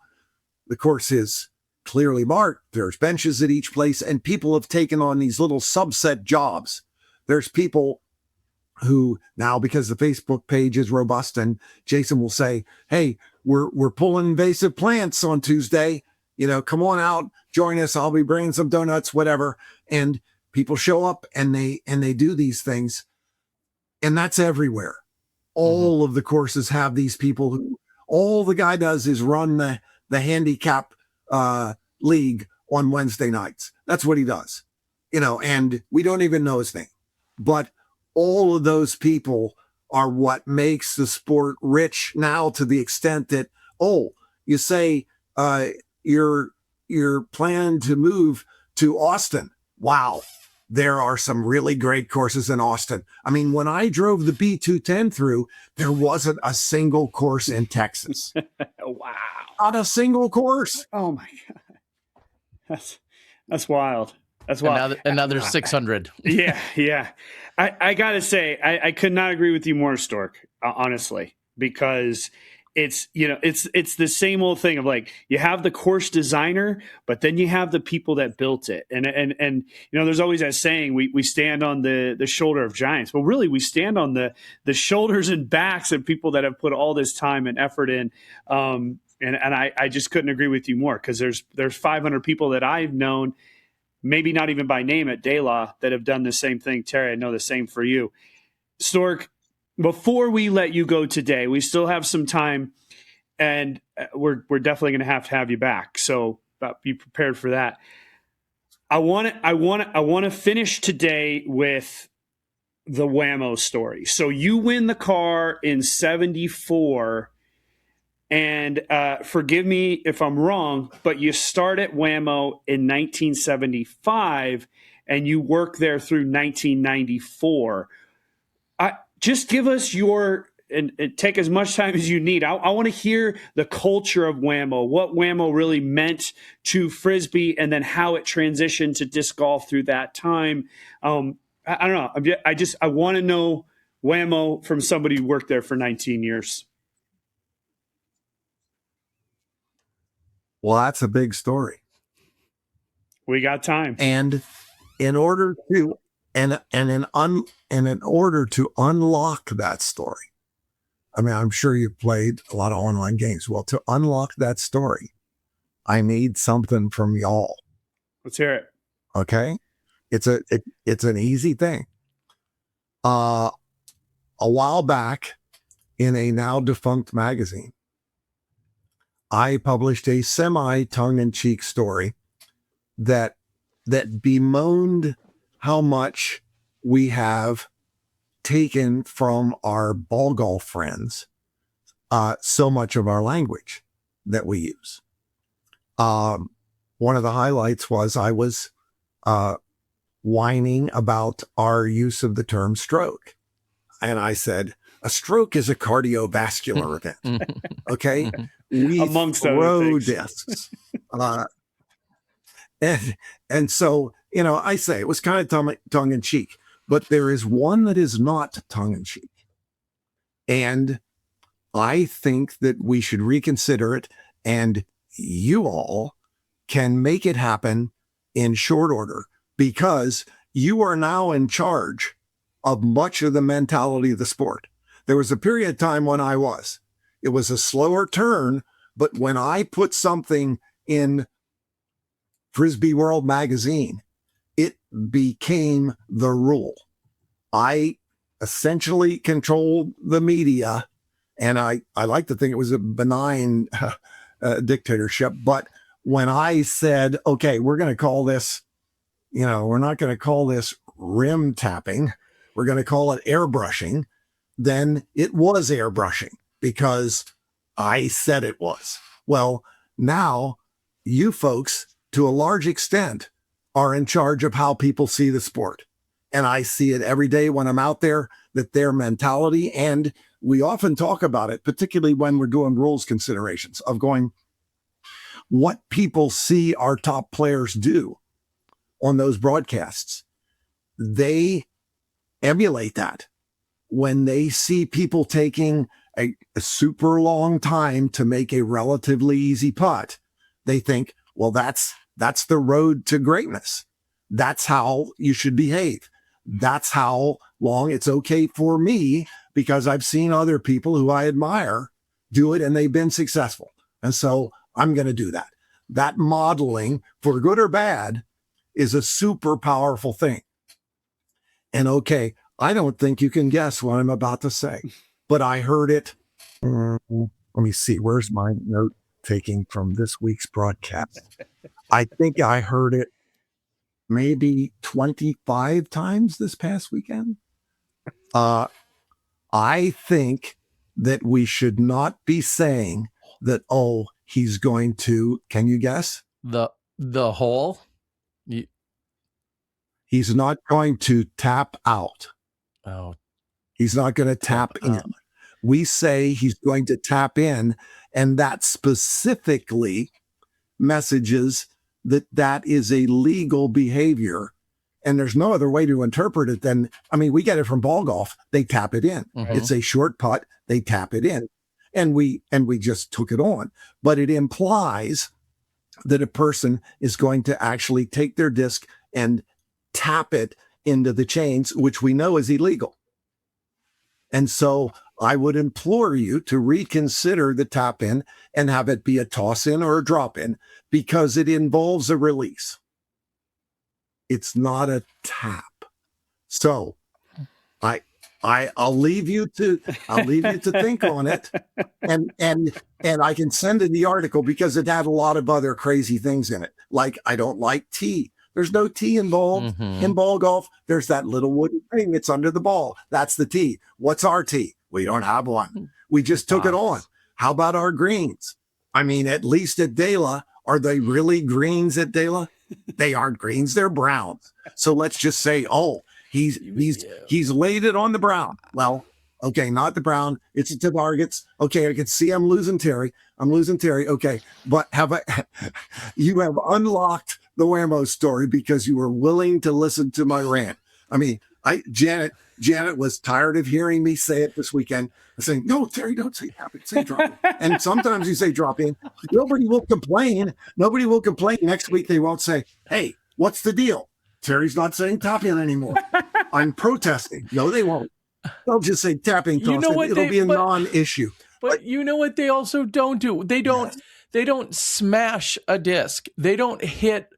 the course is clearly marked. There's benches at each place, and people have taken on these little subset jobs. There's people who now, because the Facebook page is robust, and Jason will say, hey, we're pulling invasive plants on Tuesday, come on out, join us. I'll be bringing some donuts, whatever. And people show up and they do these things, and that's everywhere. All of the courses have these people who all the guy does is run the handicap league on Wednesday nights. That's what he does, and we don't even know his name, but all of those people are what makes the sport rich now, to the extent that, you say you're planning to move to Austin. Wow. There are some really great courses in Austin. I mean, when I drove the B210 through, there wasn't a single course in Texas. Wow. Not a single course. Oh my God. That's wild. That's wild. Another 600. Yeah. I gotta say, I could not agree with you more, Stork, honestly, because it's the same old thing of like, you have the course designer, but then you have the people that built it. And there's always that saying, we stand on the shoulder of giants. Well, really, we stand on the shoulders and backs of people that have put all this time and effort in. And I just couldn't agree with you more, because there's 500 people that I've known, maybe not even by name at De La, that have done the same thing. Terry, I know the same for you. Stork, before we let you go today, we still have some time, and we're definitely going to have you back. So be prepared for that. I want to finish today with the Wham-O story. So you win the car in 74. And forgive me if I'm wrong, but you start at Wham-O in 1975, and you work there through 1994. Just give us and take as much time as you need. I want to hear the culture of Wham-O, what Wham-O really meant to Frisbee, and then how it transitioned to disc golf through that time. I don't know. I want to know Wham-O from somebody who worked there for 19 years. Well, that's a big story. We got time. And in order to in order to unlock that story, I mean, I'm sure you've played a lot of online games. Well, to unlock that story, I need something from y'all. Let's hear it. Okay? It's an easy thing. A while back, in a now defunct magazine, I published a semi-tongue-in-cheek story that bemoaned how much we have taken from our ball golf friends, so much of our language that we use. One of the highlights was I was whining about our use of the term stroke. And I said, a stroke is a cardiovascular event. Okay? We Amongst throw other things. discs. And so, I say it was kind of tongue in cheek, but there is one that is not tongue in cheek. And I think that we should reconsider it, and you all can make it happen in short order, because you are now in charge of much of the mentality of the sport. There was a period of time when it was a slower turn, but when I put something in Frisbee World magazine, it became the rule. I essentially controlled the media, and I like to think it was a benign dictatorship. But when I said, okay, we're going to call this, we're not going to call this rim tapping, we're going to call it airbrushing, then it was airbrushing because I said it was. Well, now you folks, to a large extent, are in charge of how people see the sport. And I see it every day when I'm out there, that their mentality, and we often talk about it, particularly when we're doing rules considerations of going, what people see our top players do on those broadcasts. They emulate that. When they see people taking a super long time to make a relatively easy putt, they think, well, that's the road to greatness. That's how you should behave. That's how long it's okay for me, because I've seen other people who I admire do it and they've been successful. And so I'm going to do that. That modeling, for good or bad, is a super powerful thing. And okay, I don't think you can guess what I'm about to say, but I heard it. Let me see. Where's my note taking from this week's broadcast? I think I heard it maybe 25 times this past weekend. I think that we should not be saying that, oh, he's going to, can you guess? The hole? He's not going to tap out. Oh. He's not going to tap in. We say he's going to tap in, and that specifically messages that is a legal behavior. And there's no other way to interpret it than, I mean, we get it from ball golf. They tap it in. Mm-hmm. It's a short putt. They tap it in. And we just took it on. But it implies that a person is going to actually take their disc and tap it into the chains, which we know is illegal. And so I would implore you to reconsider the tap in and have it be a toss in or a drop in, because it involves a release. It's not a tap. So I'll leave you to think on it, and I can send in the article because it had a lot of other crazy things in it. Like, I don't like tee. There's no tee involved in ball golf. There's that little wooden thing. It's under the ball. That's the tee. What's our tee? We don't have one. We just took it on. How about our greens? I mean, at least at Dela, are they really greens at Dela? They aren't greens. They're browns. So let's just say, oh, he's laid it on the brown. Well, okay, not the brown. It's the targets. Okay, I can see I'm losing Terry. Okay, but you have unlocked the Wham-O story because you were willing to listen to my rant. I mean, Janet was tired of hearing me say it this weekend, saying, no, Terry, don't say tap in, say drop in. And sometimes you say drop in. Nobody will complain. Next week, they won't say, hey, what's the deal? Terry's not saying tap in anymore. I'm protesting. No, they won't. They'll just say tapping. You know what? It'll be a non-issue. But you know what they also don't do? They don't smash a disc. They don't hit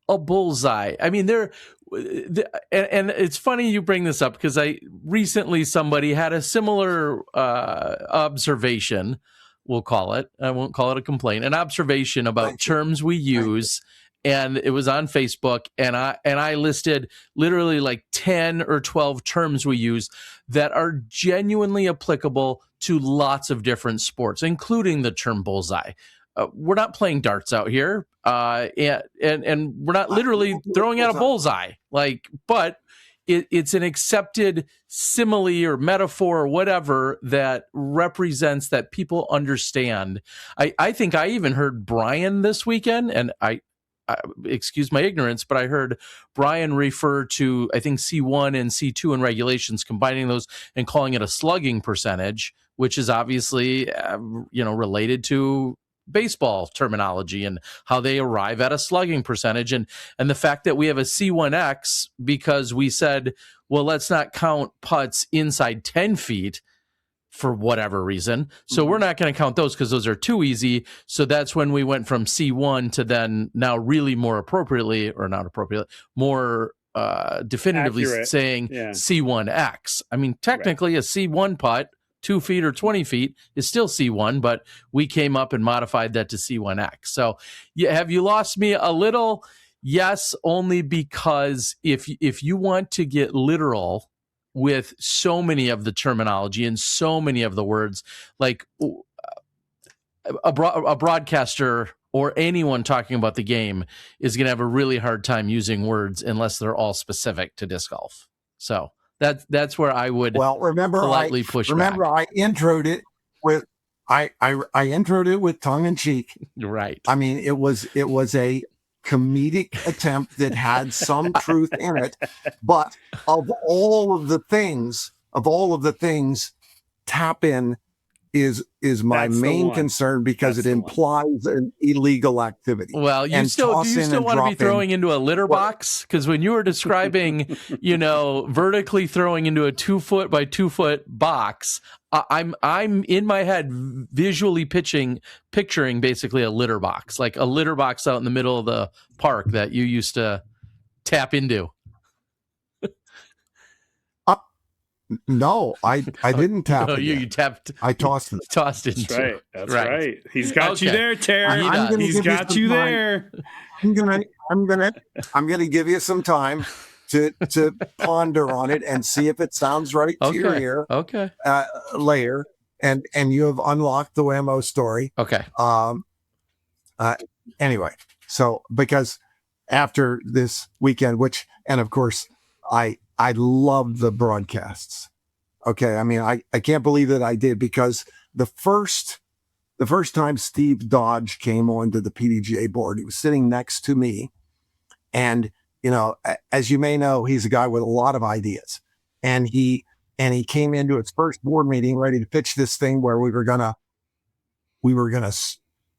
a bullseye. I mean, and it's funny you bring this up, because recently somebody had a similar observation. We'll call it. I won't call it a complaint. An observation about terms we use. And it was on Facebook, and I listed literally like 10 or 12 terms we use that are genuinely applicable to lots of different sports, including the term bullseye. We're not playing darts out here, and we're not literally throwing out a bullseye. But it's an accepted simile or metaphor or whatever that represents that people understand. I think I even heard Brian this weekend, and I excuse my ignorance, but I heard Brian refer to, I think, C1 and C2 in regulations, combining those and calling it a slugging percentage, which is obviously, related to baseball terminology and how they arrive at a slugging percentage. And the fact that we have a C1X because we said, well, let's not count putts inside 10 feet for whatever reason. So we're not going to count those because those are too easy. So that's when we went from C1 to then now really more appropriately, or not appropriately, more definitively accurate, saying C1X. I mean, technically a C1 putt, 2 feet or 20 feet is still C1, but we came up and modified that to C1X. So have you lost me a little? Yes, only because if you want to get literal with so many of the terminology and so many of the words, like a broadcaster or anyone talking about the game is going to have a really hard time using words unless they're all specific to disc golf. So that's where I would politely push back. I introed it with I introed it with tongue in cheek. Right. I mean, it was a comedic attempt that had some truth in it, but of all of the things, tap in is my That's the main one. concern because That's it the implies an illegal activity. Well, do And you still toss in and want to be drop in. throwing into a litter box? Because when you were describing, vertically throwing into a 2 foot by 2 foot box, I'm in my head visually picturing basically a litter box, like a litter box out in the middle of the park that you used to tap into. No, I didn't tap No, it. you tapped. I tossed it. Tossed into. That's right. That's right. He's got you Okay. there, Terry. He's got you there. I'm gonna give you some time to ponder on it and see if it sounds right to your ear. Okay. Later, and you have unlocked the Wham-O story. Okay. Anyway, so because after this weekend, and of course, I loved the broadcasts. Okay, I mean, I can't believe that I did, because the first time Steve Dodge came onto the PDGA board, he was sitting next to me, and as you may know, he's a guy with a lot of ideas, and he came into his first board meeting ready to pitch this thing where we were gonna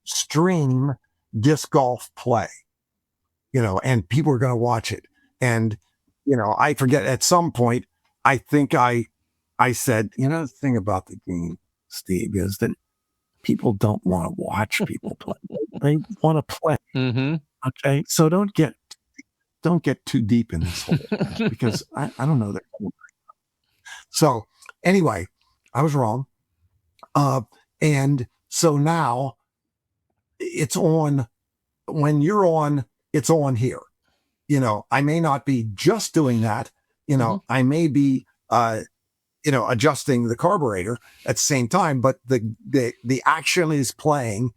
stream disc golf play, and people were gonna watch it, and I forget, at some point, I think I said, the thing about the game, Steve, is that people don't want to watch people play. They want to play. Mm-hmm. Okay. So don't get too deep in this hole, because I don't know that. So anyway, I was wrong. And so now it's on. When you're on, it's on here. I may not be just doing that. I may be, adjusting the carburetor at the same time, but the action is playing.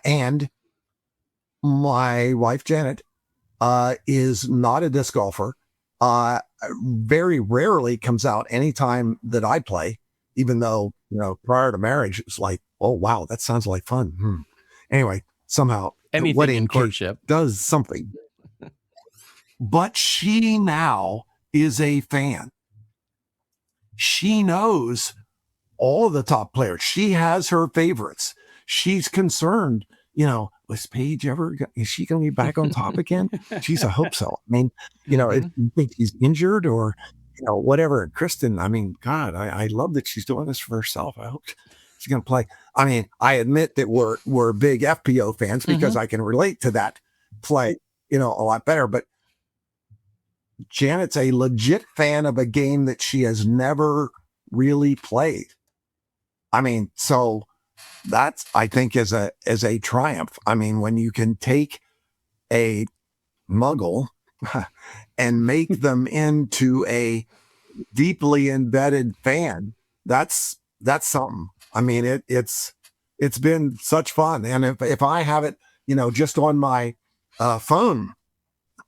And my wife, Janet, is not a disc golfer. Very rarely comes out anytime that I play, even though, prior to marriage, it's like, oh, wow, that sounds like fun. Anyway, somehow Anything wedding in courtship does something. But she now is a fan. She knows all of the top players. She has her favorites. She's concerned, was Paige is she going to be back on top again? She's I hope so. I mean, if you think she's injured or, whatever. And Kristen, I mean, God, I love that she's doing this for herself. I hope she's going to play. I mean, I admit that we're big FPO fans because I can relate to that play, a lot better. But Janet's a legit fan of a game that she has never really played. I mean, so that's, I think, as a triumph. I mean, when you can take a muggle and make them into a deeply embedded fan, that's something. I mean, it's been such fun. And if I have it, just on my phone,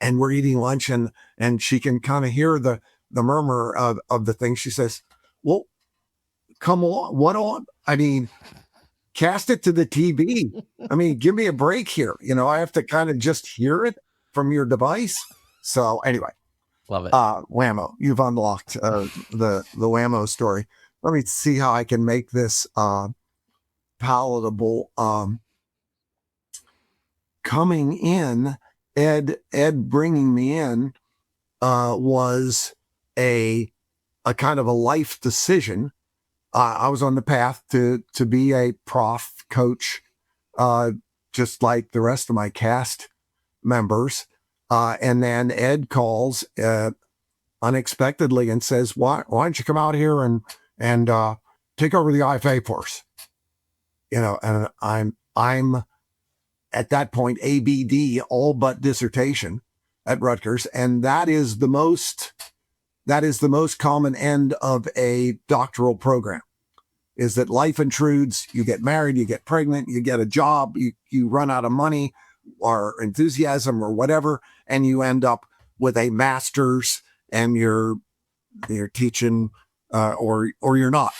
and we're eating lunch, and she can kind of hear the murmur of the thing, she says, well, come on, what on? I mean, cast it to the TV. I mean, give me a break here. I have to kind of just hear it from your device. So anyway, love it. Wham-O, you've unlocked the Wham-O story. Let me see how I can make this palatable. Coming in, Ed bringing me in was a kind of a life decision. I was on the path to be a prof coach, just like the rest of my cast members. And then Ed calls unexpectedly and says, why don't you come out here and take over the IFA for us? And I'm at that point, ABD, all but dissertation at Rutgers. And that is the most common end of a doctoral program, is that life intrudes, you get married, you get pregnant, you get a job, you run out of money or enthusiasm or whatever, and you end up with a master's, and you're you're teaching, or you're not.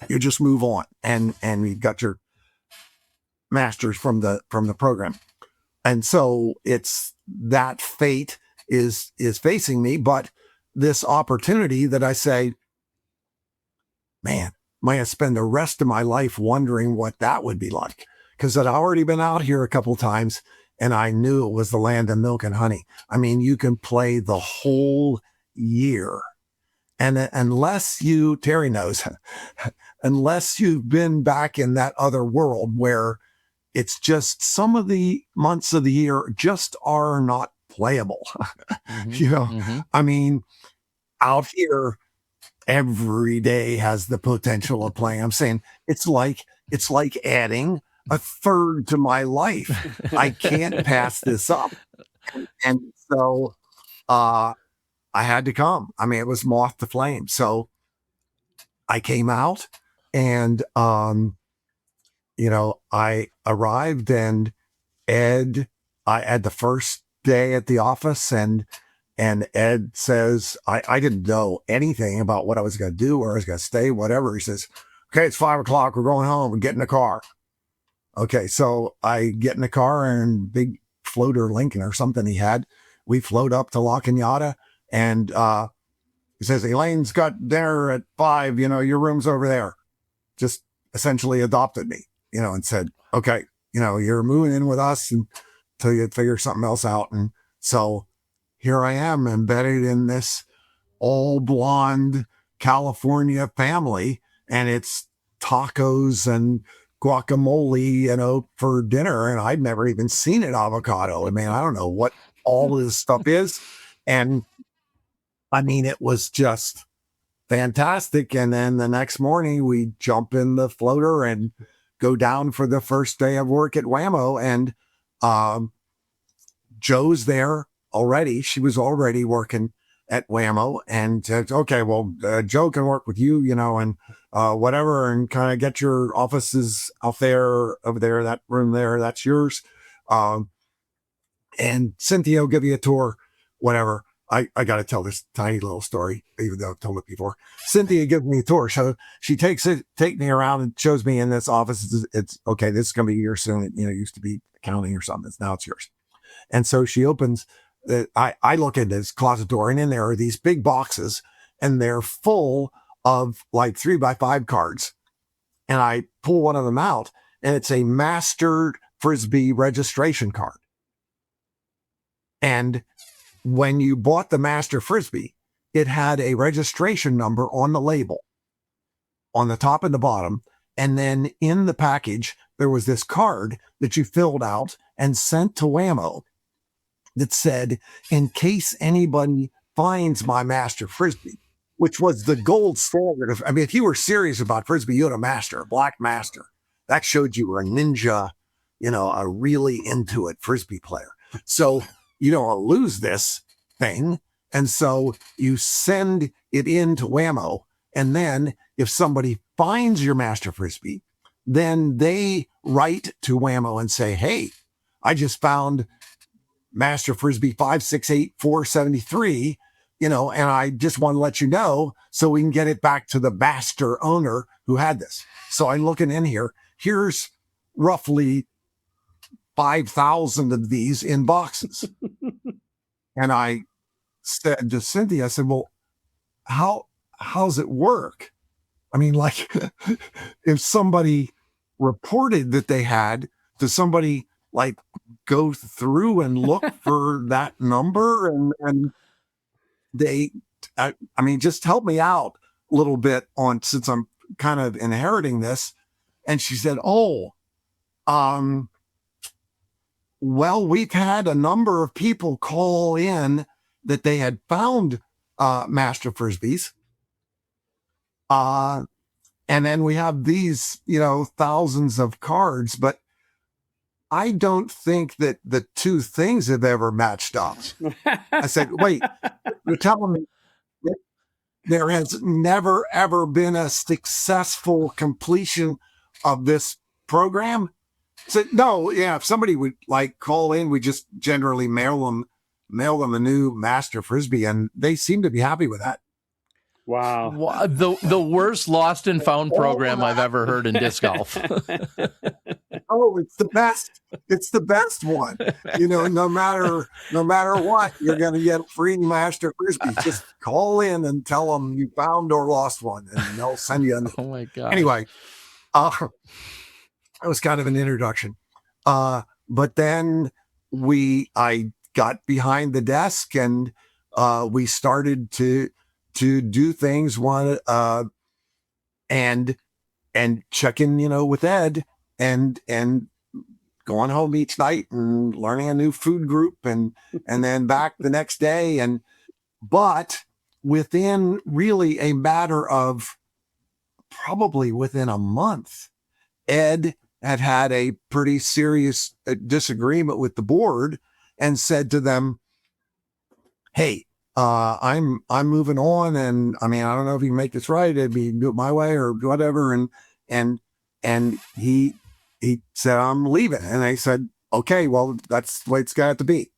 You just move on, and you got your master's from the program. And so it's that fate is facing me, but this opportunity that I say, man, might I spend the rest of my life wondering what that would be like? Because I'd already been out here a couple times, and I knew it was the land of milk and honey. I mean, you can play the whole year. And unless you, Terry knows, unless you've been back in that other world where it's just some of the months of the year just are not playable. I mean, out here, every day has the potential of playing. I'm saying it's like adding a third to my life. I can't pass this up. And so I had to come. I mean, it was moth to flame. So I came out, and I arrived, and I had the first day at the office, and Ed says, I didn't know anything about what I was going to do, where I was going to stay, whatever. He says, okay, it's 5:00. We're going home and get in the car. Okay. So I get in the car, and big floater Lincoln or something he had. We float up to La Cañada, and he says, Elaine's got dinner at 5, your room's over there. Just essentially adopted me, and said, okay, you're moving in with us until you figure something else out. And so here I am, embedded in this all blonde California family, and it's tacos and guacamole, for dinner. And I'd never even seen an avocado. I mean, I don't know what all this stuff is. And I mean, it was just fantastic. And then the next morning we jump in the floater and go down for the first day of work at Wham-O. And Joe's there already. She was already working at Wham-O, and said, okay, well, Joe can work with you, and whatever, and kind of get your offices out there, over there, that room there, that's yours. And Cynthia will give you a tour, whatever. I got to tell this tiny little story, even though I've told it before. Cynthia gives me a tour. So she take me around and shows me in this office. It's okay. This is going to be yours soon. It used to be accounting or something. Now it's yours. And so she opens I look at this closet door, and in there are these big boxes, and they're full of like 3x5 cards. And I pull one of them out, and it's a Master Frisbee registration card. And when you bought the Master Frisbee, it had a registration number on the label, on the top and the bottom. And then in the package, there was this card that you filled out and sent to Wham-O that said, in case anybody finds my Master Frisbee, which was the gold standard of, I mean, if you were serious about Frisbee, you had a master, a black master. That showed you were a ninja, a really into it Frisbee player. So you don't lose this thing. And so you send it in to Wham-O. And then if somebody finds your Master Frisbee, then they write to Wham-O and say, hey, I just found Master Frisbee 568473, and I just want to let you know so we can get it back to the master owner who had this. So I'm looking in here. Here's roughly 5,000 of these in boxes. And I said to Cynthia, I said, well, how's it work? I mean, like, if somebody reported that they had, does somebody like go through and look for that number? And they, I mean, just help me out a little bit on, since I'm kind of inheriting this. And she said, well, we've had a number of people call in that they had found Master Frisbees. And then we have these, thousands of cards, but I don't think that the two things have ever matched up. I said, wait, you're telling me that there has never, ever been a successful completion of this program? I said, no, yeah, if somebody would like call in, we just generally mail them a new Master Frisbee, and they seem to be happy with that. Wow. The worst lost and found program I've ever heard in disc golf. Oh, it's the best. It's the best one. No matter what, you're going to get a free master frisbee. Just call in and tell them you found or lost one, and they'll send you. Oh my god. Anyway, that was kind of an introduction. But then I got behind the desk, and we started to do things and check in, with Ed, and going home each night and learning a new food group, and then back the next day. But within really a matter of probably within a month, Ed had a pretty serious disagreement with the board and said to them, "Hey, I'm moving on, and I mean, I don't know if you can make this right. It'd be do it my way or whatever." And he said, "I'm leaving." And I said, "Okay, well, that's the way it's got to be."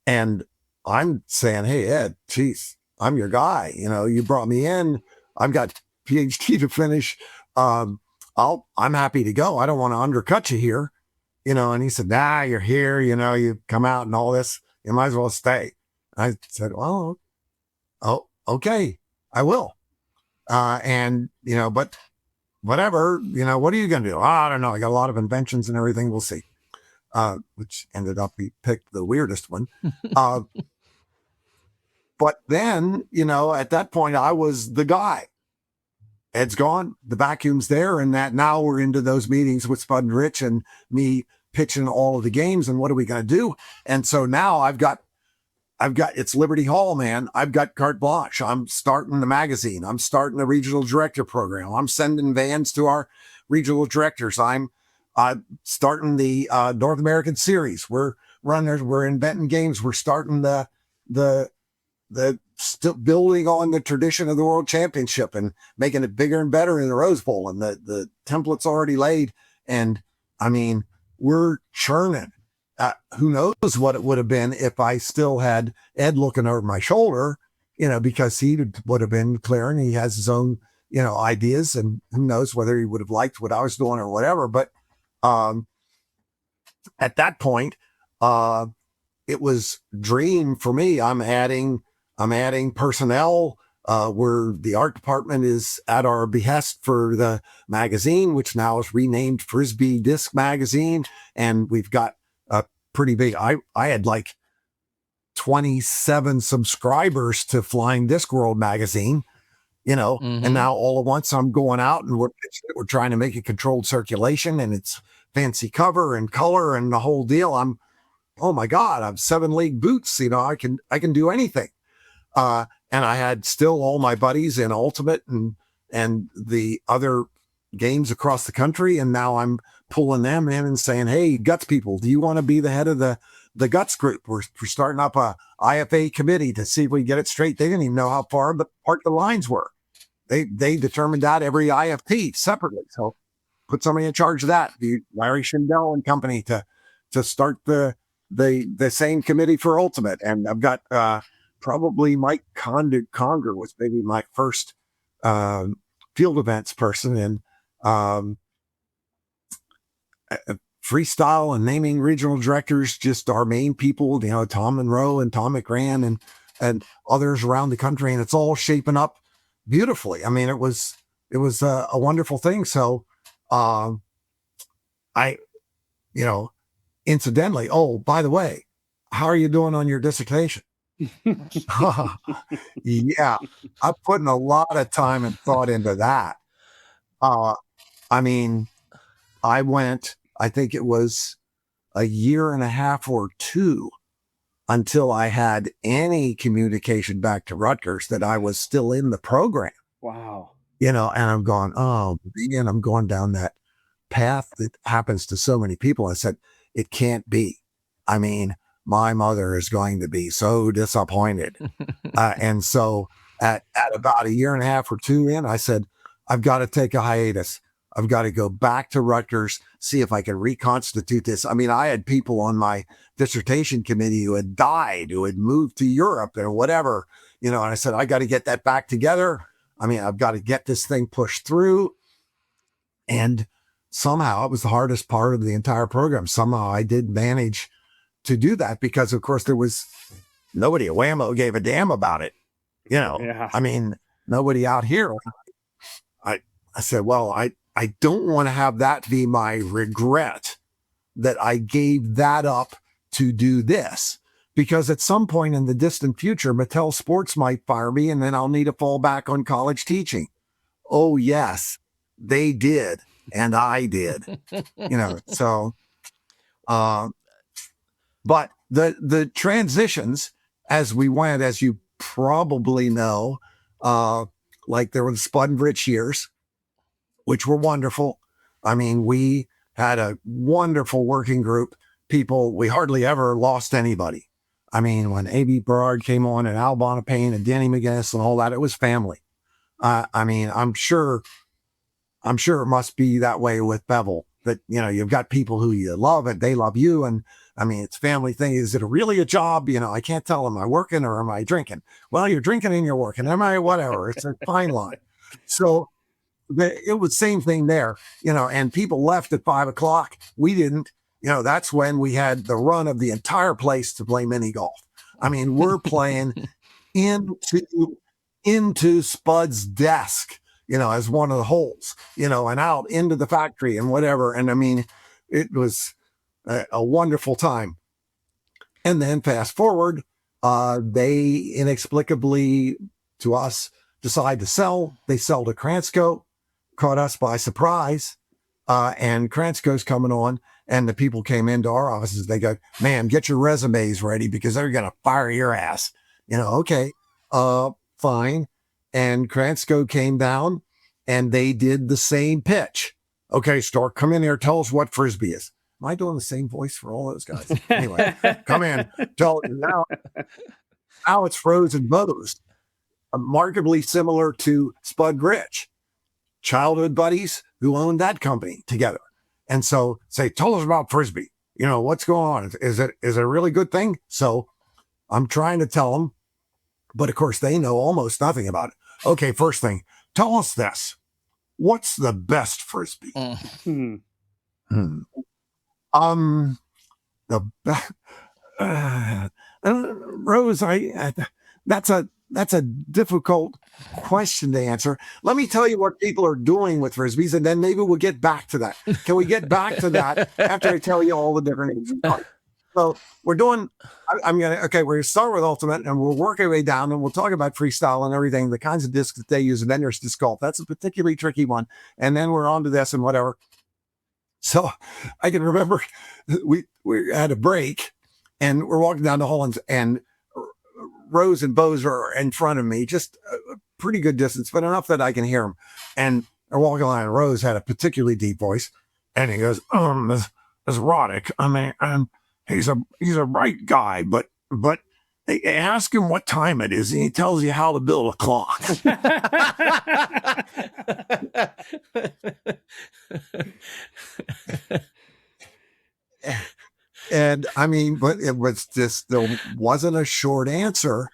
And I'm saying, "Hey, Ed, geez, I'm your guy. You brought me in. I've got PhD to finish. I'm happy to go. I don't want to undercut you here." And he said, "Nah, you're here. You come out and all this. You might as well stay." I said, "Well, oh, okay, I will." But whatever, what are you going to do? I don't know. I got a lot of inventions and everything. We'll see. Which ended up, he picked the weirdest one. But then, at that point, I was the guy. Ed's gone. The vacuum's there. And that now we're into those meetings with Spud and Rich and me pitching all of the games. And what are we going to do? And so now I've got, it's Liberty Hall, man. I've got carte blanche. I'm starting the magazine. I'm starting the regional director program. I'm sending vans to our regional directors. I'm starting the North American series. We're inventing games. We're starting the still building on the tradition of the World Championship and making it bigger and better in the Rose Bowl. And the template's already laid. And I mean, we're churning. Who knows what it would have been if I still had Ed looking over my shoulder, because he would have been clear and he has his own, ideas, and who knows whether he would have liked what I was doing or whatever. But at that point, it was dream for me. I'm adding personnel, where the art department is at our behest for the magazine, which now is renamed Frisbee Disc Magazine. And we've got a pretty big, I had like 27 subscribers to Flying Disc World magazine, and now all at once I'm going out and we're trying to make a controlled circulation, and it's fancy cover and color and the whole deal. Oh my God, I'm 7 league boots. I can do anything. And I had still all my buddies in Ultimate and the other games across the country. And now I'm pulling them in and saying, "Hey, Guts people, do you want to be the head of the Guts group? We're starting up a IFA committee to see if we can get it straight." They didn't even know how far apart the lines were. They determined that every IFP separately. So put somebody in charge of that, the Larry Schindel and company, to start the same committee for Ultimate. And I've got, probably Mike Conger was maybe my first field events person, and freestyle and naming regional directors, just our main people, Tom Monroe and Tom McGran and others around the country, and it's all shaping up beautifully. I mean, it was a wonderful thing. So incidentally, oh, by the way, how are you doing on your dissertation? Yeah, I'm putting a lot of time and thought into that. I mean, I think it was a year and a half or two until I had any communication back to Rutgers that I was still in the program. Wow. And I'm going, and I'm going down that path that happens to so many people. I said, it can't be. I mean, my mother is going to be so disappointed. And so at about a year and a half or two in, I said, I've got to take a hiatus. I've got to go back to Rutgers, see if I can reconstitute this. I mean, I had people on my dissertation committee who had died, who had moved to Europe or whatever, and I said, I got to get that back together. I mean, I've got to get this thing pushed through. And somehow it was the hardest part of the entire program. Somehow I did manage to do that because, of course, there was nobody at Wham-O gave a damn about it. Yeah. I mean, nobody out here. I said, well, I don't want to have that be my regret that I gave that up to do this. Because at some point in the distant future, Mattel Sports might fire me and then I'll need to fall back on college teaching. Oh, yes, they did. And I did, so, but the transitions as we went, as you probably know, like there were the Spud and Rich years, which were wonderful. I mean, we had a wonderful working group. People, we hardly ever lost anybody. I mean, when A.B. Berard came on and Al Bonapane and Danny McGinnis and all that, it was family. I mean, I'm sure it must be that way with Bevel, that, you've got people who you love and they love you. And I mean, it's family thing. Is it really a job? I can't tell, am I working or am I drinking? Well, you're drinking and you're working. Am I whatever? It's a fine line. So it was same thing there, and people left at 5 o'clock. We didn't, that's when we had the run of the entire place to play mini golf. I mean, we're playing into Spud's desk, as one of the holes, and out into the factory and whatever. And I mean, it was a wonderful time. And then fast forward, they inexplicably to us decide to sell. They sell to Kransco, caught us by surprise. And Kransco's coming on, and the people came into our offices. They go, "Man, get your resumes ready because they're going to fire your ass." Okay, fine. And Kransco came down and they did the same pitch. "Okay, Stork, come in here. Tell us what Frisbee is." Am I doing the same voice for all those guys? Anyway, come in. Tell now it's frozen bows, markedly similar to Spud Rich, childhood buddies who owned that company together. And so say, "Tell us about Frisbee. What's going on? Is it a really good thing?" So I'm trying to tell them, but of course they know almost nothing about it. "Okay, first thing, tell us this. What's the best Frisbee?" The best, Rose, that's a difficult question to answer. Let me tell you what people are doing with Frisbees, and then maybe we'll get back to that. Can we get back to that after I tell you all the different names? So we're doing, we're going to start with Ultimate, and we'll work our way down, and we'll talk about freestyle and everything, the kinds of discs that they use, and then there's disc golf. That's a particularly tricky one. And then we're on to this and whatever. So I can remember we had a break, and we're walking down the hall, and Rose and Bose are in front of me, just a pretty good distance, but enough that I can hear them. And they're walking along, and Rose had a particularly deep voice, and he goes, "This Roddick. I mean, he's a bright guy, but ask him what time it is, and he tells you how to build a clock." And I mean, but it was just, there wasn't a short answer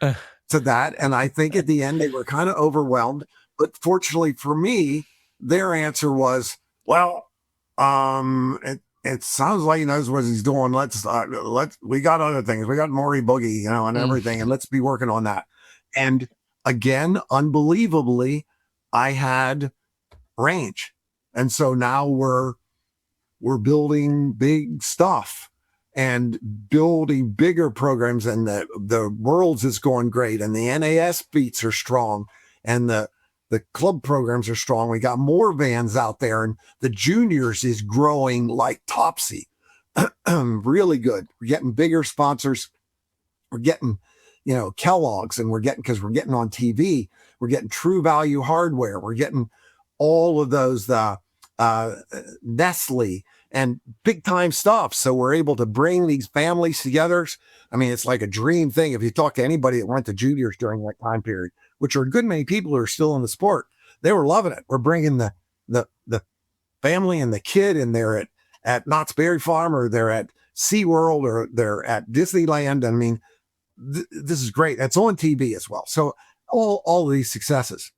to that. And I think at the end they were kind of overwhelmed. But fortunately for me, their answer was, "Well, it sounds like he knows what he's doing. We got other things. We got Maury Boogie, and everything, and let's be working on that." And again, unbelievably, I had range. And so now we're building big stuff and building bigger programs, and the Worlds is going great, and the NAS beats are strong, and the club programs are strong. We got more vans out there, and the juniors is growing like topsy. Really good. We're getting bigger sponsors. We're getting, Kellogg's, and because we're getting on TV, we're getting True Value Hardware. We're getting all of those, Nestle and big time stuff. So we're able to bring these families together. I mean, it's like a dream thing. If you talk to anybody that went to juniors during that time period, which are a good many people who are still in the sport, they were loving it. We're bringing the family and the kid, and they're at Knott's Berry Farm, or they're at SeaWorld, or they're at Disneyland. I mean, this is great. It's on TV as well. So all of these successes.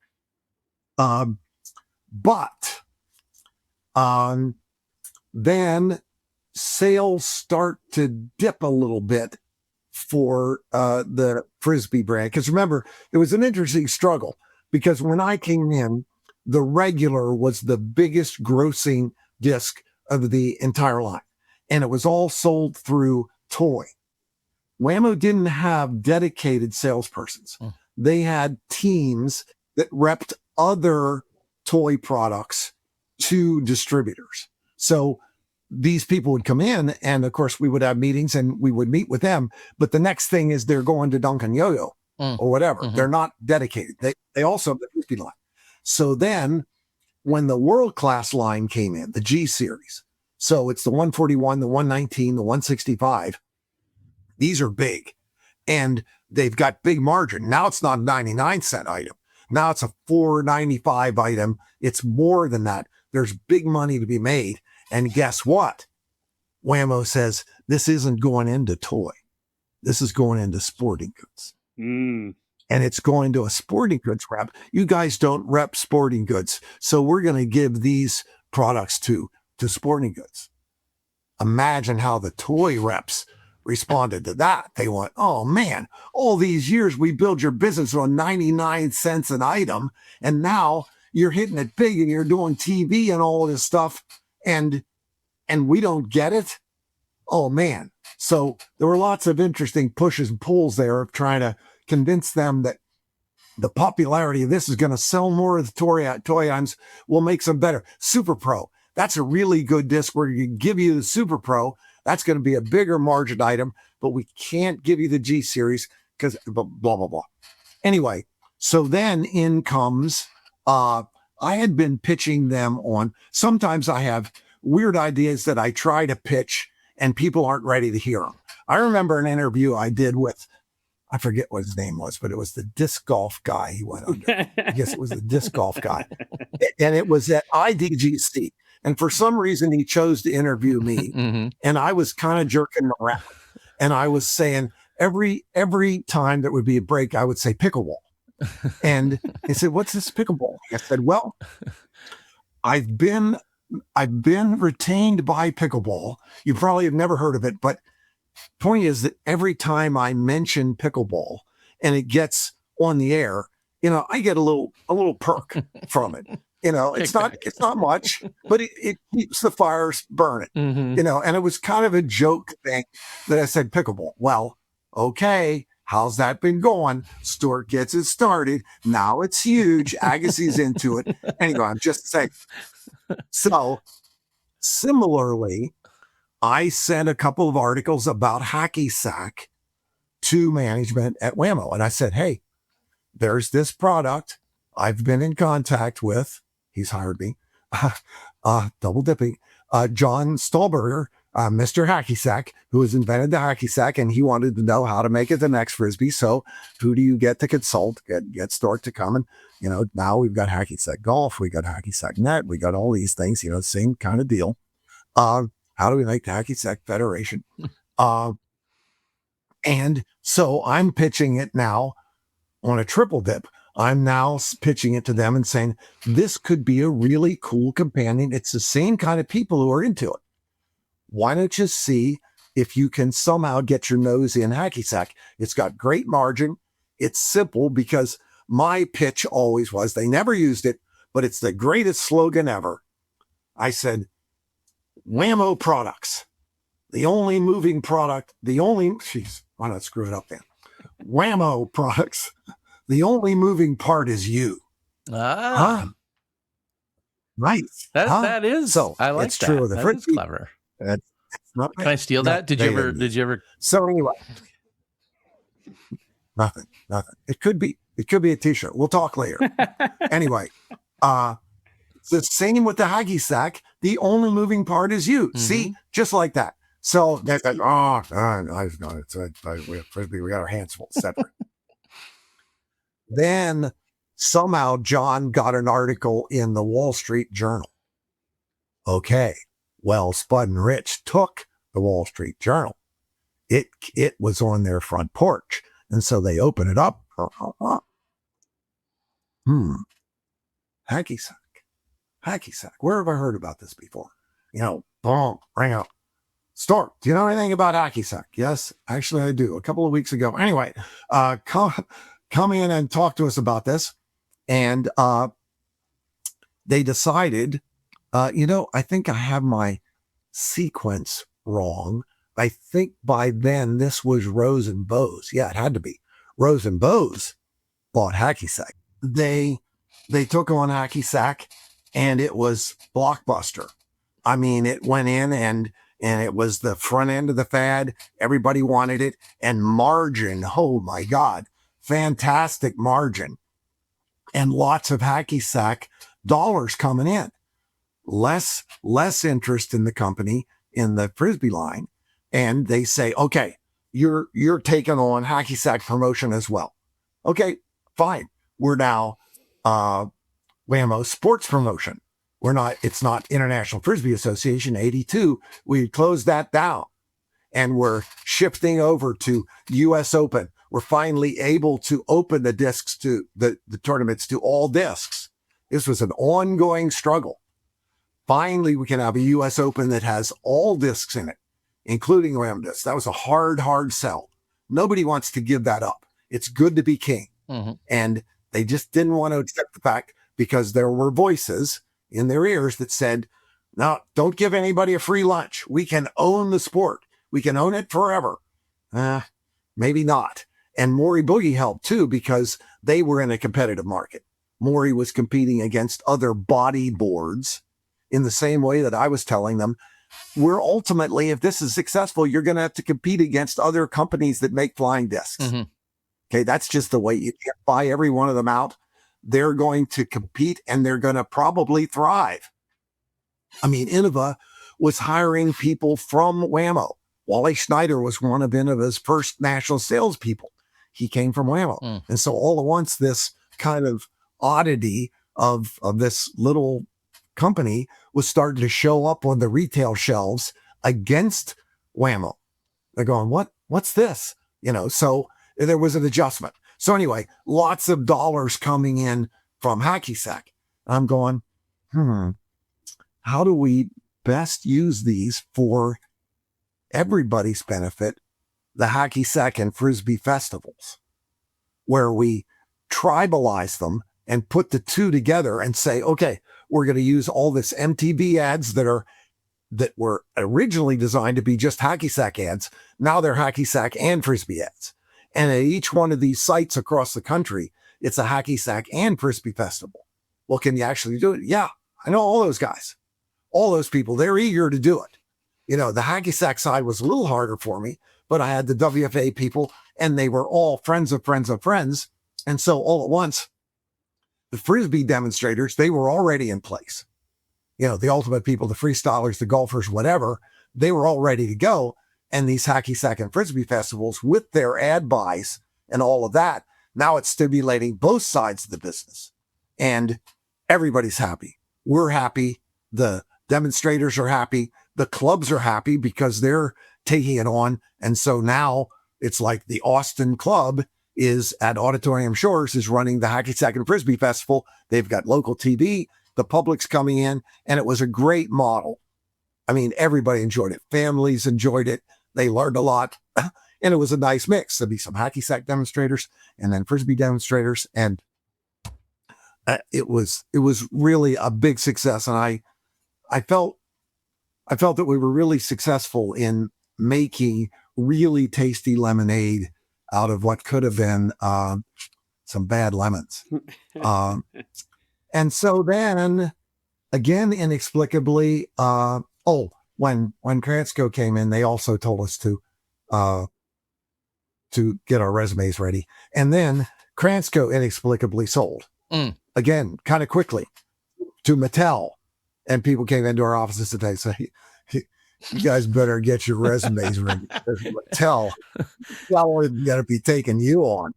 But then sales start to dip a little bit for the Frisbee brand. Because remember, it was an interesting struggle, because when I came in, the regular was the biggest grossing disc of the entire line, and it was all sold through toy. Wham-O didn't have dedicated salespersons. They had teams that repped other toy products to distributors. So these people would come in, and of course we would have meetings and we would meet with them. But the next thing is they're going to Duncan Yo-Yo or whatever. They're not dedicated. They also have the 50 line. So then when the world-class line came in, the G series, so it's the 141, the 119, the 165, these are big, and they've got big margin. Now it's not a 99-cent item. Now it's a $4.95 item. It's more than that. There's big money to be made. And guess what? Wham-O says, this isn't going into toy. This is going into sporting goods. And it's going to a sporting goods rep. You guys don't rep sporting goods. So we're going to give these products to sporting goods. Imagine how the toy reps responded to that. They went, oh man, all these years we build your business on 99 cents an item, and now you're hitting it big and you're doing TV and all of this stuff, and we don't get it. Oh man. So there were lots of interesting pushes and pulls there of trying to convince them that the popularity of this is going to sell more of the toy items, will make some better. Super Pro, that's a really good disc where you give you the Super Pro. That's going to be a bigger margin item, but we can't give you the G series because blah, blah, blah. Anyway, so then in comes, I had been pitching them on, sometimes I have weird ideas that I try to pitch and people aren't ready to hear them. I remember an interview I did with, I forget what his name was, but it was the disc golf guy he went under. I guess it was the disc golf guy. And it was at IDGC. And for some reason, he chose to interview me. And I was kind of jerking around. And I was saying, every time there would be a break, I would say pickleball. And he said, what's this pickleball? I said, well, I've been retained by pickleball. You probably have never heard of it, but point is that every time I mention pickleball and it gets on the air, I get a little perk from it. It's not much, but it keeps the fires burning, and it was kind of a joke thing that I said pickleball. Well, okay. How's that been going? Stork gets it started. Now it's huge. Agassi's into it. Anyway, I'm just saying. So similarly, I sent a couple of articles about hacky sack to management at Wham-O. And I said, hey, there's this product I've been in contact with. He's hired me. Double dipping. John Stolberger, Mr. Hacky Sack, who has invented the hacky sack, and he wanted to know how to make it the next Frisbee. So who do you get to consult? Get Stork to come, and now we've got hacky sack golf, we got hacky sack net, we got all these things, same kind of deal. How do we make the hacky sack federation? And so I'm pitching it now on a triple dip. I'm now pitching it to them and saying, this could be a really cool companion. It's the same kind of people who are into it. Why don't you see if you can somehow get your nose in hacky sack? It's got great margin. It's simple, because my pitch always was, they never used it, but it's the greatest slogan ever. I said, Wham-O products, the only moving product, why not screw it up then? Wham-O products, the only moving part is you. Right. That is, so I like it's that. true of the That Frisbee. is clever. It's not, Can I steal that? Did you ever? So anyway, nothing. It could be a t-shirt. We'll talk later. Anyway, the same with the hacky sack. The only moving part is you. See, just like that. So they said, we have Frisbee, we got our hands full, etc. Then somehow John got an article in the Wall Street Journal. Okay. Well, Spud and Rich took the Wall Street Journal. It was on their front porch. And so they open it up. Hacky sack. Where have I heard about this before? Boom, ring out. Stork, do you know anything about hacky sack? Yes, actually I do. A couple of weeks ago. Anyway, come in and talk to us about this. And they decided, I think I have my sequence wrong. I think by then this was Rose and Bose. Yeah, it had to be. Rose and Bose bought hacky sack. They took on hacky sack, and it was blockbuster. I mean, it went in and it was the front end of the fad. Everybody wanted it. And margin, oh my God, fantastic margin. And lots of hacky sack dollars coming in. Less interest in the company in the Frisbee line. And they say, okay, you're taking on hacky sack promotion as well. Okay, fine. We're now Wham-O sports promotion. It's not International Frisbee Association 82. We closed that down, and we're shifting over to US Open. We're finally able to open the discs to the tournaments to all discs. This was an ongoing struggle. Finally, we can have a US Open that has all discs in it, including Wham discs. That was a hard sell. Nobody wants to give that up. It's good to be king. Mm-hmm. And they just didn't want to accept the fact, because there were voices in their ears that said, no, don't give anybody a free lunch. We can own the sport. We can own it forever. Maybe not. And Maury Boogie helped too, because they were in a competitive market. Maury was competing against other body boards in the same way that I was telling them, we're ultimately, if this is successful, you're going to have to compete against other companies that make flying discs. Mm-hmm. Okay, that's just the way. You can't buy every one of them out. They're going to compete, and they're going to probably thrive. I mean, Innova was hiring people from Wham-O. Wally Schneider was one of Innova's first national salespeople. He came from Wham-O. And so all at once, this kind of oddity of this little company was starting to show up on the retail shelves against Wham-O. They're going, what's this? So there was an adjustment. So anyway, lots of dollars coming in from hacky sack. I'm going, how do we best use these for everybody's benefit? The hacky sack and Frisbee festivals, where we tribalize them and put the two together and say, okay, we're going to use all this MTV ads that were originally designed to be just hacky sack ads. Now they're hacky sack and Frisbee ads. And at each one of these sites across the country, it's a hacky sack and Frisbee festival. Well, can you actually do it? Yeah, I know all those guys, all those people. They're eager to do it. The hacky sack side was a little harder for me, but I had the WFA people, and they were all friends of friends of friends. And so all at once, the Frisbee demonstrators, they were already in place. The ultimate people, the freestylers, the golfers, whatever, they were all ready to go. And these hacky sack and Frisbee festivals, with their ad buys and all of that, now it's stimulating both sides of the business. And everybody's happy. We're happy. The demonstrators are happy. The clubs are happy because they're taking it on. And so now it's like the Austin Club is at Auditorium Shores is running the Hacky Sack and Frisbee Festival. They've got local TV. The public's coming in, and it was a great model. I mean, everybody enjoyed it. Families enjoyed it. They learned a lot, and it was a nice mix. There'd be some hacky sack demonstrators and then Frisbee demonstrators. And it was really a big success. And I felt that we were really successful in making really tasty lemonade out of what could have been some bad lemons. And so then again, inexplicably, when Kransco came in, they also told us to get our resumes ready. And then Kransco inexplicably sold again, kind of quickly, to Mattel. And people came into our offices today and say, you guys better get your resumes ready. Mattel is going to be taking you on.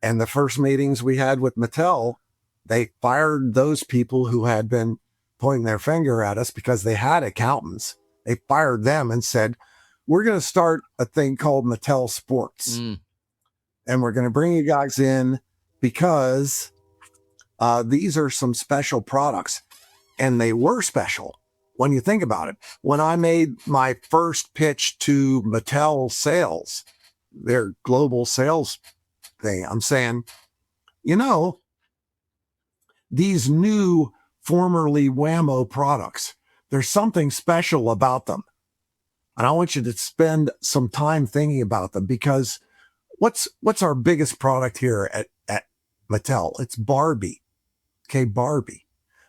And the first meetings we had with Mattel, they fired those people who had been pointing their finger at us because they had accountants. They fired them and said, we're going to start a thing called Mattel Sports. And we're going to bring you guys in because these are some special products. And they were special when you think about it. When I made my first pitch to Mattel sales, their global sales thing, I'm saying, you know, these new formerly Wham-O products, there's something special about them. And I want you to spend some time thinking about them, because what's our biggest product here at Mattel? It's Barbie. Okay, Barbie.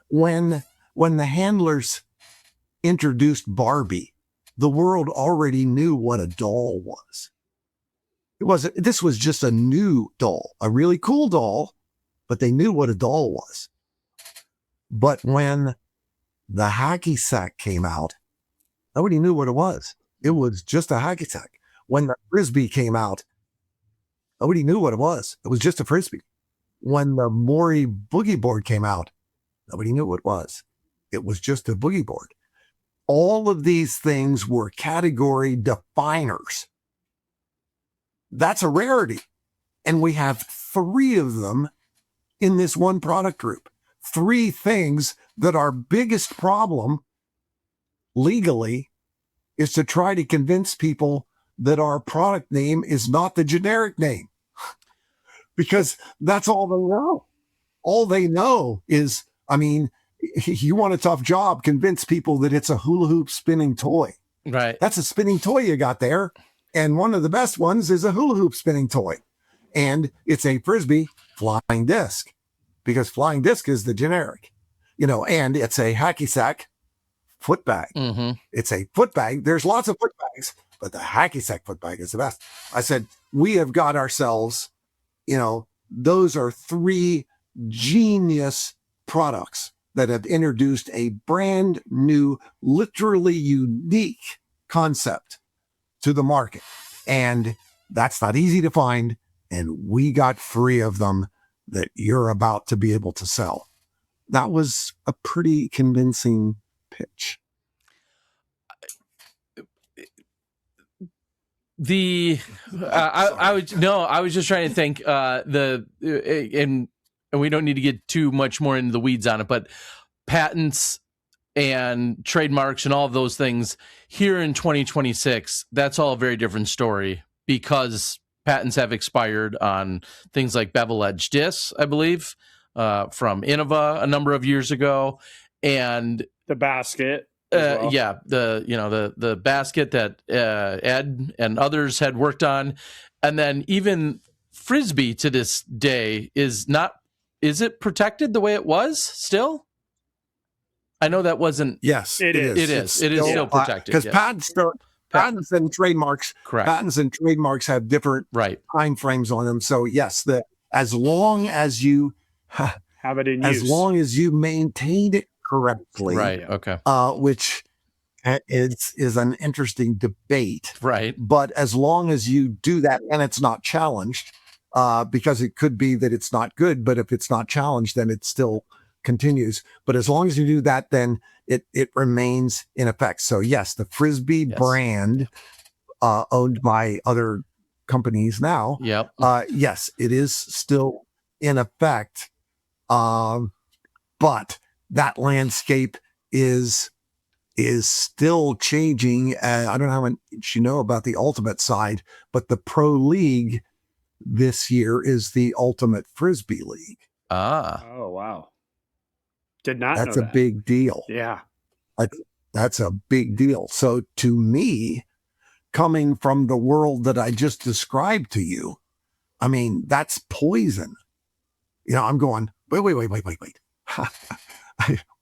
When the handlers introduced Barbie, the world already knew what a doll was. This was just a new doll, a really cool doll, but they knew what a doll was. But when the hacky sack came out, nobody knew what it was. It was just a hacky sack. When the Frisbee came out, nobody knew what it was. It was just a Frisbee. When the Maury Boogie Board came out, nobody knew what it was. It was just a boogie board. All of these things were category definers. That's a rarity. And we have 3 of them in this one product group. 3 things that our biggest problem legally is to try to convince people that our product name is not the generic name. Because that's all they know. All they know is, I mean, you want a tough job, convince people that it's a hula hoop spinning toy. Right. That's a spinning toy you got there. And one of the best ones is a hula hoop spinning toy. And it's a Frisbee flying disc, because flying disc is the generic, you know, and it's a hacky sack foot bag. It's a foot bag. There's lots of foot bags, but the hacky sack foot bag is the best. I said, we have got ourselves, you know, those are 3 genius products that have introduced a brand new, literally unique concept to the market. And that's not easy to find. And we got 3 of them that you're about to be able to sell. That was a pretty convincing pitch. I was just trying to think and we don't need to get too much more into the weeds on it, but patents and trademarks and all of those things here in 2026, that's all a very different story, because patents have expired on things like bevel edge discs, I believe, from Innova a number of years ago, and the basket. Well. Yeah, the basket that Ed and others had worked on, and then even Frisbee to this day is not. Is it protected the way it was still? I know that wasn't. Yes, it is. It is. It is still protected, because yes. patents and trademarks. Correct. Patents and trademarks have different time frames on them. So yes, as long as you have it in use, as long as you maintain it correctly, right? Okay. Which is an interesting debate, right? But as long as you do that and it's not challenged, because it could be that it's not good, but if it's not challenged, then it still continues. But as long as you do that, then it remains in effect. So yes, the Frisbee brand, owned by other companies now. Yep. Yes, it is still in effect. But that landscape is still changing. I don't know how much you know about the ultimate side, but the Pro League this year is the Ultimate Frisbee League. Oh, wow. Did not That's know a that. big deal. Yeah. That's a big deal. So to me, coming from the world that I just described to you, I mean, that's poison. You know, I'm going, wait.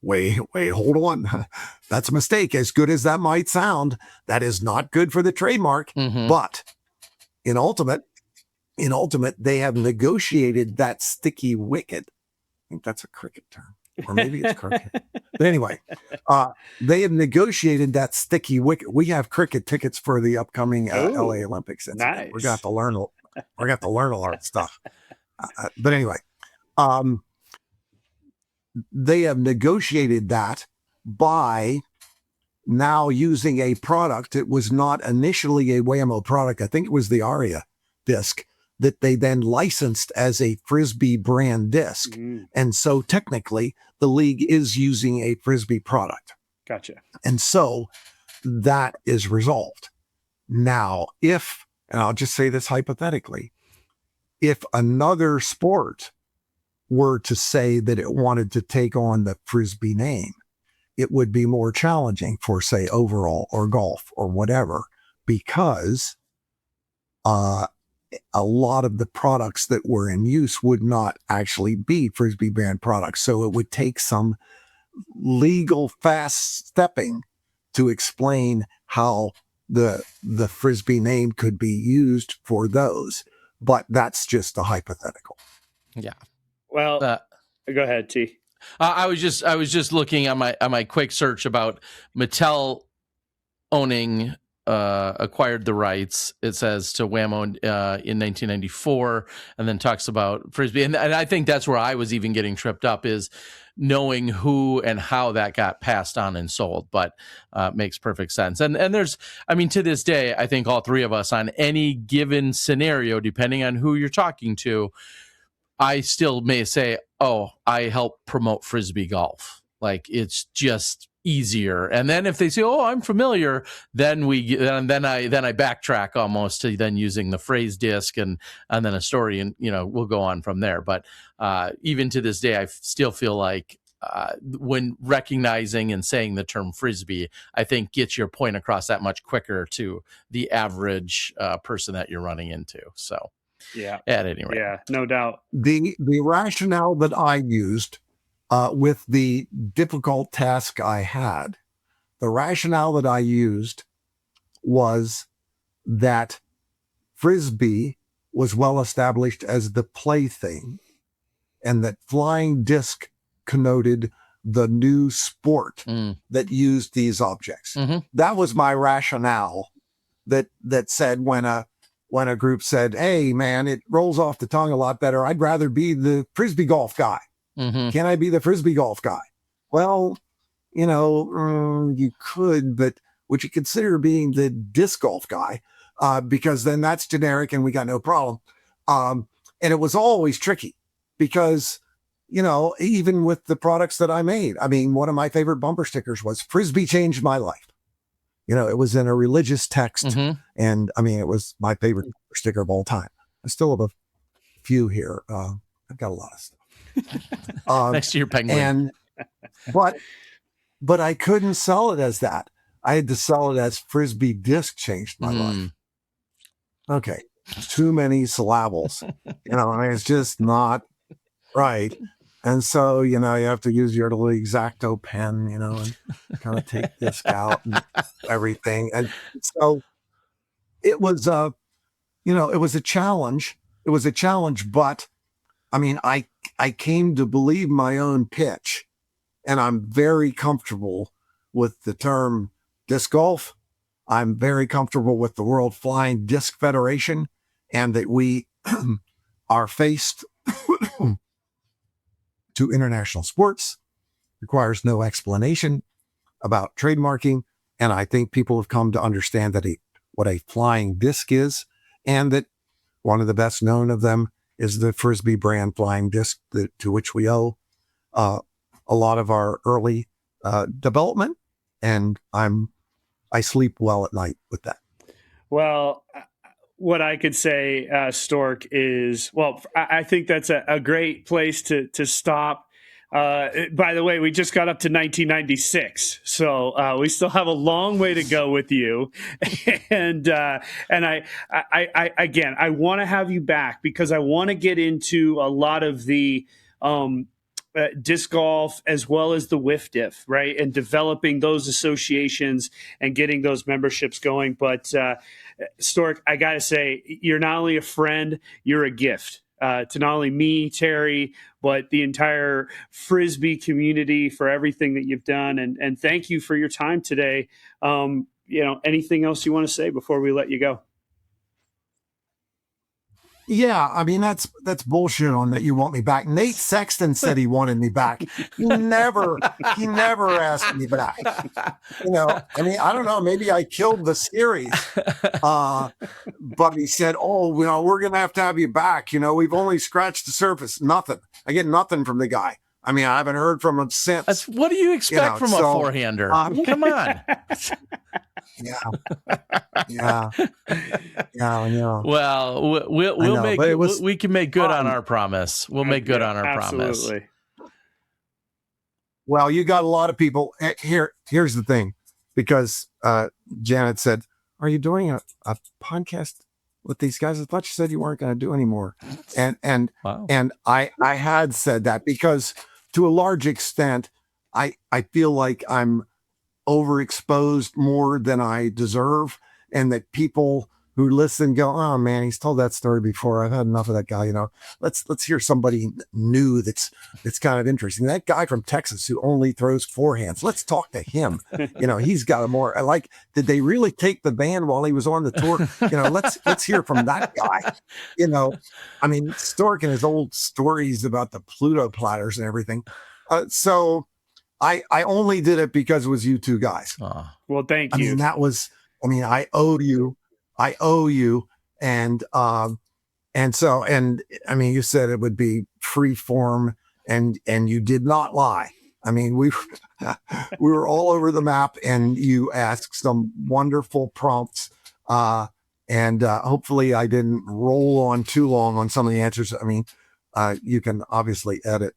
Wait, hold on. That's a mistake. As good as that might sound, that is not good for the trademark. But in Ultimate, they have negotiated that sticky wicket. I think that's a cricket term, or maybe it's cricket. But anyway, they have negotiated that sticky wicket. We have cricket tickets for the upcoming LA Olympics. Nice. We're going to have to learn. We're going to have to learn a lot of stuff. But anyway, they have negotiated that by now using a product. It was not initially a Wham-O product. I think it was the Aria disc that they then licensed as a Frisbee brand disc. Mm, And so technically the league is using a Frisbee product. gotcha. And so that is resolved. Now, if, and I'll just say this hypothetically, if another sport were to say that it wanted to take on the Frisbee name, it would be more challenging for, say, overall or golf or whatever, because a lot of the products that were in use would not actually be Frisbee brand products. So it would take some legal fast stepping to explain how the Frisbee name could be used for those. But that's just a hypothetical. Yeah. Well, go ahead, T. I was just looking at my quick search about Mattel owning acquired the rights. It says to Wham-O in 1994, and then talks about Frisbee, and I think that's where I was even getting tripped up, is knowing who and how that got passed on and sold. But makes perfect sense. And there's, I mean, to this day, I think all three of us on any given scenario, depending on who you're talking to, I still may say, oh, I help promote Frisbee golf. Like, it's just easier. And then if they say, oh, I'm familiar, then then I backtrack almost to then using the phrase disc and then a story, and we'll go on from there. But even to this day, I still feel like when recognizing and saying the term Frisbee, I think gets your point across that much quicker to the average person that you're running into. So Yeah. at any rate. Yeah, no doubt. The rationale that I used with the difficult task I had, the rationale that I used was that Frisbee was well established as the plaything, and that flying disc connoted the new sport that used these objects. Mm-hmm. That was my rationale. That said, when a group said, "Hey, man, it rolls off the tongue a lot better. I'd rather be the Frisbee golf guy." Mm-hmm. Can I be the Frisbee golf guy? Well, you could, but would you consider being the disc golf guy? Because then that's generic and we got no problem. And it was always tricky because, even with the products that I made, I mean, one of my favorite bumper stickers was "Frisbee changed my life." It was in a religious text. Mm-hmm. And I mean, it was my favorite bumper sticker of all time. I still have a few here. I've got a lot of stuff. Next to your penguin. But I couldn't sell it as that. I had to sell it as "Frisbee disc changed my life." Okay. Too many syllables. I mean, it's just not right. And so, you have to use your little X-Acto pen, and kind of take disc out and everything. And so it was, it was a challenge. It was a challenge, but I mean, I came to believe my own pitch, and I'm very comfortable with the term disc golf. I'm very comfortable with the World Flying Disc Federation, and that we are faced to international sports, requires no explanation about trademarking. And I think people have come to understand that what a flying disc is, and that one of the best known of them is the Frisbee brand flying disc, to which we owe a lot of our early development. And I sleep well at night with that. Well, what I could say, Stork, is, I think that's a great place to stop. By the way, we just got up to 1996, so we still have a long way to go with you. And I want to have you back because I want to get into a lot of the disc golf as well as the WFDF, right? And developing those associations and getting those memberships going. But Stork, I got to say, you're not only a friend, you're a gift to not only me, Terry, but the entire Frisbee community for everything that you've done. And thank you for your time today. Anything else you want to say before we let you go? Yeah, I mean that's bullshit on that you want me back. Nate Sexton said he wanted me back. He never asked me back. You know, I mean, I don't know, maybe I killed the series. But he said, "Oh, you know, we're gonna have to have you back. You know, we've only scratched the surface. Nothing. I get nothing from the guy. I mean, I haven't heard from him since." What do you expect from a four-hander? Come on. Yeah. Well, we can make good on our promise. We'll make good on our promise. Well, you got a lot of people here's the thing, because Janet said, "Are you doing a podcast with these guys? I thought you said you weren't going to do anymore." And Wow. and I had said that because to a large extent I feel like I'm overexposed more than I deserve, and that people who listen go, "Oh man, he's told that story before. I've had enough of that guy. You know, let's hear somebody new that's kind of interesting. That guy from Texas who only throws forehands. Let's talk to him. You know, he's got a more. I like. Did they really take the band while he was on the tour? You know, let's hear from that guy. You know, I mean, Stork and his old stories about the Pluto platters and everything. So I only did it because it was you two guys. Well, thank you. I mean, that was. I mean, I owe you, and so, and I mean, you said it would be free form, and you did not lie. I mean, we were all over the map, and you asked some wonderful prompts, and hopefully I didn't roll on too long on some of the answers. I mean, you can obviously edit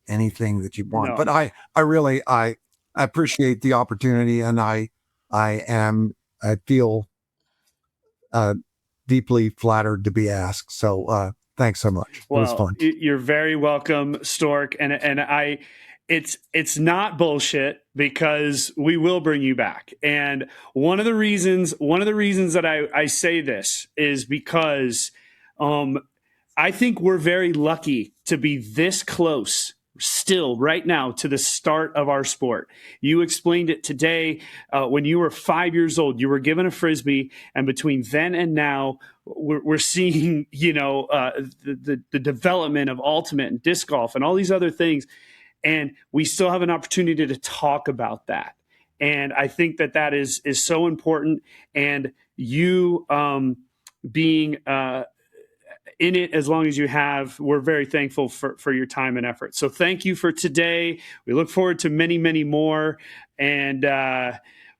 anything that you want, but I really appreciate the opportunity, and I feel deeply flattered to be asked. So thanks so much. Well, it was fun. You're very welcome, Stork. And it's not bullshit, because we will bring you back. And one of the reasons that I say this is because I think we're very lucky to be this close still right now to the start of our sport. You explained it today. When you were 5 years old, you were given a Frisbee, and between then and now, we're seeing, you know, the development of ultimate and disc golf and all these other things. And we still have an opportunity to talk about that. And I think that is so important. And you being in it as long as you have, we're very thankful for your time and effort. So thank you for today. We look forward to many, many more. And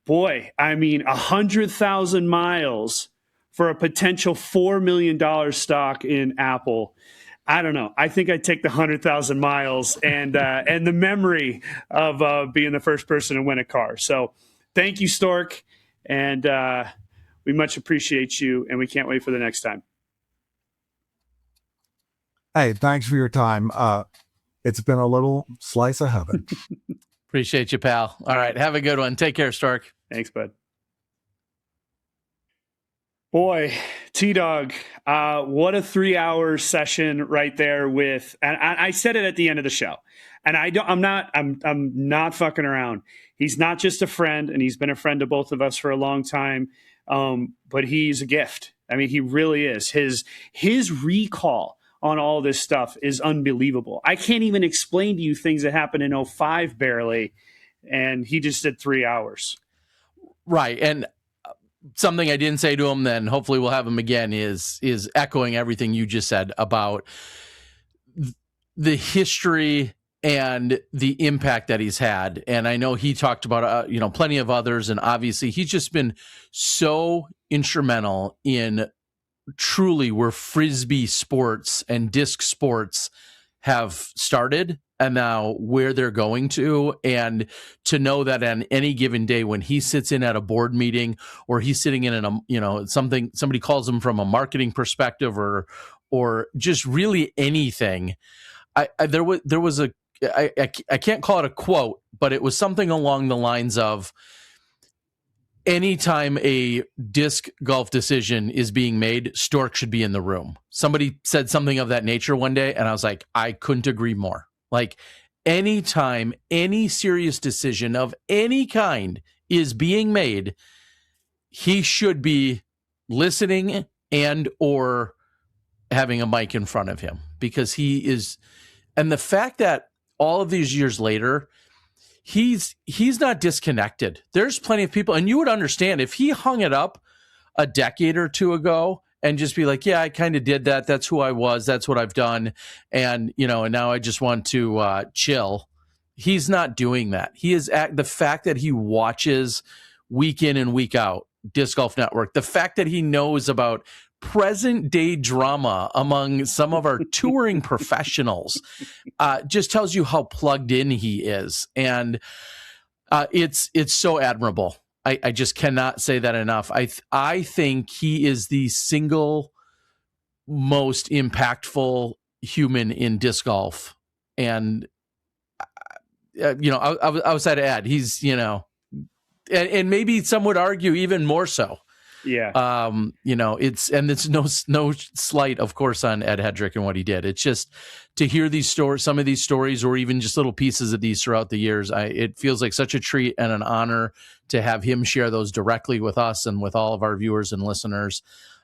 boy, I mean, 100,000 miles for a potential $4 million stock in Apple. I don't know. I think I'd take the 100,000 miles and the memory of being the first person to win a car. So thank you, Stork. And we much appreciate you, and we can't wait for the next time. Hey, thanks for your time. It's been a little slice of heaven. Appreciate you, pal. All right. Have a good one. Take care, Stork. Thanks, bud. Boy, T-Dog, what a 3-hour session right there with, and I said it at the end of the show, and I'm not fucking around. He's not just a friend, and he's been a friend to both of us for a long time. But he's a gift. I mean, he really is. His recall on all this stuff is unbelievable. I can't even explain to you things that happened in 2005 barely, and he just did 3 hours. Right. And something I didn't say to him, then hopefully we'll have him again, is echoing everything you just said about the history and the impact that he's had. And I know he talked about, plenty of others. And obviously he's just been so instrumental in truly where Frisbee sports and disc sports have started and now where they're going to. And to know that on any given day when he sits in at a board meeting, or he's sitting in somebody calls him from a marketing perspective, or just really anything. I can't call it a quote, but it was something along the lines of, anytime a disc golf decision is being made, Stork should be in the room. Somebody said something of that nature one day, and I was like, I couldn't agree more. Like, anytime any serious decision of any kind is being made, he should be listening and or having a mic in front of him, because he is, and the fact that all of these years later, he's not disconnected. There's plenty of people, and you would understand if he hung it up a decade or two ago and just be like, yeah, I kind of did that. That's who I was. That's what I've done. And, and now I just want to chill. He's not doing that. He is the fact that he watches week in and week out Disc Golf Network, the fact that he knows about present day drama among some of our touring professionals, just tells you how plugged in he is. And it's so admirable. I just cannot say that enough. I think he is the single most impactful human in disc golf. And, outside of Ed, he's, and maybe some would argue even more so. Yeah. It's no slight, of course, on Ed Hedrick and what he did. It's just to hear these stories, some of these stories, or even just little pieces of these throughout the years. It feels like such a treat and an honor to have him share those directly with us and with all of our viewers and listeners.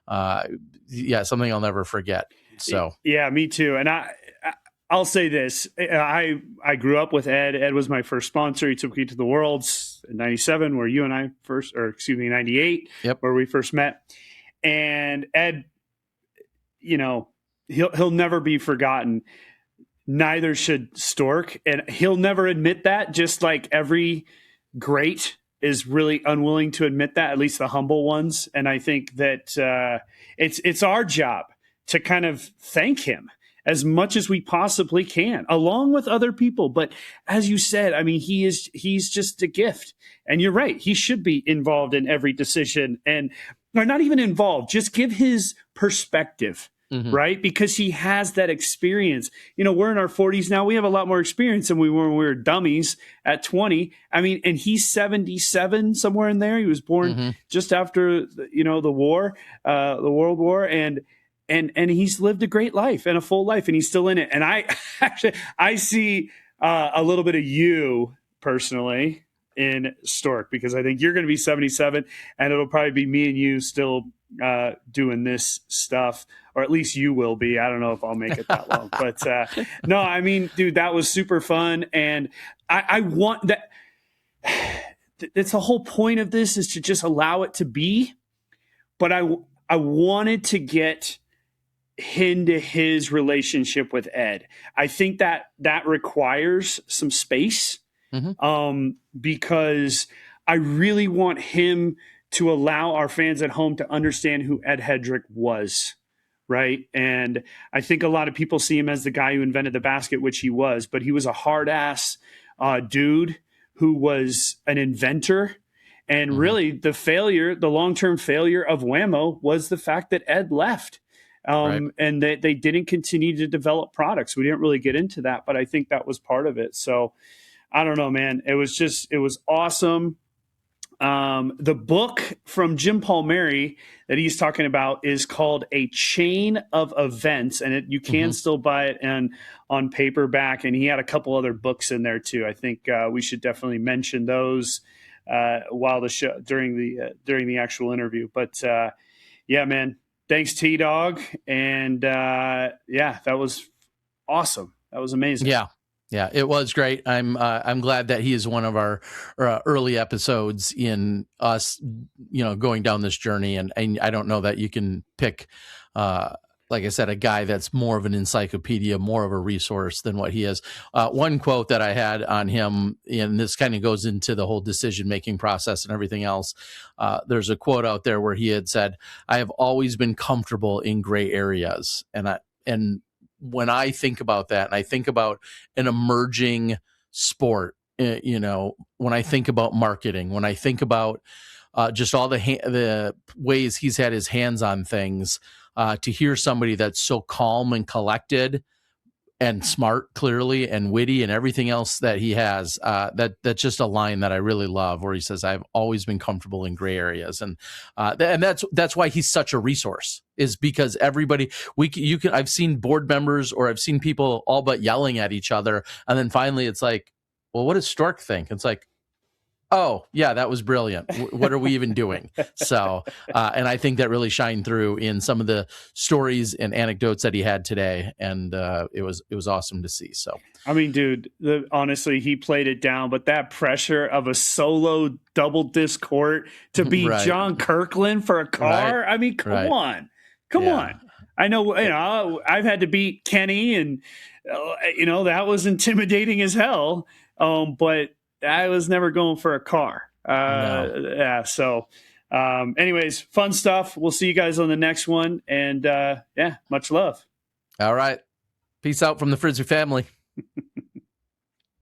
Something I'll never forget. So yeah, me too. And I'll say this. I grew up with Ed. Ed was my first sponsor. He took me to the Worlds in 97, where you and I first, 98, yep, where we first met. And Ed, he'll never be forgotten. Neither should Stork. And he'll never admit that, just like every great is really unwilling to admit that, at least the humble ones. And I think that it's our job to kind of thank him as much as we possibly can, along with other people. But as you said, I mean, he's just a gift. And you're right. He should be involved in every decision, or not even involved, just give his perspective, right? Because he has that experience. We're in our 40s now. We have a lot more experience than we were when we were dummies at 20. I mean, and he's 77, somewhere in there. He was born just after, the war, the World War. And he's lived a great life and a full life, and he's still in it. And I see a little bit of you personally in Stork, because I think you're going to be 77, and it'll probably be me and you still doing this stuff, or at least you will be. I don't know if I'll make it that long, but no, I mean, dude, that was super fun. And I want that. It's the whole point of this, is to just allow it to be. But I wanted to get into his relationship with Ed. I think that requires some space, because I really want him to allow our fans at home to understand who Ed Hedrick was, right? And I think a lot of people see him as the guy who invented the basket, which he was, but he was a hard-ass dude who was an inventor. And really the long-term failure of Wham-O was the fact that Ed left. And they didn't continue to develop products. We didn't really get into that, but I think that was part of it. So I don't know, man. It was awesome. The book from Jim Palmieri that he's talking about is called A Chain of Events, and you can still buy it on paperback. And he had a couple other books in there too. I think we should definitely mention those while the show, during the actual interview. But yeah, man. Thanks, T-Dog. And that was awesome. That was amazing. Yeah, it was great. I'm glad that he is one of our early episodes in us, going down this journey. And I don't know that you can pick, like I said, a guy that's more of an encyclopedia, more of a resource than what he is. One quote that I had on him, and this kind of goes into the whole decision-making process and everything else. There's a quote out there where he had said, "I have always been comfortable in gray areas." And when I think about that, and I think about an emerging sport, when I think about marketing, when I think about just all the ways he's had his hands on things, to hear somebody that's so calm and collected and smart, clearly, and witty, and everything else that he has, that's just a line that I really love, where he says, "I've always been comfortable in gray areas," and that's why he's such a resource, is because everybody I've seen board members, or I've seen people all but yelling at each other, and then finally it's like, well, what does Stork think? It's like, oh yeah, that was brilliant. What are we even doing? So, and I think that really shined through in some of the stories and anecdotes that he had today. And it was awesome to see. So, I mean, dude, honestly, he played it down, but that pressure of a solo double disc court to beat Right. John Kirkland for a car. Right. I mean, come Right. on. Come on. I know, I've had to beat Kenny, and, that was intimidating as hell. But I was never going for a car. No. Yeah. So, anyways, fun stuff. We'll see you guys on the next one. And much love. All right. Peace out from the Frisbee family.